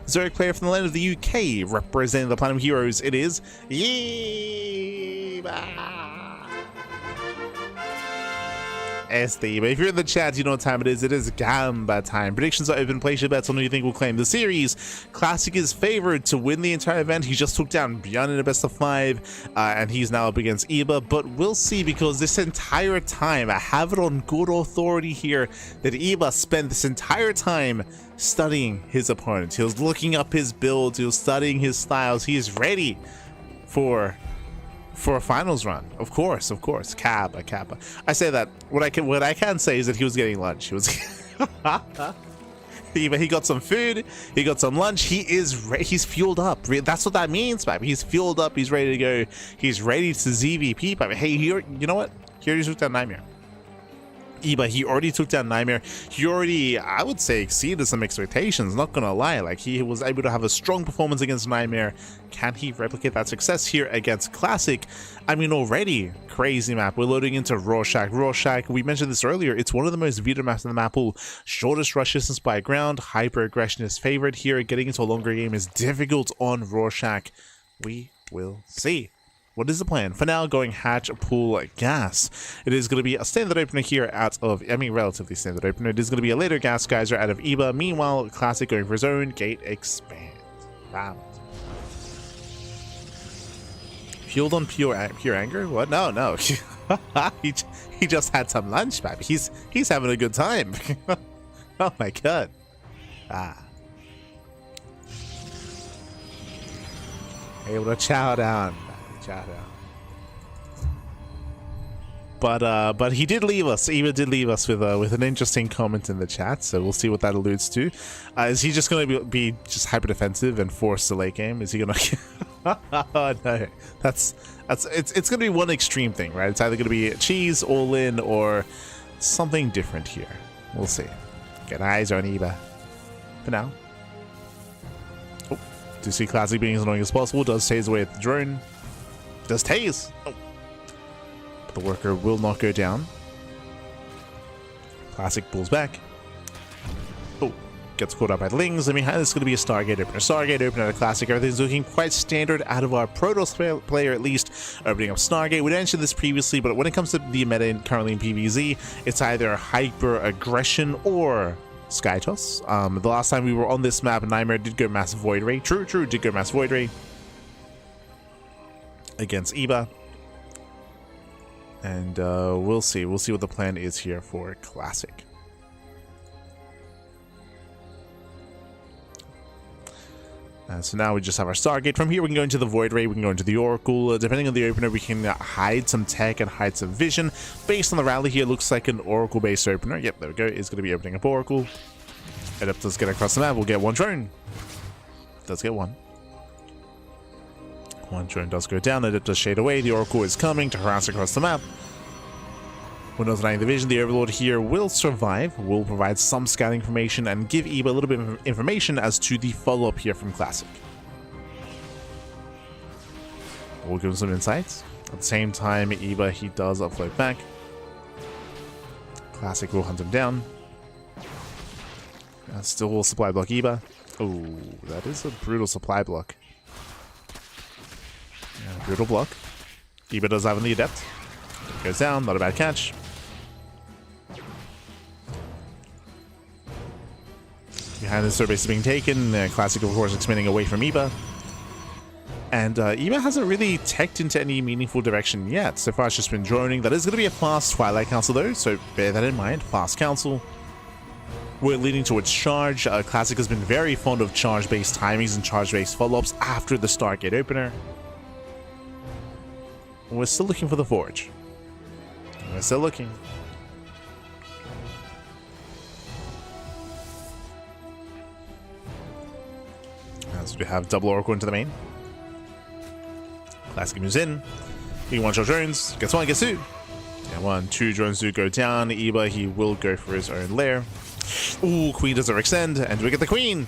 Zerg player from the land of the UK representing the Platinum Heroes. It is Yeeba. SD. But if you're in the chat, you know what time it is. It is Gamba time. Predictions are open. Place your bets on who you think will claim the series. Classic is favored to win the entire event. He just took down ByuN in a best of 5, and he's now up against Iba. But we'll see, because this entire time, I have it on good authority here that Iba spent this entire time studying his opponent. He was looking up his builds. He was studying his styles. He is ready for a finals run. Of course. Kappa. I say that. What I can say is that he was getting lunch. He was he got some food, he got some lunch. He's fueled up. That's what that means, baby. He's fueled up, he's ready to go. He's ready to ZVP, baby. Hey, here, you know what? Here he's with that NightMare. Eba, he already took down NightMare. He already, I would say, exceeded some expectations, not gonna lie. Like, he was able to have a strong performance against NightMare. Can he replicate that success here against Classic? I mean, already, crazy map. We're loading into Rorschach. Rorschach, we mentioned this earlier, it's one of the most viewed maps in the map pool. Shortest rush distance by ground, hyper aggression is favored here. Getting into a longer game is difficult on Rorschach. We will see. What is the plan? For now, going hatch, pool, gas. It is going to be a standard opener here out of, I mean, relatively standard opener. It is going to be a later gas geyser out of Eba. Meanwhile, Classic going for his own gate expand. Wow. Fueled on pure anger? What? No. he just had some lunch, baby. He's having a good time. Oh my god. Able to chow down. But he did leave us. Eva did leave us with an interesting comment in the chat, so we'll see what that alludes to. Is he just going to be just hyper defensive and force the late game? Is he going to? Oh, no, it's going to be one extreme thing, right? It's either going to be cheese all in or something different here. We'll see. Get eyes on Eva for now. Oh, do see Classic being as annoying as possible. Does tase away at the drone. Does tase. Oh. But the worker will not go down. Classic pulls back. Oh, gets caught up by the Lings. I mean, this is going to be a Stargate opener. Stargate opener at a Classic. Everything's looking quite standard out of our Protoss player, at least. Opening up Stargate. We mentioned this previously, but when it comes to the meta currently in PvZ, it's either hyper aggression or Sky Toss. The last time we were on this map, NightMare did go Massive Void Ray. True, did go Massive Void Ray against Eba. And we'll see what the plan is here for Classic. So now we just have our Stargate. From here we can go into the Void Ray, we can go into the Oracle. Depending on the opener, we can hide some tech and hide some vision. Based on the rally here, looks like an Oracle based opener. Yep, there we go. It's going to be opening up Oracle. Adept does get across the map. We'll get one drone. Does get one. One drone does go down. Adept does shade away. The Oracle is coming to harass across the map. Windows 9 Division, the Overlord here will survive, will provide some scouting information and give Eba a little bit of information as to the follow-up here from Classic. We'll give him some insights. At the same time, Eba, he does upload back. Classic will hunt him down. Still will supply block Eba. Oh, that is a brutal supply block. Yeah, brutal block. Eba does have an Adept. Goes down, not a bad catch. Behind this, base is being taken. Classic, of course, expanding away from Eba. And Eba hasn't really teched into any meaningful direction yet. So far, it's just been droning. That is going to be a fast Twilight Council, though, so bear that in mind. Fast Council. We're leading towards charge. Classic has been very fond of charge-based timings and charge-based follow-ups after the Stargate opener. We're still looking for the Forge. We're still looking. As we have double Oracle into the main. Classic moves in. He one-shot drones. Gets one, gets two. Yeah, 1, 2 drones do go down. Eba, he will go for his own lair. Ooh, Queen does overextend. And do we get the Queen?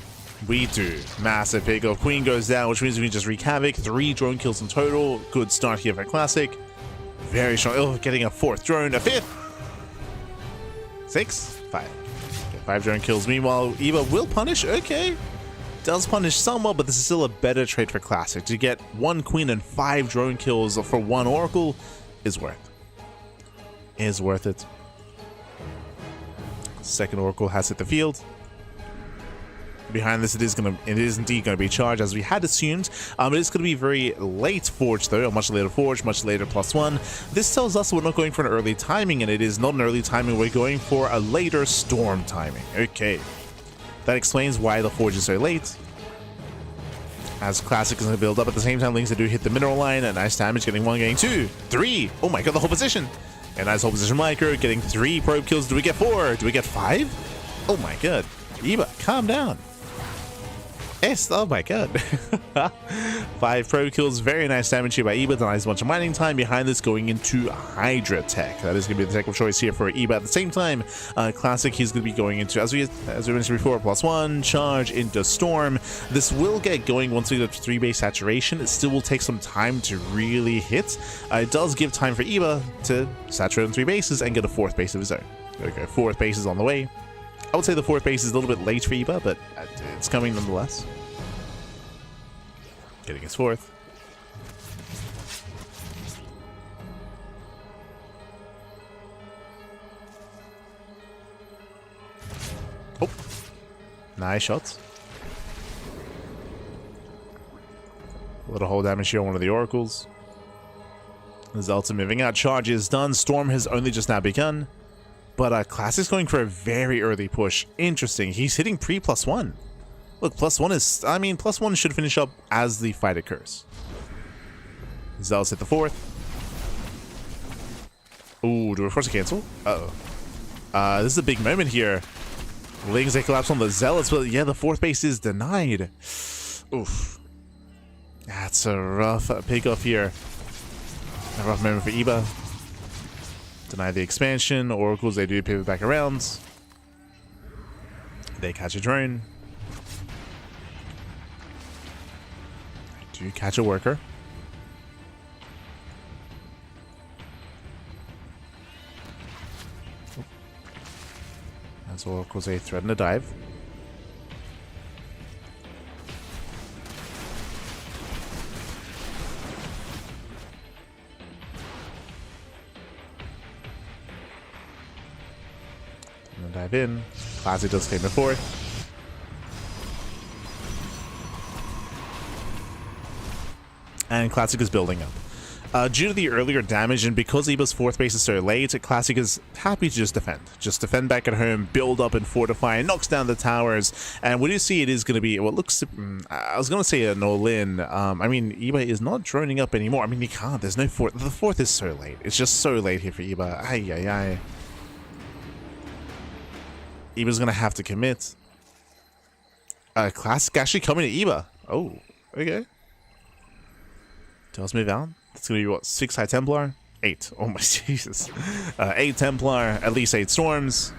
We do. Massive pickup. Queen goes down, which means we can just wreak havoc. 3 drone kills in total. Good start here for Classic. Very strong. Oh, getting a 4th drone. A 5th. 6. 5. Okay, 5 drone kills. Meanwhile, Eba will punish. Okay. Does punish somewhat, but this is still a better trade for Classic. To get 1 Queen and 5 drone kills for 1 Oracle is worth it. Is worth it. Second Oracle has hit the field. Behind this, it is indeed going to be charged, as we had assumed. It is going to be very late Forge, though. A much later Forge, much later +1. This tells us we're not going for an early timing, and it is not an early timing. We're going for a later Storm timing. Okay. That explains why the Forge is so late. As Classic is going to build up at the same time, Lings do hit the mineral line. A nice damage, getting 1, getting 2, 3. Oh my god, the whole position. A nice whole position micro, getting 3 probe kills. Do we get 4? Do we get 5? Oh my god. Eba, calm down. Yes, oh my god. 5 pro kills, very nice damage here by Eba, denies a bunch of mining time. Behind this, going into Hydra tech. That is going to be the tech of choice here for Eba. At the same time, Classic, he's going to be going into, as we mentioned before, +1, charge into Storm. This will get going once we get to 3 base saturation. It still will take some time to really hit. It does give time for Eba to saturate on 3 bases and get a 4th base of his own. There we go, 4th base is on the way. I would say the 4th base is a little bit late for Eba, but it's coming nonetheless. Getting his 4th. Oh. Nice shots. A little hold damage here on one of the oracles. Zelda moving out. Charge is done. Storm has only just now begun. But Classic's going for a very early push. Interesting. He's hitting pre +1. Look, +1 is... I mean, +1 should finish up as the fight occurs. Zealous hit the 4th. Ooh, do we force a cancel? Uh-oh. This is a big moment here. Lings, they collapse on the Zealots, but yeah, the 4th base is denied. Oof. That's a rough pick-off here. A rough moment for Eba. Deny the expansion. Oracles, they do pivot back around. They catch a drone. They do catch a worker. As Oracles, they threaten to dive. Dive in. Classic does claim the 4th. And Classic is building up. Due to the earlier damage and because Eba's 4th base is so late, Classic is happy to just defend. Just defend back at home, build up and fortify, and knocks down the towers. And we do see it is going to be what looks... I was going to say an all-in. I mean, Eba is not droning up anymore. I mean, he can't. There's no 4th. The 4th is so late. It's just so late here for Eba. Ay, ay, ay. Eba's gonna have to commit. Classic actually coming to Eba. Oh, okay. Does move out. That's gonna be what, 6 High Templar? 8. Oh my Jesus. 8 Templar, at least 8 Storms.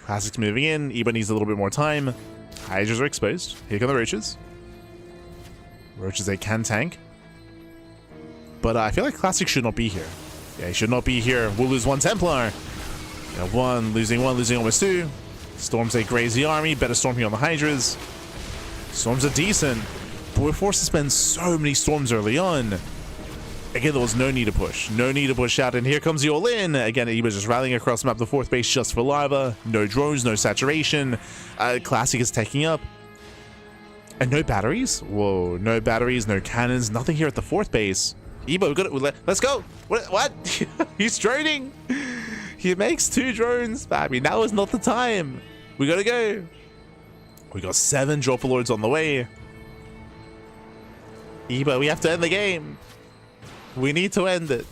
Classic's moving in. Eba needs a little bit more time. Hydras are exposed. Here come the Roaches. Roaches they can tank. But I feel like Classic should not be here. Yeah, he should not be here. We'll lose 1 Templar. Yeah, losing almost 2. Storms they graze the army. Better Storm here on the Hydras. Storms are decent, but we're forced to spend so many Storms early on. Again, there was no need to push. No need to push out, and here comes the all-in. Again, Eba's just rallying across the map, the 4th base just for lava. No drones, no saturation. Classic is taking up. And no batteries? Whoa, no batteries, no cannons, nothing here at the 4th base. Eba, we got it. Let's go. What? He's droning. He makes 2 drones. I mean, now is not the time. We gotta go. We got 7 Dropper Lords on the way. Eba, we have to end the game. We need to end it.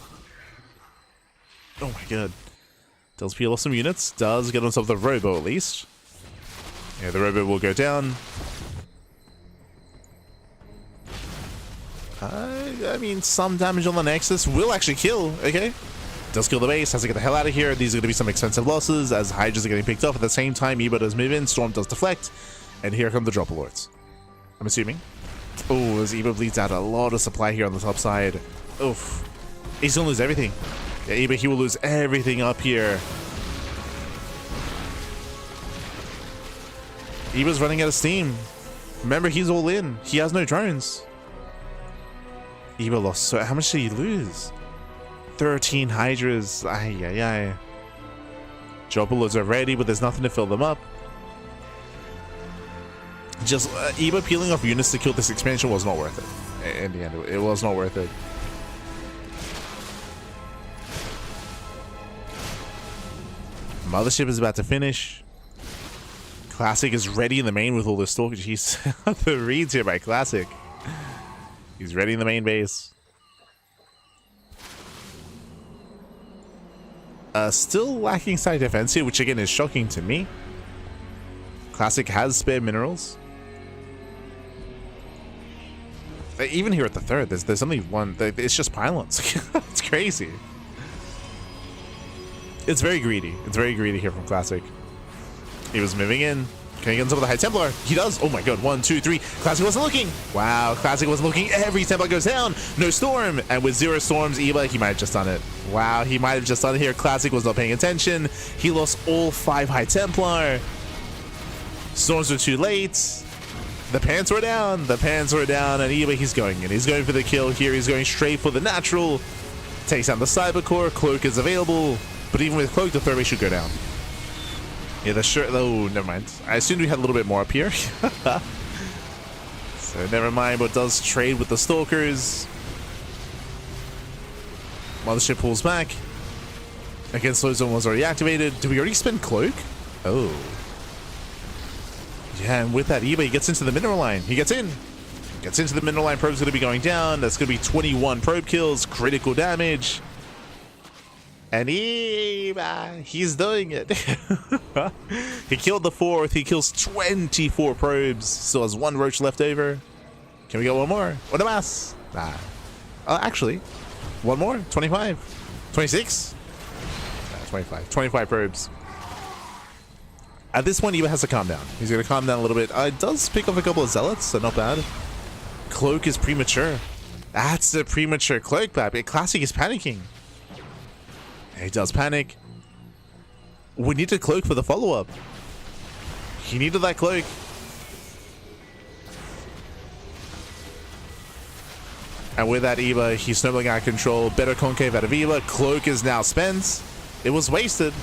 Oh my god. Does peel off some units. Does get on top of the Robo at least. Yeah, the Robo will go down. I mean, some damage on the Nexus will actually kill. Okay. Does kill the base, has to get the hell out of here. These are going to be some expensive losses as Hydras are getting picked up. At the same time, Eba does move in, Storm does deflect, and here come the Dropper Lords. I'm assuming. Oh, as Eba bleeds out a lot of supply here on the top side. Oof. He's going to lose everything. Yeah, Eba, he will lose everything up here. Eba's running out of steam. Remember, he's all in. He has no drones. Eba lost so... How much did he lose? 13 Hydras. Ay, ay, ay. Dropper Lords are ready, but there's nothing to fill them up. Just Eba peeling off units to kill this expansion was not worth it. In the end, it was not worth it. Mothership is about to finish. Classic is ready in the main with all this stalkers. He's the reads here by Classic. He's ready in the main base. Still lacking side defense here, which again is shocking to me. Classic has spare minerals. Even here at the third, there's only one. It's just pylons. It's crazy. It's very greedy. It's very greedy here from Classic. He was moving in. Can he get on top of the High Templar? He does. Oh my god. 1, 2, 3. Classic wasn't looking. Wow. Classic wasn't looking. Every Templar goes down. No storm. And with 0 storms, Eva, he might have just done it. Wow. He might have just done it here. Classic was not paying attention. He lost all 5 High Templar. Storms were too late. The pants were down. The pants were down. And Eva, he's going in. He's going for the kill here. He's going straight for the natural. Takes down the Cyber Core. Cloak is available. But even with Cloak, the third rate should go down. Yeah, the shirt. Oh, never mind. I assumed we had a little bit more up here. So never mind, but does trade with the Stalkers. Mothership pulls back. Again, Slow Zone was already activated. Did we already spend Cloak? Oh. Yeah, and with that, Eva, he gets into the mineral line. He gets in. Gets into the mineral line. Probe's going to be going down. That's going to be 21 probe kills. Critical damage. And he's doing it. He killed the 4th. He kills 24 probes. Still has 1 roach left over. Can we get one more? What a mass. Nah. Actually, one more. 25. 26. Nah, 25. 25 probes. At this point, Eva has to calm down. He's going to calm down a little bit. It does pick up a couple of zealots, so not bad. Cloak is premature. That's the premature Cloak, baby. Classic is panicking. He does panic. We need a Cloak for the follow-up. He needed that Cloak. And with that Eva, he's snowballing out of control. Better concave out of Eva. Cloak is now spent. It was wasted.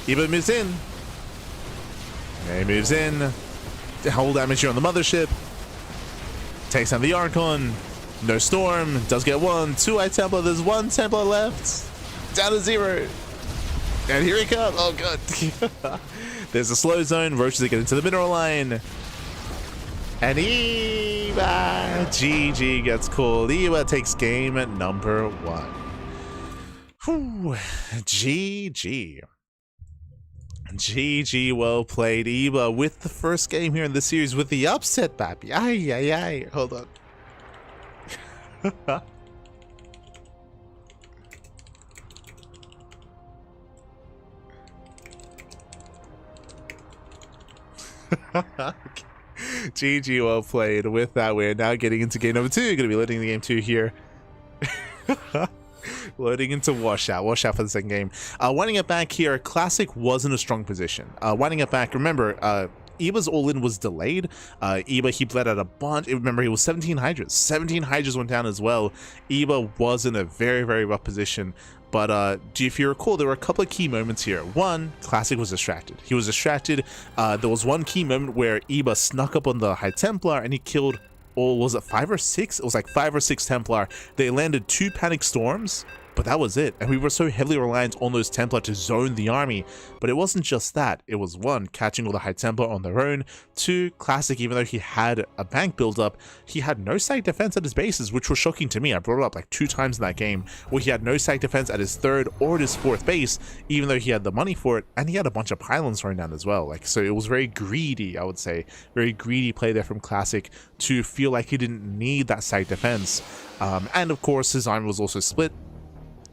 Eva moves in. Yeah, he moves in. Whole damage here on the mothership. Takes down the Archon. No storm. Does get 1. 2 High Templar. There's 1 Templar left. Down to 0. And here he comes. Oh, God. There's a slow zone. Roaches are getting into the mineral line. And Eva. GG gets called. Eva takes game number 1. Whew. GG. GG, well played, Eva, with the first game here in the series with the upset, baby. Ay, ay, ay. Hold on. GG, well played. With that, we're now getting into game number 2. Going to be loading the game 2 here. Loading into Washout. Washout for the second game. Winding it back here, Classic was in a strong position. Winding it back, remember, Eva's all-in was delayed. Eva, he bled out a bunch. Remember, he was 17 Hydras. 17 Hydras went down as well. Eva was in a very, very rough position. But if you recall, there were a couple of key moments here. One, Classic was distracted. He was distracted. There was one key moment where Eva snuck up on the High Templar and he killed, or was it 5 or 6? It was like 5 or 6 Templar. They landed 2 Panic Storms, but that was it. And we were so heavily reliant on those Templar to zone the army. But it wasn't just that. It was 1, catching all the High Templar on their own. 2, Classic, even though he had a bank build up, he had no site defense at his bases, which was shocking to me. I brought it up like 2 times in that game, where he had no site defense at his 3rd or his 4th base, even though he had the money for it, and he had a bunch of pylons thrown down as well. Like, so it was very greedy, I would say. Very greedy play there from Classic to feel like he didn't need that site defense. And of course, his army was also split.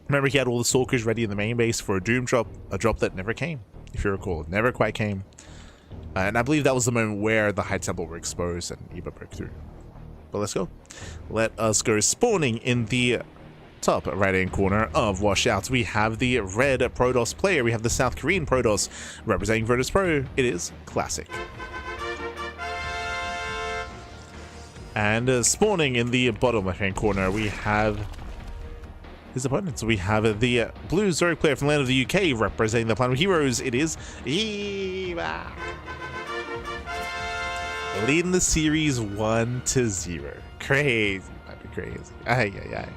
Remember, he had all the Stalkers ready in the main base for a Doom drop, a drop that never came, if you recall. It never quite came. And I believe that was the moment where the High Temple were exposed and Eva broke through. But let's go. Let us go spawning in the top right-hand corner of Washout. We have the red Protoss player. We have the South Korean Protoss representing Virtus Pro. It is Classic. And spawning in the bottom left-hand corner, we have his opponents. We have the blue Zerg player from the land of the UK representing the Planet of Heroes. It is Eva. Leading the series 1-0. Crazy. Crazy. Ay, ay, ay.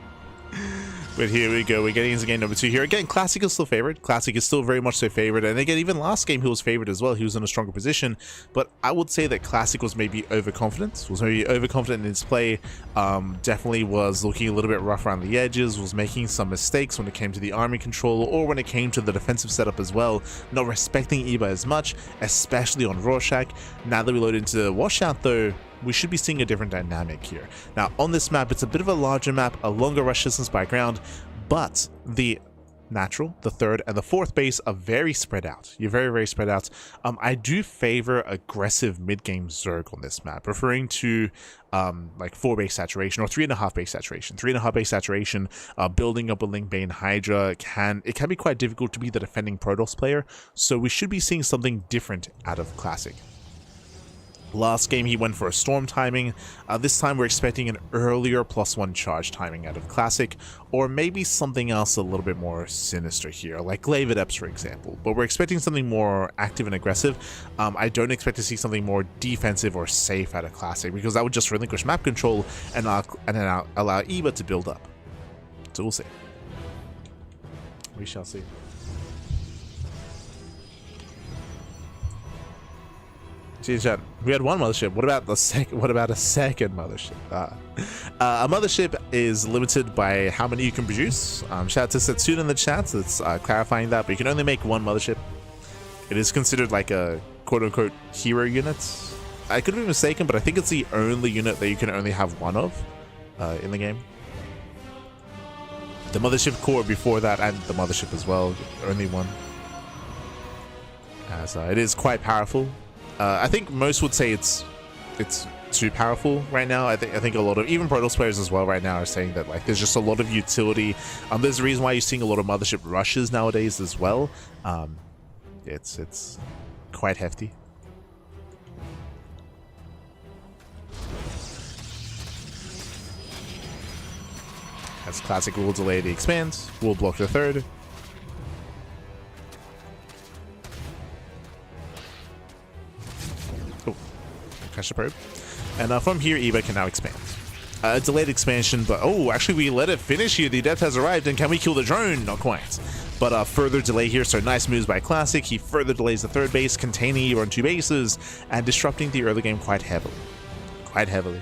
But here we go. We're getting into game number 2 here. Again, Classic is still favored. Classic is still very much so favored. And again, even last game he was favored as well. He was in a stronger position. But I would say that Classic was maybe overconfident. Was maybe overconfident in his play. Definitely was looking a little bit rough around the edges. Was making some mistakes when it came to the army control or when it came to the defensive setup as well. Not respecting Eva as much, especially on Rorschach. Now that we load into Washout though, we should be seeing a different dynamic here. Now, on this map, it's a bit of a larger map, a longer rush distance by ground, but the natural, the third, and the fourth base are very spread out. You're very, very spread out. I do favor aggressive mid-game Zerg on this map, referring to like 4 base saturation or 3.5 base saturation. 3.5 base saturation, building up a Link Bane Hydra it can be quite difficult to be the defending Protoss player, so we should be seeing something different out of Classic. Last game he went for a storm timing. This time we're expecting an earlier +1 charge timing out of Classic, or maybe something else a little bit more sinister here, like Glaive Adepts for example. But we're expecting something more active and aggressive. I don't expect to see something more defensive or safe out of Classic, because that would just relinquish map control and then allow Eva to build up. So we'll see. We shall see. Geez, John, we had one mothership. What about a second mothership? A mothership is limited by how many you can produce. Shout out to Setsuna in the chat that's clarifying that, but you can only make one mothership. It is considered like a quote-unquote hero unit. I could be mistaken, but I think it's the only unit that you can only have one of in the game. The mothership core before that, and the mothership as well, only one. As it is quite powerful. I think most would say it's too powerful right now. I think a lot of even Protoss players as well right now are saying that like there's just a lot of utility. There's a reason why you're seeing a lot of mothership rushes nowadays as well. It's quite hefty. As Classic will delay the expand, will block the third. Catch the probe. And from here, Eva can now expand. Delayed expansion, but oh, actually we let it finish here. The death has arrived, and can we kill the drone? Not quite. But further delay here, so nice moves by Classic. He further delays the third base, containing Eva on 2 bases, and disrupting the early game quite heavily. Quite heavily.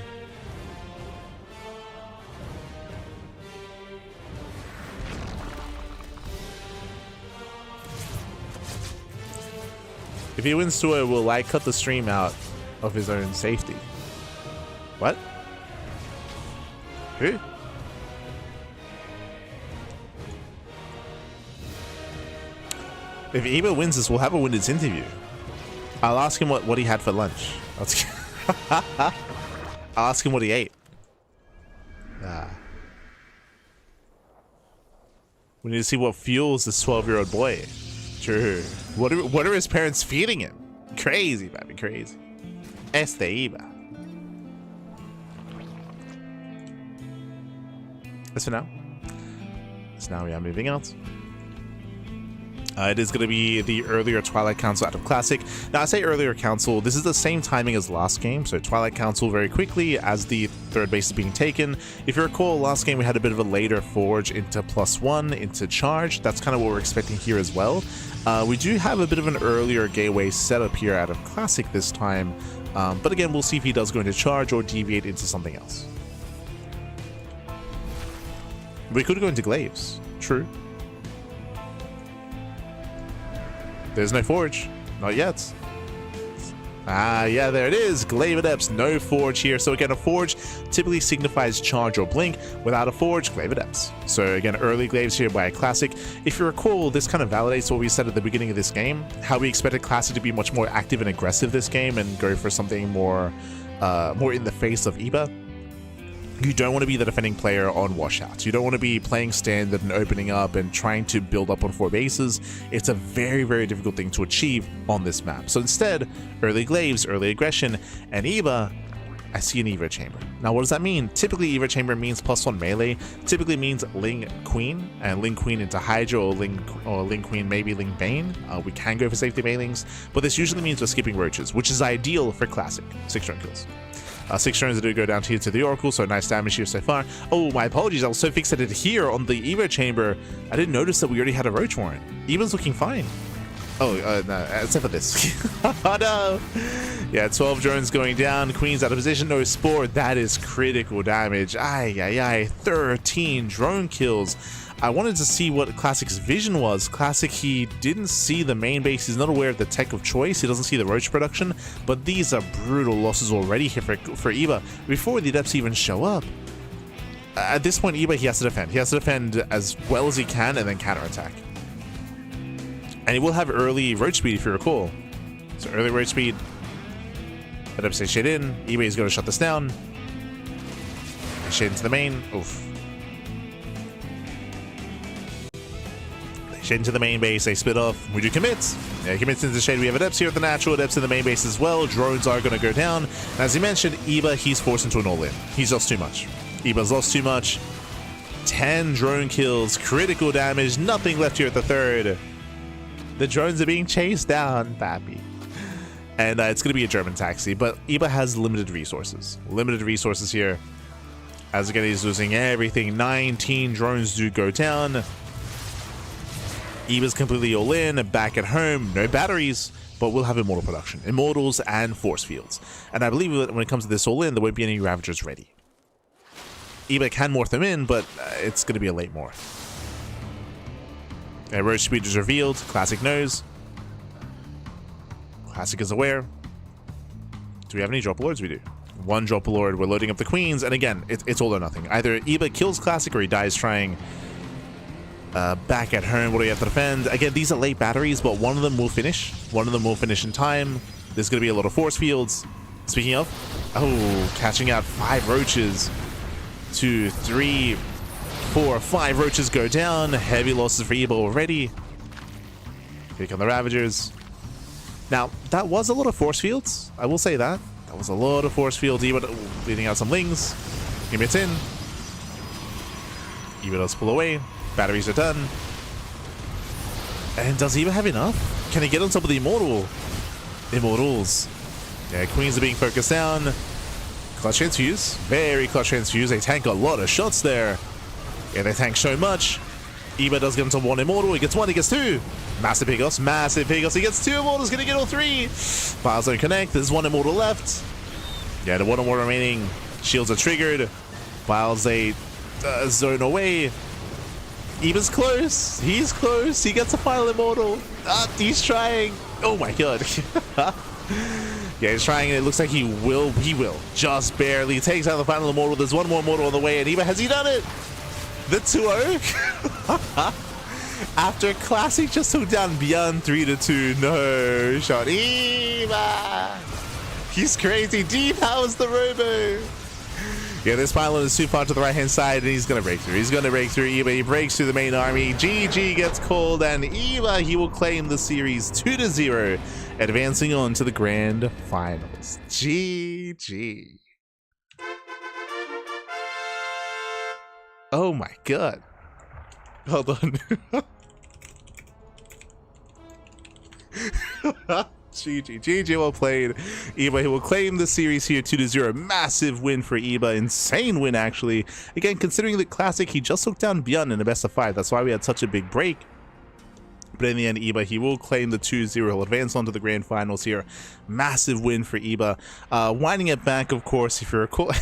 If he wins to it, will I cut the stream out of his own safety? What? Who? If Eva wins this, we'll have a winners interview. I'll ask him what he had for lunch. I'll ask him what he ate. We need to see what fuels this 12-year-old boy. True. What are his parents feeding him? Crazy, baby, crazy. Eva. That's for now. So now we are moving out. It is going to be the earlier Twilight Council out of Classic. Now, I say earlier Council, this is the same timing as last game, so Twilight Council very quickly as the third base is being taken. If you recall, last game we had a bit of a later forge into +1, into charge. That's kind of what we're expecting here as well. We do have a bit of an earlier gateway setup here out of Classic this time, but again, we'll see if he does go into charge or deviate into something else. We could go into Glaives, true. There's no forge, not yet. Yeah, there it is. Glaive Adepts, no forge here. So again, a forge typically signifies charge or blink. Without a forge, Glaive Adepts. So again, early Glaives here by Classic. If you recall, this kind of validates what we said at the beginning of this game, how we expected Classic to be much more active and aggressive this game and go for something more in the face of Eva. You don't want to be the defending player on washouts. You don't want to be playing standard and opening up and trying to build up on 4 bases. It's a very, very difficult thing to achieve on this map. So instead, early Glaives, early aggression, and Eva, I see an Eva Chamber. Now, what does that mean? Typically, Eva Chamber means +1 melee. Typically means Ling Queen, and Ling Queen into Hydra, or Ling Queen, maybe Ling Bane. We can go for safety mailings, but this usually means we're skipping roaches, which is ideal for Classic. 6 drone kills. 6 drones do go down here to the Oracle, so nice damage here so far. Oh, my apologies, I was so fixated here on the Evo Chamber, I didn't notice that we already had a Roach Warren. Eva's looking fine. Oh, no, except for this. Oh, no. Yeah, 12 drones going down. Queen's out of position. No spore. That is critical damage. Ay, ay, ay. 13 drone kills. I wanted to see what Classic's vision was. Classic, he didn't see the main base. He's not aware of the tech of choice. He doesn't see the roach production. But these are brutal losses already here for Eba before the adepts even show up. At this point, Eba, he has to defend. He has to defend as well as he can and then counterattack. And he will have early roach speed, if you recall. So early roach speed. Adepts say shade in. Eba is going to shut this down. Shade into the main. Oof. Shade into the main base, they split off. We do commits. Yeah, commits into shade. We have adepts here at the natural, adepts in the main base as well. Drones are going to go down. And as you mentioned, Eba, he's forced into an all-in. He's lost too much. Eba's lost too much. 10 drone kills, critical damage, nothing left here at the third. The drones are being chased down, Pappy. And it's going to be a German taxi, but Eba has limited resources. Limited resources here. As again, he's losing everything. 19 drones do go down. Eba's completely all in, back at home, no batteries, but we'll have immortal production. Immortals and force fields. And I believe that when it comes to this all in, there won't be any Ravagers ready. Eba can morph them in, but it's going to be a late morph. Okay, roach speed is revealed. Classic knows. Classic is aware. Do we have any drop lords? We do. One drop lord. We're loading up the queens, and again, it's all or nothing. Either Eba kills Classic or he dies trying. Back at home, what do we have to defend? Again, these are late batteries, but one of them will finish. One of them will finish in time. There's going to be a lot of force fields. Speaking of, oh, catching out 5 roaches. 2, 3, 4, 5 roaches go down. Heavy losses for Eba already. Here come the Ravagers. Now, that was a lot of force fields. I will say that. That was a lot of force fields. Eba leading out some lings. Commits in. Eba does pull away. Batteries are done. And does Eba have enough? Can he get on top of the Immortals? Yeah, queens are being focused down. Clutch transfuse. Very clutch transfuse. They tank a lot of shots there. Yeah, they tank so much. Eba does get into one immortal. He gets 1, he gets 2. Massive Pigos, massive Pigos. He gets 2 immortals, gonna get all 3. Files don't connect. There's 1 immortal left. Yeah, the 1 immortal remaining. Shields are triggered. Files they zone away. Eba's close. He's close. He gets a final immortal. He's trying. Oh my god. Yeah, he's trying, and it looks like he will. Just barely takes out the final immortal. There's 1 more immortal on the way, and Eba, has he done it? The 2-0? After Classic just took down ByuN 3-2. No shot. Eba! He's crazy. Depowers the robo. Yeah, this pylon is too far to the right-hand side, and he's going to break through. He's going to break through Eba. He breaks through the main army. GG gets called, and Eba, he will claim the series 2-0, advancing on to the grand finals. GG. Oh my god. Hold on. GG, well played. Eba, he will claim the series here 2-0. Massive win for Eba. Insane win, actually. Again, considering the Classic, he just took down ByuN in the best of 5. That's why we had such a big break. But in the end, Eba, he will claim the 2-0. He'll advance on to the grand finals here. Massive win for Eba. Winding it back, of course, if you recall.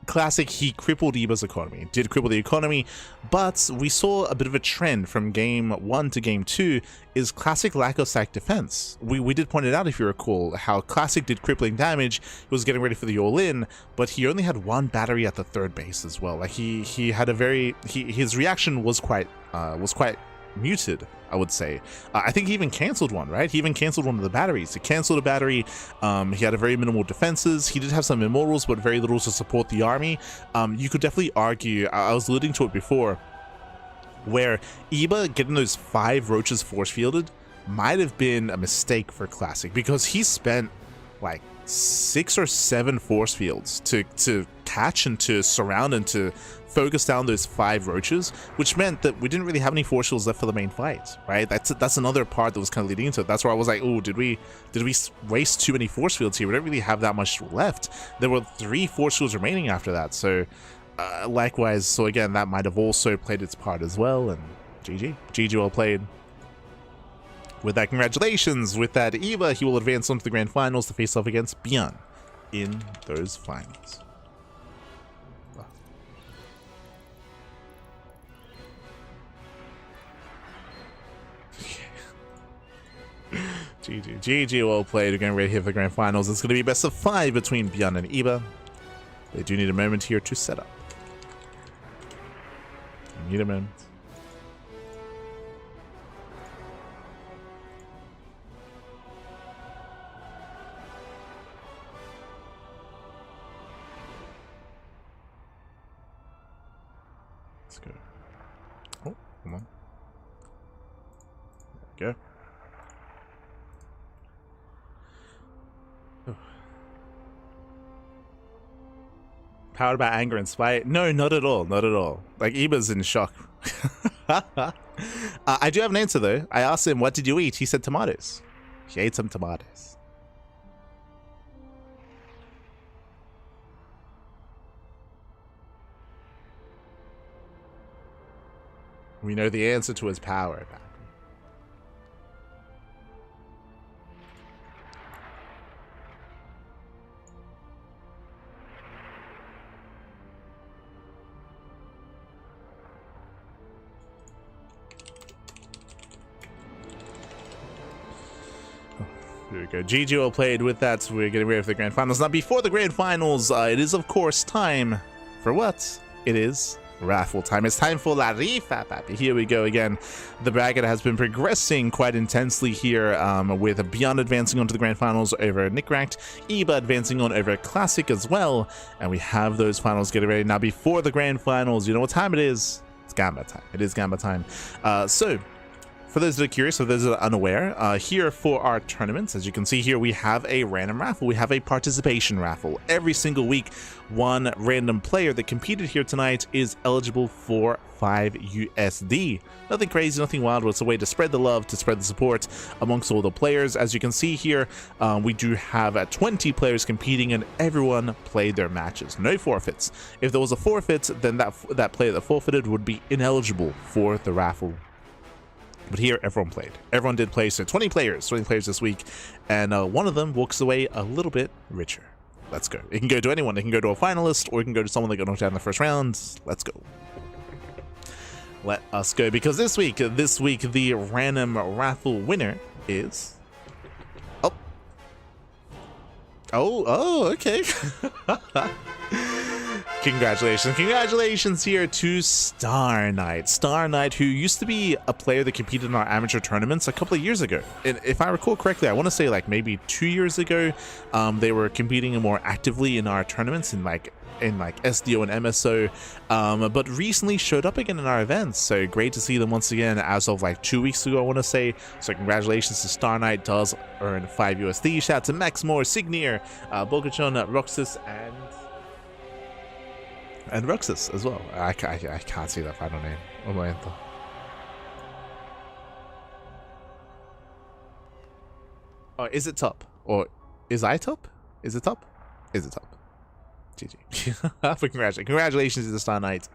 Classic, he crippled Eba's economy, did cripple the economy, but we saw a bit of a trend from game 1 to game 2 is Classic lack of stack defense. We did point it out, if you recall, how Classic did crippling damage. He was getting ready for the all-in, but he only had 1 battery at the 3rd base as well. Like he had a very his reaction was quite muted, I would say. I think he even cancelled one, right? He even cancelled one of the batteries. He cancelled a battery. He had a very minimal defenses. He did have some immortals, but very little to support the army. You could definitely argue, I was alluding to it before, where Eba getting those 5 roaches force fielded might have been a mistake for Classic, because he spent like 6 or 7 force fields to catch and to surround and to focus down those 5 roaches, which meant that we didn't really have any force shields left for the main fight, right? That's another part that was kind of leading into it. That's where I was like, oh, did we waste too many force fields here? We don't really have that much left. There were 3 force shields remaining after that, so likewise, so again, that might have also played its part as well. And GG. GG well played. With that, congratulations. With that, Eva, he will advance on to the grand finals to face off against ByuN in those finals. GG. GG well played. We're getting ready here for the grand finals. It's going to be best of 5 between ByuN and Eva. They do need a moment here to set up. Need a moment. Let's go. Oh, come on. There we go. Powered by anger and spite? No, not at all. Not at all. Like, Eba's in shock. I do have an answer, though. I asked him, what did you eat? He said tomatoes. He ate some tomatoes. We know the answer to his power. There we go. GG well played. With that, so we're getting ready for the grand finals. Now, before the grand finals, it is, of course, time for what? It is raffle time. It's time for La Rifa, papi. Here we go again. The bracket has been progressing quite intensely here, with ByuN advancing on to the grand finals over Nicoract, Eva advancing on over Classic as well, and we have those finals getting ready. Now, before the grand finals, you know what time it is? It's Gamba time. It is Gamba time. So, for those that are curious, or those that are unaware, here for our tournaments, as you can see here, we have a random raffle. We have a participation raffle. Every single week, one random player that competed here tonight is eligible for 5 USD. Nothing crazy, nothing wild, but it's a way to spread the love, to spread the support amongst all the players. As you can see here, we do have 20 players competing, and everyone played their matches. No forfeits. If there was a forfeit, then that player that forfeited would be ineligible for the raffle. But here, everyone played. Everyone did play, so 20 players this week, and one of them walks away a little bit richer. Let's go. It can go to anyone. It can go to a finalist, or it can go to someone that got knocked out in the first round. Let's go. Let us go, because this week, the random raffle winner is... Oh, okay. Congratulations here to Star Knight, who used to be a player that competed in our amateur tournaments a couple of years ago. And if I recall correctly, I want to say like maybe 2 years ago, they were competing more actively in our tournaments in like SDO and MSO, but recently showed up again in our events. So great to see them once again as of like 2 weeks ago, I want to say. So congratulations to Star Knight. Does earn 5 USD. Shout out to Max Moore, Signier, Bogachon, Roxas, and Roxas as well. I can't see that final name. Un momento. Oh, is it top? Or is I top? Is it top? Is it top? GG. But congratulations to the Star Knight.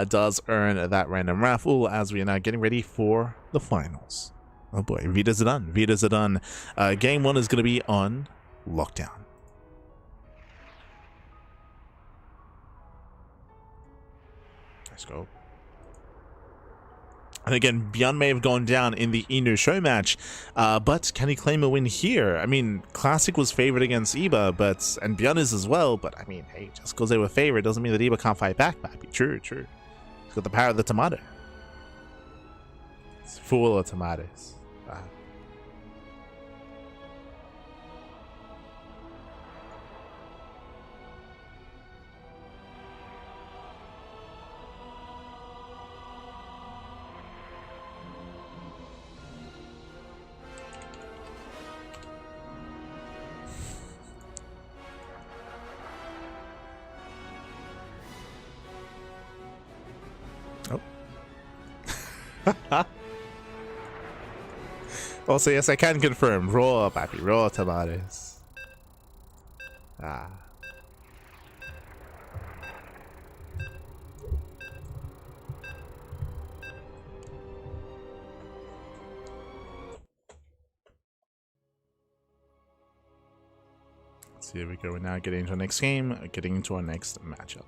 Does earn that random raffle as we are now getting ready for the finals. Oh boy, Vidas are done. Vidas are done. Game 1 is going to be on lockdown. Let's go. And again, ByuN may have gone down in the Inu show match, but can he claim a win here? I mean, Classic was favored against Eba, and ByuN is as well, but I mean, hey, just because they were favored doesn't mean that Eba can't fight back, baby. True. He's got the power of the tomato. It's full of tomatoes. Also, yes, I can confirm. Raw, papi. Raw tomatoes. So here we go. We're now getting into our next game, getting into our next matchup.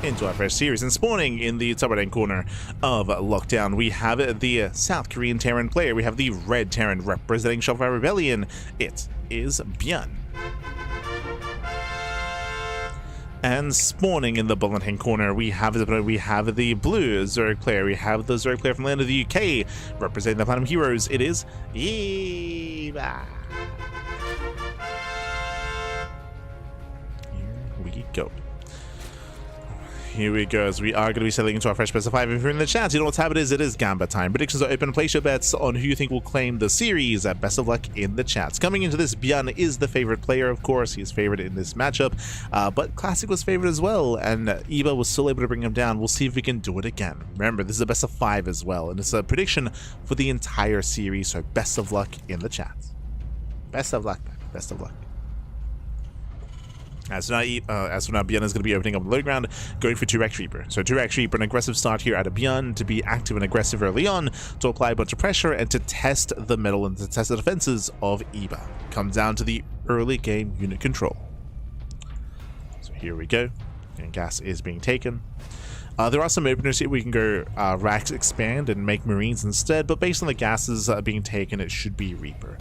Into our first series, and spawning in the top right-hand corner of Lockdown, we have the South Korean Terran player. We have the Red Terran representing Shopify Rebellion. It is ByuN. And spawning in the bottom right-hand corner, we have the blue Zerg player. We have the Zerg player from the land of the UK representing the Platinum Heroes. It is Eva. Here we go. Here we go, as we are going to be settling into our fresh best of 5. If you're in the chat, you know what time it is Gamba time. Predictions are open. Place your bets on who you think will claim the series. Best of luck in the chats. Coming into this, ByuN is the favorite player, of course. He is favored in this matchup, but Classic was favored as well, and Eva was still able to bring him down. We'll see if we can do it again. Remember, this is a best of 5 as well, and it's a prediction for the entire series, so best of luck in the chats. Best of luck, best of luck. As for now, ByuN is going to be opening up the low ground, going for 2x Reaper. So 2x Reaper, an aggressive start here out of ByuN to be active and aggressive early on, to apply a bunch of pressure and to test the metal and to test the defenses of Eva. Comes down to the early game unit control. So here we go, and gas is being taken. There are some openers here. We can go Rax expand and make Marines instead, but based on the gases being taken, it should be Reaper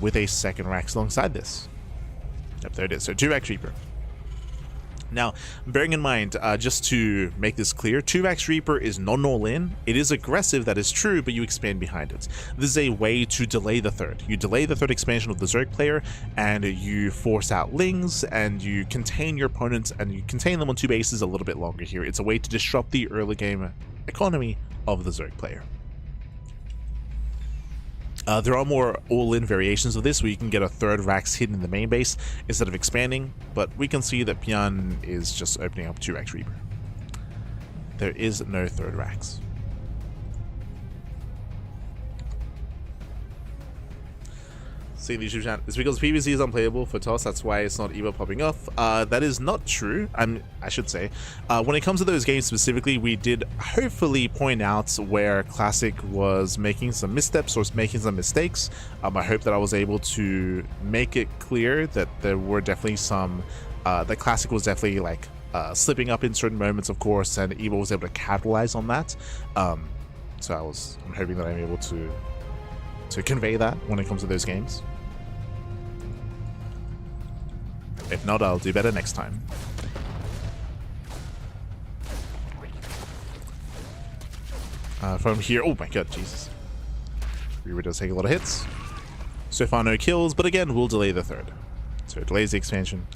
with a second Rax alongside this. Yep, there it is. So 2x Reaper. Now, bearing in mind, just to make this clear, 2x Reaper is not an all-in. It is aggressive, that is true, but you expand behind it. This is a way to delay the third. You delay the third expansion of the Zerg player, and you force out Lings, and you contain your opponents, and you contain them on 2 bases a little bit longer here. It's a way to disrupt the early game economy of the Zerg player. There are more all-in variations of this where you can get a third Rax hidden in the main base instead of expanding, but we can see that ByuN is just opening up 2x Reaper. There is no third Rax. See the YouTube chat. It's because PvZ is unplayable for TOS, that's why it's not Eva popping off. That is not true. I should say. When it comes to those games specifically, we did hopefully point out where Classic was making some missteps or making some mistakes. I hope that I was able to make it clear that there were definitely some, that Classic was definitely like slipping up in certain moments, of course, and Eva was able to capitalize on that. So I'm hoping that I'm able to convey that when it comes to those games. If not, I'll do better next time. From here, oh my god, Jesus. Reaper does take a lot of hits. So far, no kills, but again, we'll delay the third. So it delays the expansion.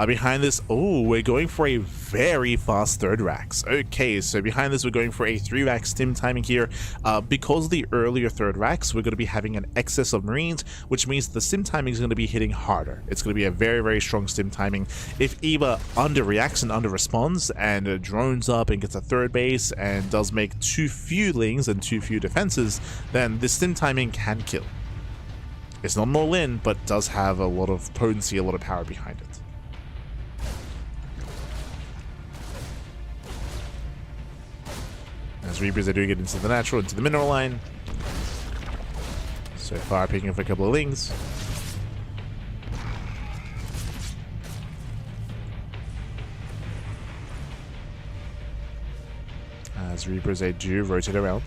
Behind this, oh, we're going for a very fast third Rax. Okay, so behind this, we're going for a 3 Rax stim timing here. Because of the earlier third Rax, we're going to be having an excess of Marines, which means the stim timing is going to be hitting harder. It's going to be a very, very strong stim timing. If Eva under-reacts and under-responds and drones up and gets a third base and does make too few Lings and too few defenses, then the stim timing can kill. It's not an all-in, but does have a lot of potency, a lot of power behind it. As Reapers, they do get into the natural, into the mineral line. So far, picking up a couple of Lings. As Reapers, they do rotate around.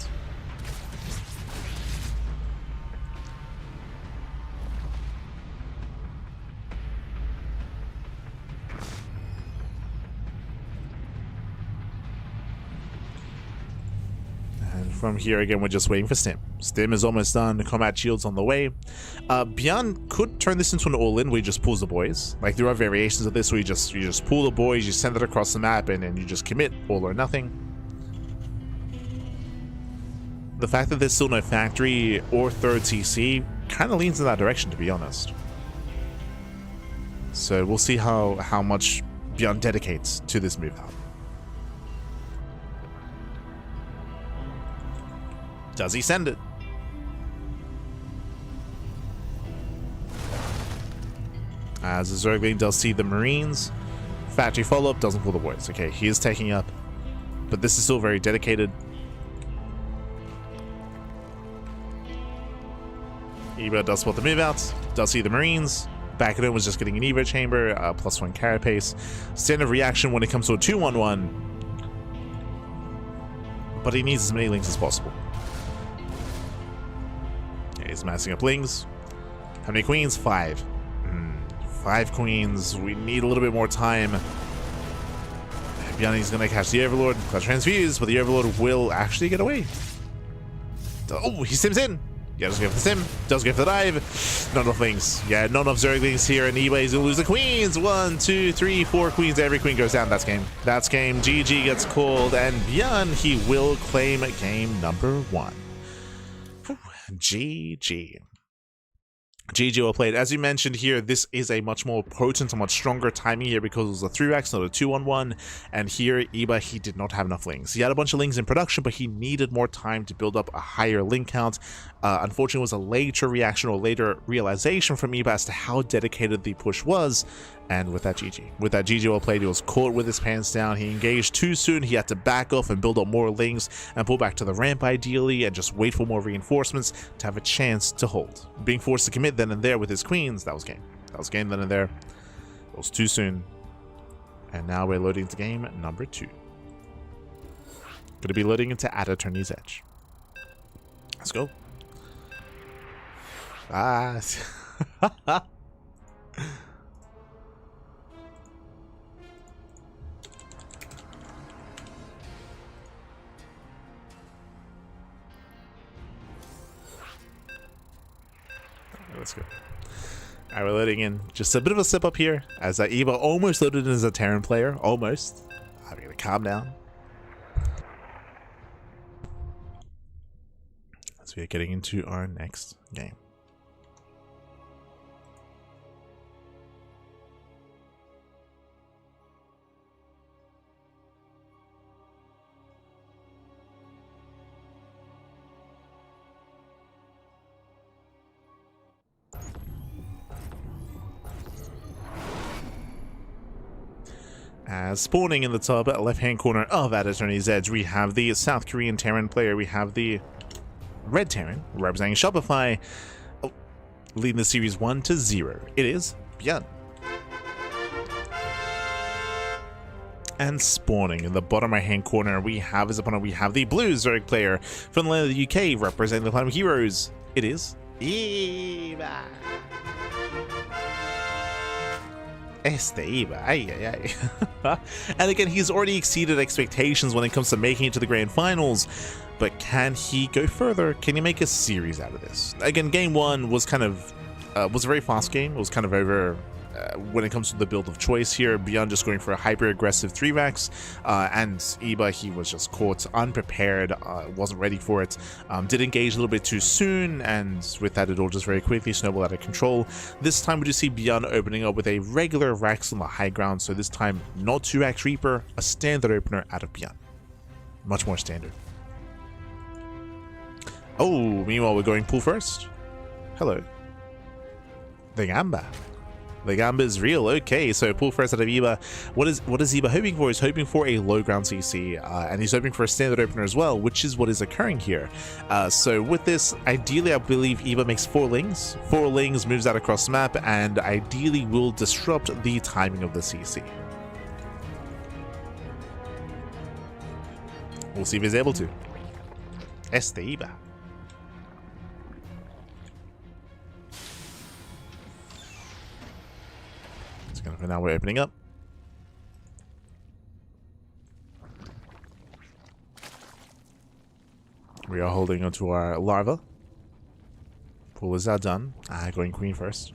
From here again, we're just waiting for Stim. Stim is almost done. Combat shield's on the way. ByuN could turn this into an all-in where he just pulls the boys. Like, there are variations of this where you just pull the boys, you send it across the map, and then you just commit all or nothing. The fact that there's still no factory or third TC kind of leans in that direction, to be honest. So we'll see how much ByuN dedicates to this move out. Does he send it? As the Zergling does see the Marines. Factory follow-up doesn't pull the boys. Okay, he is taking up. But this is still very dedicated. Eva does spot the move out, does see the Marines. Back at home was just getting an Evo chamber, +1 carapace. Standard reaction when it comes to a 2-1-1. But he needs as many lings as possible. Okay, he's massing up lings. How many queens? 5. 5 queens. We need a little bit more time. ByuN is going to catch the Overlord. Clutch transfuse, but the Overlord will actually get away. Oh, he sims in. Yeah, does go for the sim. Does go for the dive. Not enough lings. Yeah, not enough Zerglings here, and eBay's going to lose the queens. 1, 2, 3, 4 queens. Every queen goes down. That's game. That's game. GG gets called, and ByuN, he will claim game number 1. Whew. GG. GG well played. As you mentioned here, this is a much more potent and much stronger timing here because it was a 3x, not a 2-on-1. And here, Iba, he did not have enough lings. He had a bunch of lings in production, but he needed more time to build up a higher ling count. Unfortunately, it was a later reaction or later realization from Iba as to how dedicated the push was. And with that, GG. With that, GG well played. He was caught with his pants down. He engaged too soon. He had to back off and build up more lings and pull back to the ramp ideally and just wait for more reinforcements to have a chance to hold. Being forced to commit then and there with his queens, that was game. That was game then and there. It was too soon. And now we're loading to game number 2. Going to be loading into At Attorney's Edge. Let's go. Ah. Let's go. Alright, we're loading in. Just a bit of a step up here, as Eva almost loaded in as a Terran player. Almost. I'm gonna calm down. As we are getting into our next game. As spawning in the top left-hand corner of At Attorney's Edge, we have the South Korean Terran player. We have the Red Terran representing Shopify, leading the series 1-0. It is ByuN. And spawning in the bottom right-hand corner, we have as opponent, we have the Blue Zerg player from the land of the UK, representing the Platinum Heroes. It is Eva. And again, he's already exceeded expectations when it comes to making it to the grand finals, but can he go further? Can he make a series out of this? Again, game 1 was kind of was a very fast game. It was kind of over when it comes to the build of choice here. ByuN just going for a hyper aggressive 3-Vax, and Iba, he was just caught unprepared, wasn't ready for it, did engage a little bit too soon, and with that it all just very quickly snowballed out of control. This time we do see ByuN opening up with a regular Rax on the high ground, so this time not 2-Vax Reaper, a standard opener out of ByuN. Much more standard. Oh, meanwhile we're going pool first. Hello. The Gamba. The Gamba is real. Okay, so pull first out of Eva. What is Eva hoping for? He's hoping for a low ground CC, and he's hoping for a standard opener as well, which is what is occurring here. So with this, ideally, I believe Eva makes 4 lings. 4 lings, moves out across the map, and ideally will disrupt the timing of the CC. We'll see if he's able to. Este Eva. For now, we're opening up. We are holding onto our larva. Pool is now done. Going queen first.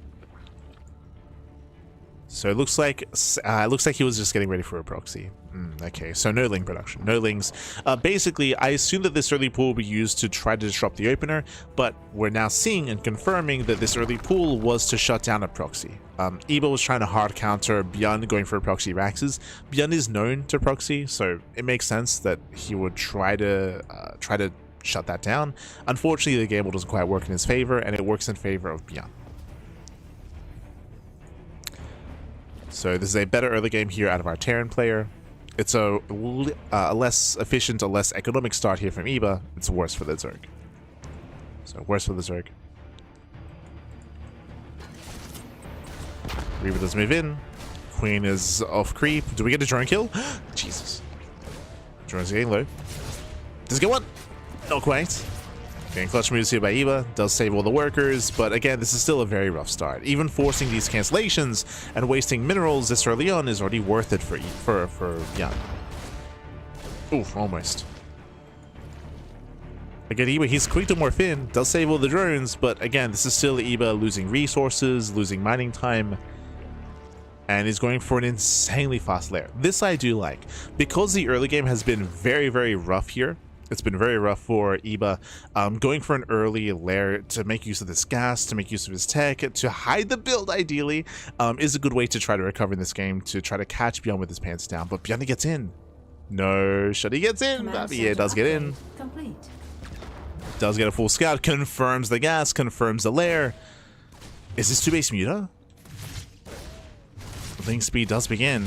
So it looks like he was just getting ready for a proxy. Okay, so no ling production, no lings. Basically, I assume that this early pool will be used to try to disrupt the opener, but we're now seeing and confirming that this early pool was to shut down a proxy. Eba was trying to hard counter ByuN going for proxy Raxes. ByuN is known to proxy, so it makes sense that he would try to shut that down. Unfortunately, the gamble doesn't quite work in his favor, and it works in favor of ByuN. So this is a better early game here out of our Terran player. It's a less efficient, a less economic start here from Eba. It's worse for the Zerg. So worse for the Zerg. Reaver does move in. Queen is off creep. Do we get a drone kill? Jesus. Drone's getting low. Does it get one? Not quite. Getting clutch moves here by Eva. Does save all the workers, but again, this is still a very rough start. Even forcing these cancellations and wasting minerals this early on is already worth it for ByuN. Oof, almost. Again, Eba, he's quick to morph in, does save all the drones, but again, this is still Eba losing resources, losing mining time, and is going for an insanely fast lair. This I do like. Because the early game has been very, very rough here, it's been very rough for Eba. Going for an early lair to make use of this gas, to make use of his tech, to hide the build ideally, is a good way to try to recover in this game, to try to catch ByuN with his pants down. But ByuN gets in. No, Shuddy gets in. Yeah, does get in. Complete. Does get a full scout, confirms the gas, confirms the lair. Is this 2-base muta? Link speed does begin.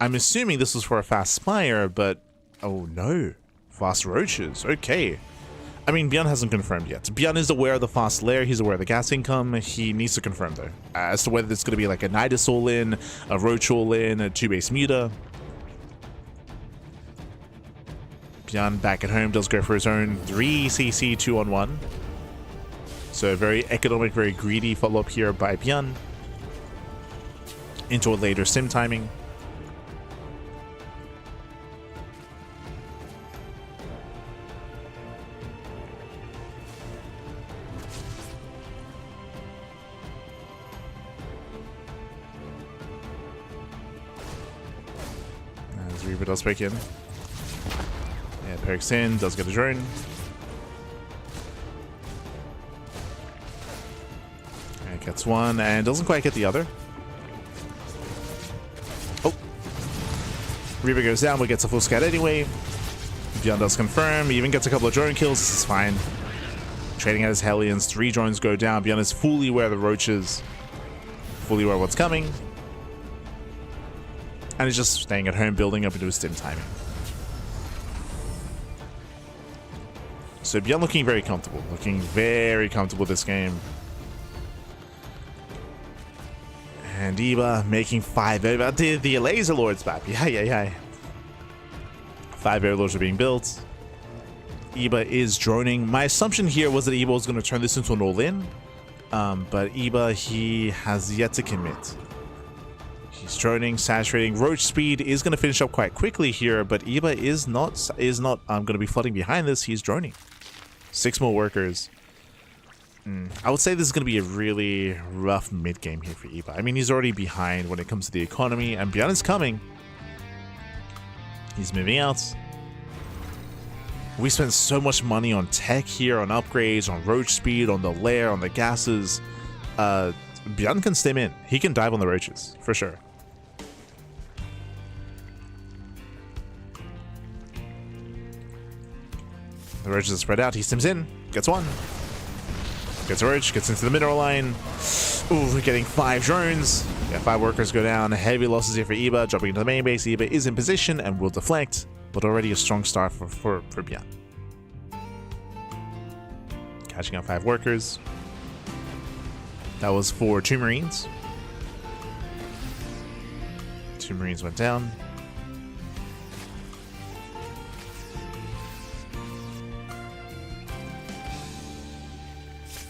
I'm assuming this was for a fast spire, but oh no. Fast roaches, okay. I mean, ByuN hasn't confirmed yet. ByuN is aware of the fast lair, he's aware of the gas income. He needs to confirm though, as to whether it's going to be like a Nidus all in, a roach all in, a 2-base muta. ByuN back at home does go for his own 3 CC 2-on-1. So very economic, very greedy follow-up here by ByuN. Into a later sim timing. As Reaver does break in. Yeah, pokes in, does get a drone. And gets one and doesn't quite get the other. Oh. Reaver goes down but gets a full scout anyway. ByuN does confirm, he even gets a couple of drone kills, this is fine. Trading at his Hellions, 3 drones go down. ByuN is fully aware of the roaches, fully aware of what's coming. And he's just staying at home, building up into his stim timing. So ByuN looking very comfortable this game. And Eba making 5 over. The laser lords back. Yeah. 5 overlords are being built. Eba is droning. My assumption here was that Eba was going to turn this into an all-in. But Eba, he has yet to commit. He's droning, saturating. Roach speed is going to finish up quite quickly here, but Eba is not going to be flooding behind this. He's droning. 6 more workers. I would say this is going to be a really rough mid-game here for Eba. I mean, he's already behind when it comes to the economy, and ByuN is coming. He's moving out. We spent so much money on tech here, on upgrades, on roach speed, on the lair, on the gases. ByuN can stim in. He can dive on the roaches, for sure. The roaches are spread out. He stims in. Gets one. Gets a roach. Gets into the mineral line. Ooh, we're getting 5 drones. Yeah, 5 workers go down. Heavy losses here for Eba. Dropping into the main base. Eba is in position and will deflect. But already a strong start for ByuN. Catching up 5 workers. That was for 2 Marines. 2 Marines went down.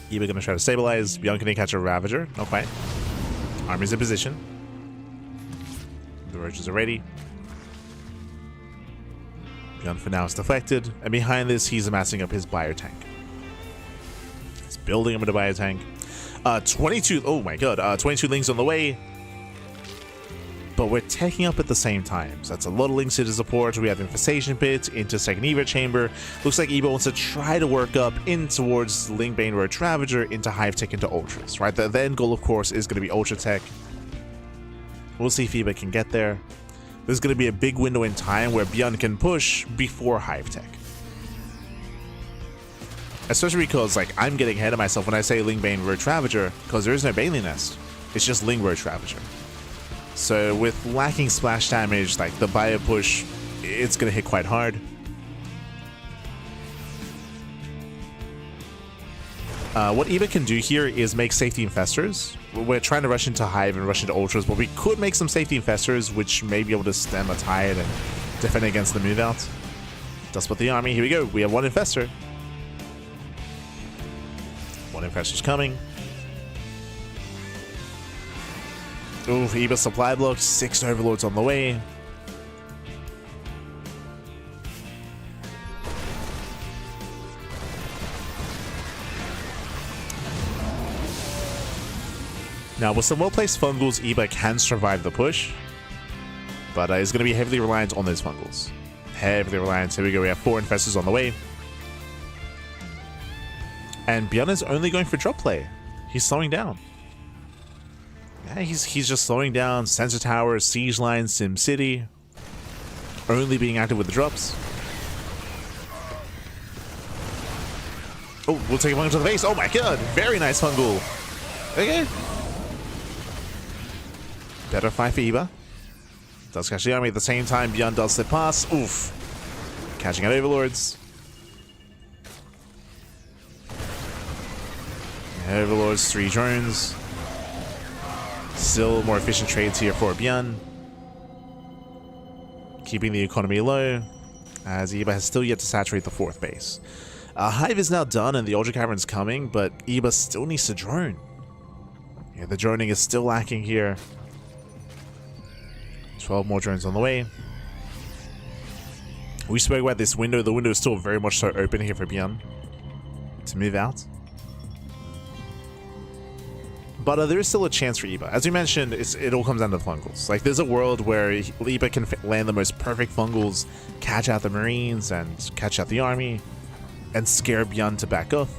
Eba gonna try to stabilize. ByuN can catch a Ravager. Not quite. Army's in position. The roaches are ready. ByuN for now is deflected. And behind this, he's amassing up his bio tank. He's building up a bio tank. 22. Oh my god. 22 links on the way. But we're taking up at the same time. So that's a lot of links to support. We have Infestation Pit into Second Eva Chamber. Looks like Eba wants to try to work up in towards Lingbane Roach Ravager into Hive Tech into Ultras, right? The end goal, of course, is going to be Ultra Tech. We'll see if Eba can get there. There's going to be a big window in time where ByuN can push before Hive Tech. Especially because, like, I'm getting ahead of myself when I say Lingbane Roach Ravager, because there is no Bailey Nest. It's just Ling Roach Ravager. So with lacking splash damage, like the bio push, it's going to hit quite hard. What Eba can do here is make safety infestors, we're trying to rush into Hive and rush into Ultras, but we could make some safety infestors, which may be able to stem a tide and defend against the move out. Dust with the army. Here we go. We have one infestor. One infestor's coming. Ooh, Eva supply block. 6 overlords on the way. Now, with some well-placed fungals, Eba can survive the push, but is going to be heavily reliant on those fungals. Heavily reliant. Here we go. We have 4 infestors on the way. And ByuN is only going for drop play. He's slowing down. Yeah, he's just slowing down. Sensor Tower, Siege Line, Sim City. Only being active with the drops. Oh, we'll take a fungal to the face. Oh my god. Very nice fungal. Okay. Better fight for Eba. Does catch the army at the same time. ByuN does slip past. Oof. Catching out Overlords. Overlords, 3 drones. Still more efficient trades here for ByuN. Keeping the economy low, as Eba has still yet to saturate the 4th base. Hive is now done and the Ultra Cavern's coming, but Eba still needs to drone. Yeah, the droning is still lacking here. 12 more drones on the way. We spoke about this window. The window is still very much so open here for ByuN to move out. But there is still a chance for Eba. As we mentioned, it all comes down to the fungals. Like, there's a world where Eba can land the most perfect fungals, catch out the Marines, and catch out the army, and scare ByuN to back off.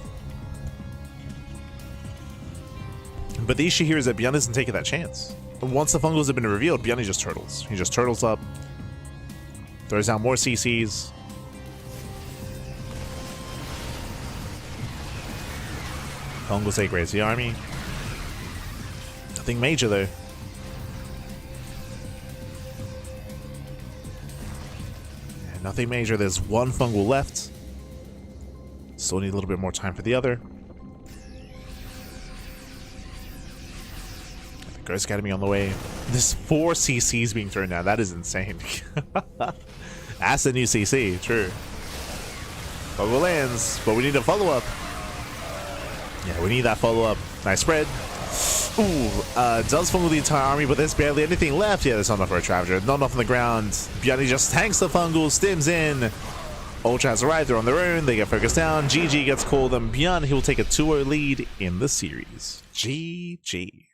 But the issue here is that ByuN isn't taking that chance. Once the fungals have been revealed, ByuN just turtles. He just turtles up, throws out more CCs. Fungals take raise the army. Nothing major though. Yeah, nothing major. There's 1 fungal left. Still need a little bit more time for the other. Ghost Academy on the way. There's 4 CCs being thrown down. That is insane. That's the new CC, true. Fungal lands, but we need a follow-up. Yeah, we need that follow-up. Nice spread. Ooh, does fungal the entire army, but there's barely anything left. Yeah, there's not enough for a Travager. Not enough on the ground. ByuN just tanks the fungal, stims in. Ultra has arrived. They're on their own. They get focused down. GG gets called, and ByuN, he will take a 2-0 lead in the series. GG.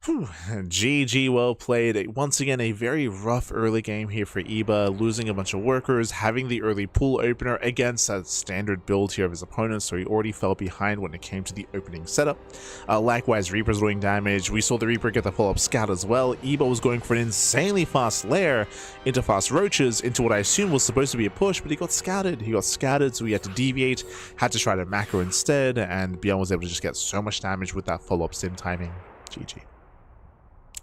Whew. GG, well played. Once again, a very rough early game here for Eba, losing a bunch of workers, having the early pool opener against a standard build here of his opponent, so he already fell behind when it came to the opening setup. Likewise, Reaper's doing damage. We saw the Reaper get the follow-up scout as well. Eba was going for an insanely fast lair into fast roaches, into what I assume was supposed to be a push, but he got scouted. So he had to deviate, had to try to macro instead, and ByuN was able to just get so much damage with that follow-up sim timing. GG.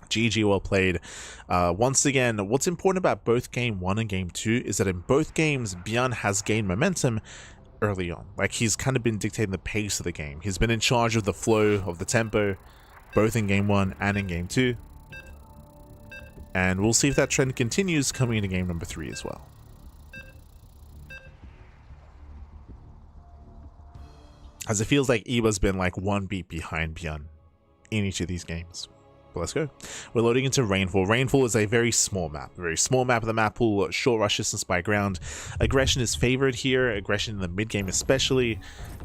GG, well played. Once again, what's important about both Game 1 and Game 2 is that in both games, ByuN has gained momentum early on. Like, he's kind of been dictating the pace of the game. He's been in charge of the flow, of the tempo, both in Game 1 and in Game 2. And we'll see if that trend continues coming into Game number 3 as well. As it feels like Eba's been like 1 beat behind ByuN in each of these games. Let's go. We're loading into Rainfall. Rainfall is a very small map. A very small map of the map pool. Short rush distance by ground. Aggression is favored here. Aggression in the mid game especially.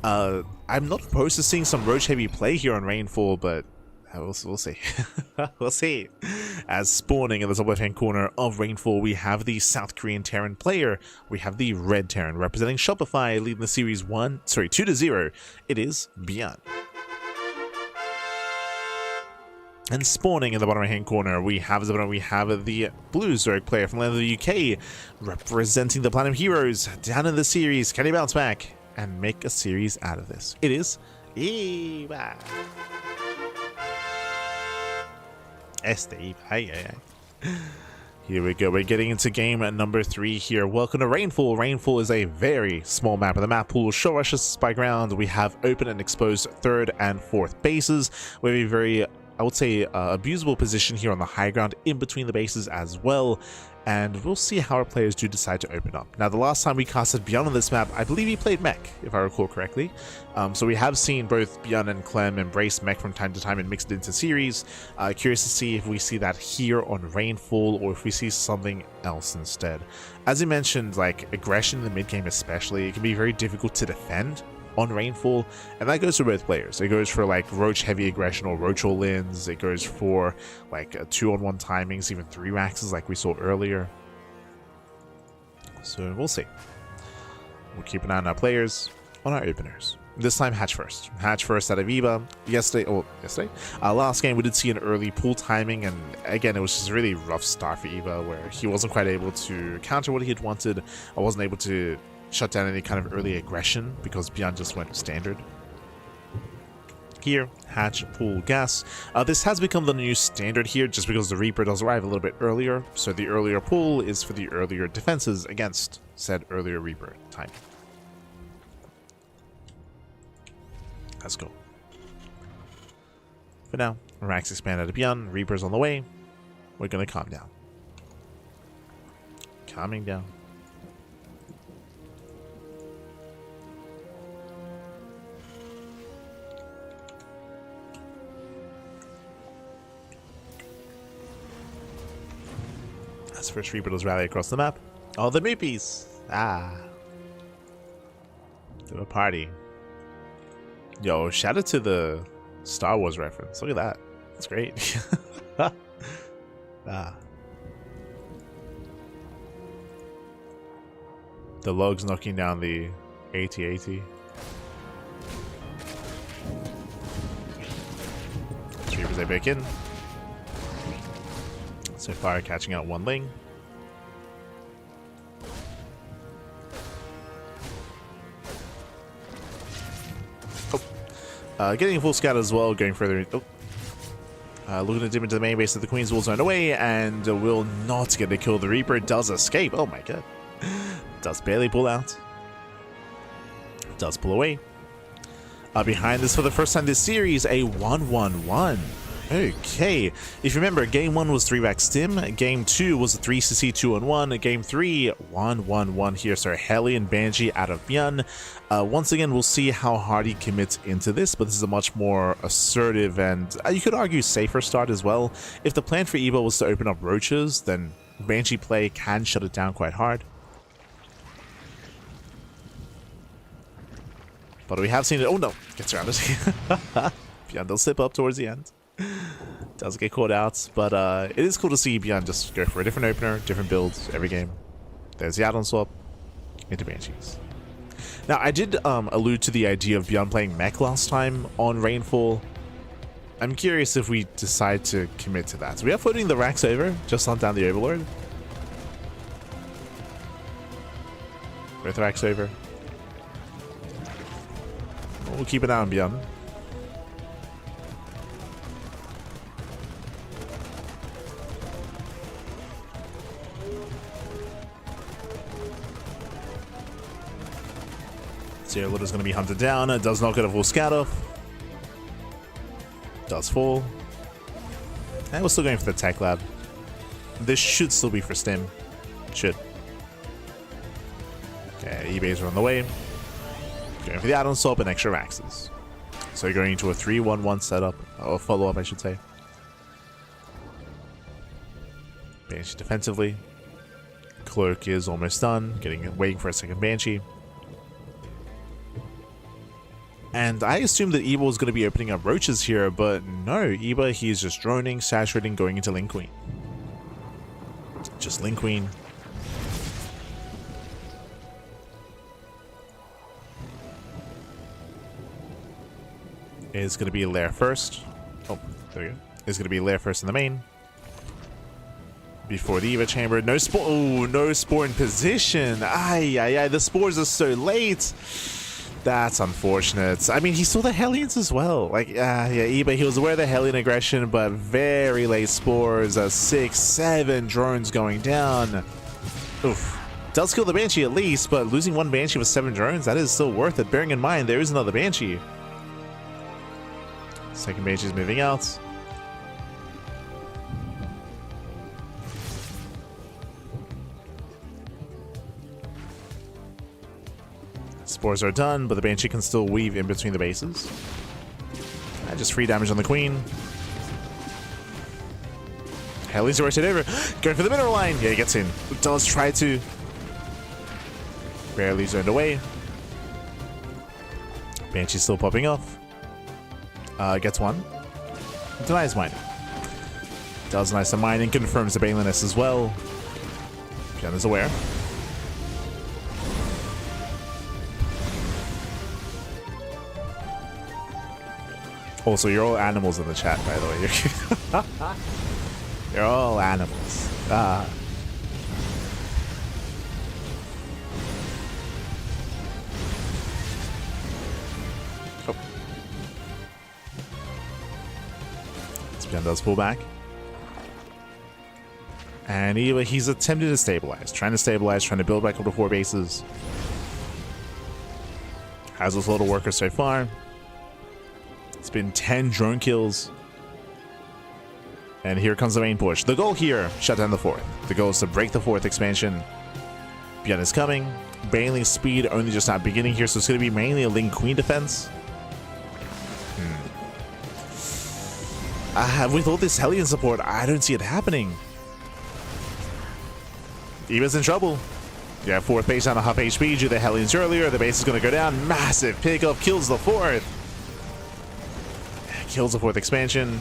I'm not opposed to seeing some roach heavy play here on Rainfall, but we'll see. We'll see. As spawning in the top left hand corner of Rainfall, we have the South Korean Terran player. We have the Red Terran representing Shopify, leading the series 2-0. It is ByuN. And spawning in the bottom right hand corner, we have the Blue Zerg player from land of the UK, representing the Platinum Heroes down in the series. Can he bounce back and make a series out of this? It is Eba. Eba. Here we go. We're getting into game number 3 here. Welcome to Rainfall. Rainfall is a very small map, and the map pool short rushes by ground. We have open and exposed 3rd and 4th bases. We have a very, I would say, abusable position here on the high ground in between the bases as well. And we'll see how our players do decide to open up. Now, the last time we casted ByuN on this map, I believe he played mech, if I recall correctly. So we have seen both ByuN and Clem embrace mech from time to time and mix it into series. Curious to see if we see that here on Rainfall or if we see something else instead. As you mentioned, like aggression in the mid game especially, it can be very difficult to defend on Rainfall, and that goes for both players. It goes for like roach heavy aggression or roach all-ins. It goes for like 2-on-1 timings, even 3 maxes like we saw earlier. So we'll see. We'll keep an eye on our players, on our openers. This time Hatch first. Hatch first out of Eva. Last game we did see an early pool timing, and again it was just a really rough start for Eva where he wasn't quite able to counter what he had wanted. I wasn't able to shut down any kind of early aggression because ByuN just went standard. Here, Hatch, Pool, Gas. This has become the new standard here just because the Reaper does arrive a little bit earlier. So the earlier Pool is for the earlier defenses against said earlier Reaper time. Let's go. For now, Rax expanded to ByuN, Reaper's on the way. We're gonna calm down. Calming down. As first Reaper does rally across the map. Oh, the Moopies! Ah. To a party. Yo, shout out to the Star Wars reference. Look at that. That's great. Ah. The logs knocking down the AT-AT. Reapers they back in. So far, catching out one Ling. Oh. Getting a full scout as well, going further. Oh. Looking to dip into the main base of the Queen's will zone away, and will not get to kill the Reaper. Does escape. Oh my god. Does barely pull out. Does pull away. Behind this for the first time this series, a 1-1-1. Okay, if you remember, game 1 was 3-back stim, game 2 was a 3cc 2-on-1, game 3, 1-1-1 here, so Heli and Banshee out of ByuN. Once again, we'll see how hard he commits into this, but this is a much more assertive and, you could argue, safer start as well. If the plan for Evo was to open up roaches, then Banshee play can shut it down quite hard. But we have seen it. Oh no, gets around it. ByuN does slip up towards the end. Does get caught out, but it is cool to see ByuN just go for a different opener, different builds every game. There's the add-on swap into Banshees. Now, I did allude to the idea of ByuN playing mech last time on Rainfall. I'm curious if we decide to commit to that. So we are putting the Rax over, just hunt down the Overlord. With Rax over. We'll keep an eye on ByuN. Gerald is going to be hunted down. It does not get a full scatter. Does fall. And we're still going for the tech lab. This should still be for stim. Should. Okay, eBays are on the way. Going for the add-on swap and extra Raxes. So you're going into a 3-1-1 setup. Or follow-up, I should say. Banshee defensively. Cloak is almost done. Waiting for a second Banshee. And I assumed that Eva was going to be opening up roaches here, but no, Eva, he's just droning, saturating, going into Link Queen. Just Link Queen. Is going to be Lair first. Oh, there we go. Is going to be Lair first in the main. Before the Eva chamber. No spore. Oh, no spore in position. Ay, ay, ay. The spores are so late. That's unfortunate. I mean, he saw the Hellions as well. Like, yeah, eBay, he was aware of the Hellion aggression, but very late spores. 6, 7 drones going down. Oof. Does kill the Banshee at least, but losing one Banshee with 7 drones, that is still worth it. Bearing in mind, there is another Banshee. Second Banshee's moving out. Spores are done, but the Banshee can still weave in between the bases. Just free damage on the Queen. Hellions are rotated over. Going for the mineral line. Yeah, he gets in. Does try to. Barely zoned away. Banshee's still popping off. Gets one. Denies mining. Does nice to mine and confirms the Baneliness as well. ByuN is aware. Also, you're all animals in the chat, by the way. You're all animals. Oh. ByuN does pull back. And he's attempting to stabilize. Trying to build back up to 4 bases. Has a lot of workers so far. It's been 10 drone kills. And here comes the main push. The goal here, shut down the 4th. The goal is to break the 4th expansion. ByuN is coming. Baneling's speed only just not beginning here, so it's going to be mainly a Ling Queen defense. With all this Hellion support, I don't see it happening. Eva's in trouble. Yeah, 4th base down to half HP due to the Hellions earlier. The base is going to go down. Massive pickup. Kills the 4th. Kills the 4th expansion.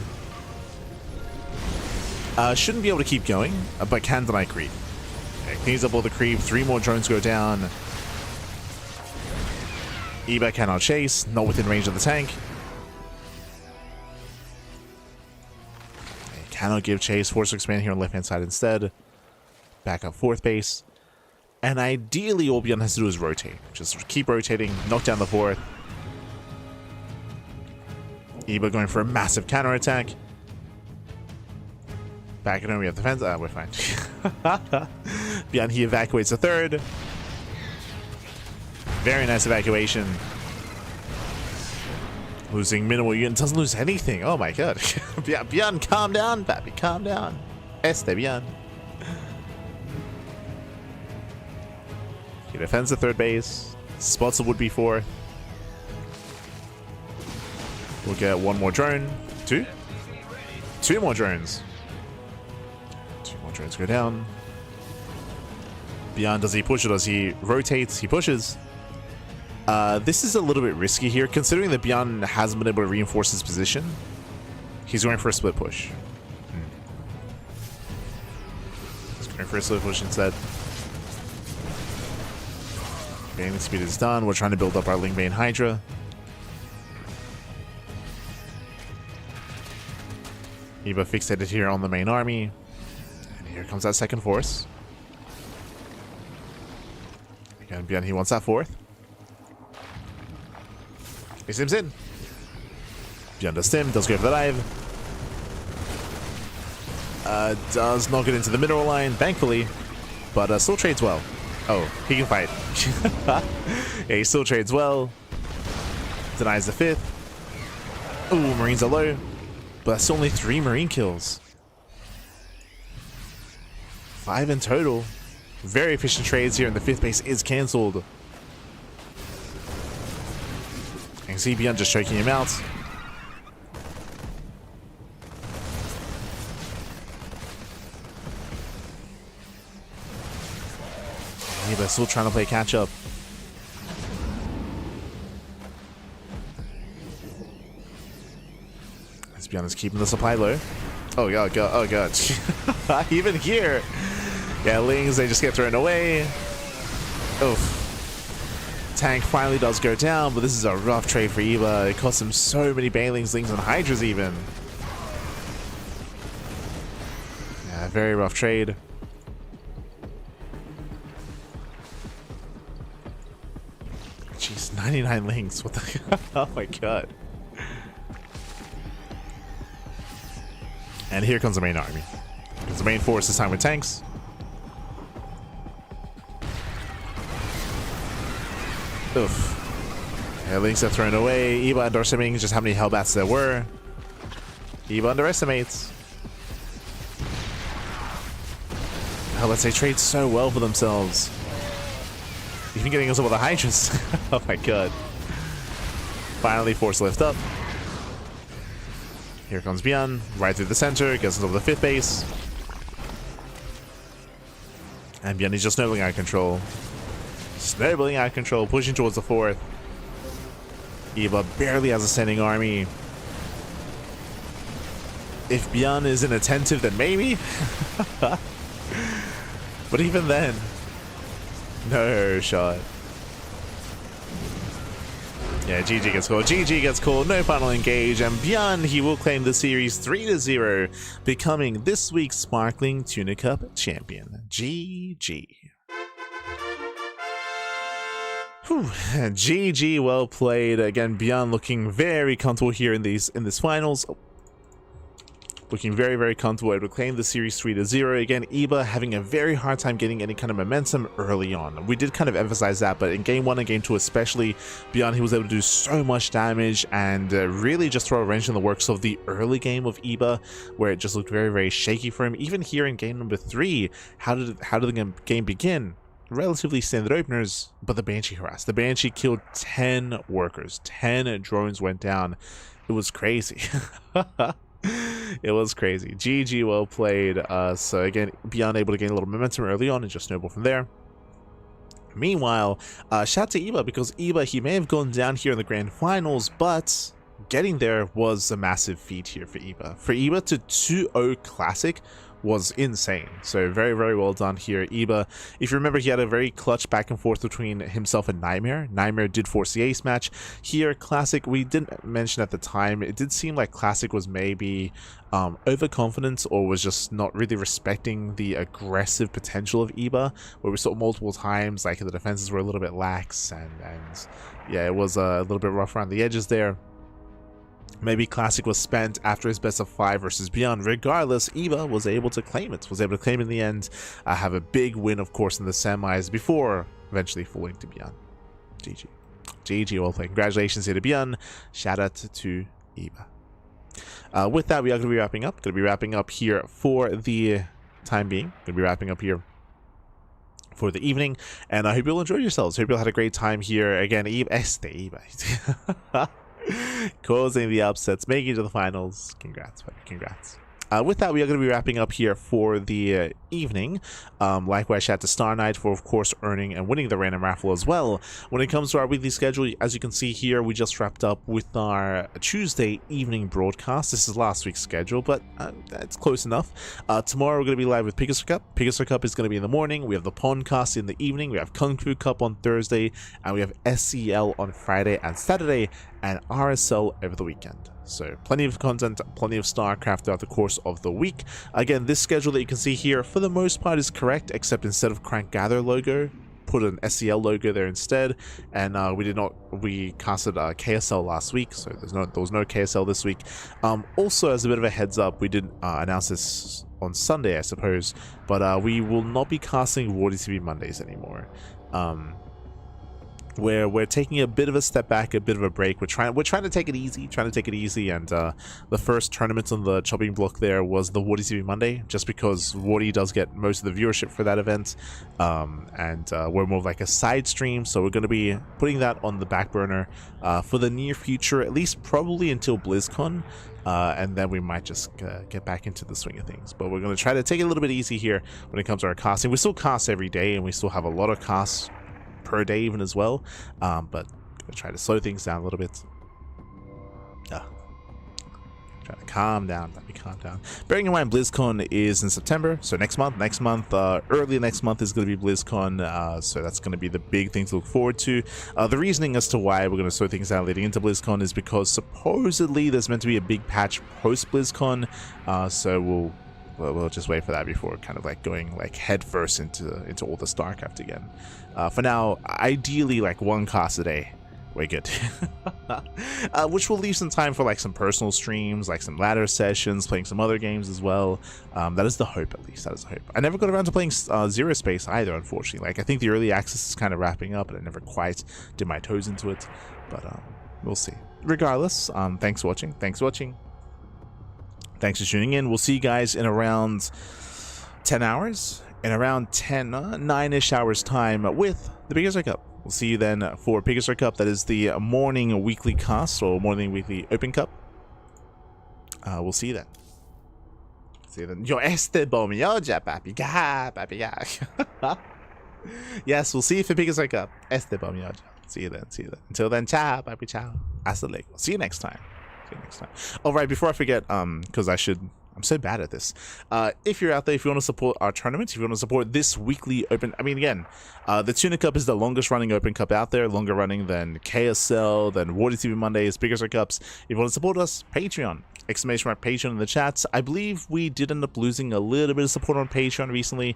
Shouldn't be able to keep going, but can deny creep. Yeah, cleans up all the creep. 3 more drones go down. Eva cannot chase. Not within range of the tank. Cannot give chase. Force to expand here on the left hand side instead. Back up 4th base. And ideally all ByuN has to do is rotate. Just keep rotating, knock down the 4th. Eva going for a massive counter attack. Back in, we have the fence. We're fine. ByuN, he evacuates the 3rd. Very nice evacuation. Losing minimal unit. Doesn't lose anything. Oh my god. ByuN, calm down, papi, calm down. ByuN. He defends the 3rd base. Spots a would-be 4th. We'll get 1 more drone. 2? 2 more drones. 2 more drones go down. ByuN, does he push or does he rotate? He pushes. This is a little bit risky here, considering that ByuN hasn't been able to reinforce his position. He's going for a split push. He's going for a split push instead. Baneling speed is done. We're trying to build up our Ling Bane Hydra. Eva fixated here on the main army. And here comes that 2nd force. Again, ByuN, he wants that 4th. He sims in. ByuN does stim, does go for the dive. Does not get into the mineral line, thankfully. But still trades well. Oh, he can fight. Yeah, he still trades well. Denies the 5th. Ooh, Marines are low. But that's only 3 Marine kills. 5 in total. Very efficient trades here, and the 5th base is cancelled. You can see ByuN just choking him out. Yeah, but still trying to play catch up. ByuN is keeping the supply low. Oh god, oh god. Even here. Yeah, Lings, they just get thrown away. Oof. Tank finally does go down, but this is a rough trade for Eva. It costs him so many Banelings, Lings, and Hydras even. Yeah, very rough trade. Jeez, 99 links. What the? Oh my god. And here comes the main army. Because the main force this time with tanks. Oof. Yeah, links are thrown away. Eva underestimating just how many Hellbats there were. Eva underestimates. Hellbats, they trade so well for themselves. Even getting us over the Hydras. Oh my god. Finally force lift up. Here comes ByuN, right through the center, gets us over the 5th base. And ByuN is just snowballing out of control. Snowballing out of control, pushing towards the 4th. Eva barely has a standing army. If ByuN is inattentive, then maybe. But even then, no shot. Yeah, GG gets called. GG gets called. No final engage. And ByuN, he will claim the series 3-0, becoming this week's Sparkling Tuna Cup champion. GG. Whew. GG, well played. Again, ByuN looking very comfortable here in this finals. Looking very, very comfortable. Able to claim the series 3-0. Again, Eva having a very hard time getting any kind of momentum early on. We did kind of emphasize that, but in game 1 and game 2 especially, ByuN, he was able to do so much damage and really just throw a wrench in the works of the early game of Eva, where it just looked very, very shaky for him. Even here in game number 3, how did the game begin? Relatively standard openers, but the Banshee harassed. The Banshee killed 10 workers. 10 drones went down. It was crazy. It was crazy. GG, well played. So again, ByuN able to gain a little momentum early on and just snowball from there. Meanwhile, shout out to Eva, because Eva, he may have gone down here in the grand finals, but getting there was a massive feat here for Eva. For Eva to 2-0 Classic was insane. So very, very well done here, Eva. If you remember, he had a very clutch back and forth between himself and NightMare. NightMare did force the ace match. Here, Classic, we didn't mention at the time, it did seem like Classic was maybe overconfident, or was just not really respecting the aggressive potential of Eva, where we saw multiple times like the defenses were a little bit lax, and yeah, it was a little bit rough around the edges there. Maybe Classic was spent after his best of 5 versus ByuN. Regardless, Eva was able to claim it. Was able to claim in the end. Have a big win, of course, in the semis before eventually falling to ByuN. GG. GG, well played. Congratulations here to ByuN. Shout out to Eva. With that, we are going to be wrapping up. Going to be wrapping up here for the time being. Going to be wrapping up here for the evening, and I hope you'll enjoy yourselves. Hope you'll had a great time here. Again, Eva. Causing the upsets, making it to the finals. Congrats, buddy. Congrats. With that, we are going to be wrapping up here for the evening. Likewise, shout out to Star Knight for, of course, earning and winning the random raffle as well. When it comes to our weekly schedule, as you can see here, we just wrapped up with our Tuesday evening broadcast. This is last week's schedule, but it's close enough. Tomorrow, we're going to be live with Tuna Cup. Tuna Cup is going to be in the morning. We have the Pondcast in the evening. We have Kung Fu Cup on Thursday, and we have SEL on Friday and Saturday, and RSL over the weekend. So plenty of content, plenty of StarCraft throughout the course of the week. Again, this schedule that you can see here, for the most part, is correct, except instead of CranKy logo, put an SEL logo there instead. And we casted KSL last week, so there was no KSL this week. Also, as a bit of a heads up, we did announce this on Sunday, I suppose, but we will not be casting Wardy TV Mondays anymore. Where we're taking a bit of a step back, a bit of a break. We're trying to take it easy, and the first tournament on the chopping block there was the Wardy TV Monday, just because Wardy does get most of the viewership for that event, and we're more of like a side stream, so we're going to be putting that on the back burner for the near future, at least probably until BlizzCon, and then we might just get back into the swing of things. But we're going to try to take it a little bit easy here when it comes to our casting. We still cast every day, and we still have a lot of casts per day even as well, but gonna try to slow things down a little bit. Try to calm down. Let me calm down. Bearing in mind, BlizzCon is in September, so next month, early next month is going to be BlizzCon, so that's going to be the big thing to look forward to. The reasoning as to why we're going to slow things down leading into BlizzCon is because supposedly there's meant to be a big patch post BlizzCon, so we'll just wait for that before kind of like going like head first into all the StarCraft again. For now, ideally like one cast a day We're good. Which will leave some time for like some personal streams, like some ladder sessions, playing some other games as well. That is the hope, at least. That is the hope. I never got around to playing Zero Space either, unfortunately. Like, I think the early access is kind of wrapping up, and I never quite did my toes into it. But we'll see. Regardless, thanks for watching. Thanks for watching. Thanks for tuning in. We'll see you guys in around 10 hours. In around 9-ish hours time with the Biggest Cup. We'll see you then for Biggest Cup. That is the morning weekly cast or morning weekly open cup. We'll see you then. See you then. Yo, este bomioja, papi. Papi. Yes, we'll see you for Biggest Cup. Este bomioja. See you then. See you then. Until then, ciao, papi, ciao. Hasta luego. See you next time. See you next time. All right, before I forget, because I'm so bad at this. If you're out there, if you want to support our tournament, if you want to support this weekly open, I mean, again, the Tuna Cup is the longest running open cup out there, longer running than KSL, than Water TV Mondays, Biggest Cups. If you want to support us, Patreon, exclamation mark Patreon in the chats. I believe we did end up losing a little bit of support on Patreon recently,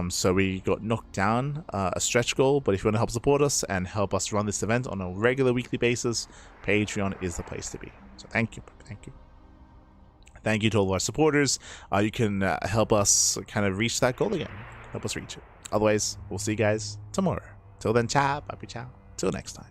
so we got knocked down a stretch goal. But if you want to help support us and help us run this event on a regular weekly basis, Patreon is the place to be. So thank you. Thank you to all of our supporters. You can help us kind of reach that goal again. Help us reach it. Otherwise, we'll see you guys tomorrow. Till then, ciao, papi, ciao. Till next time.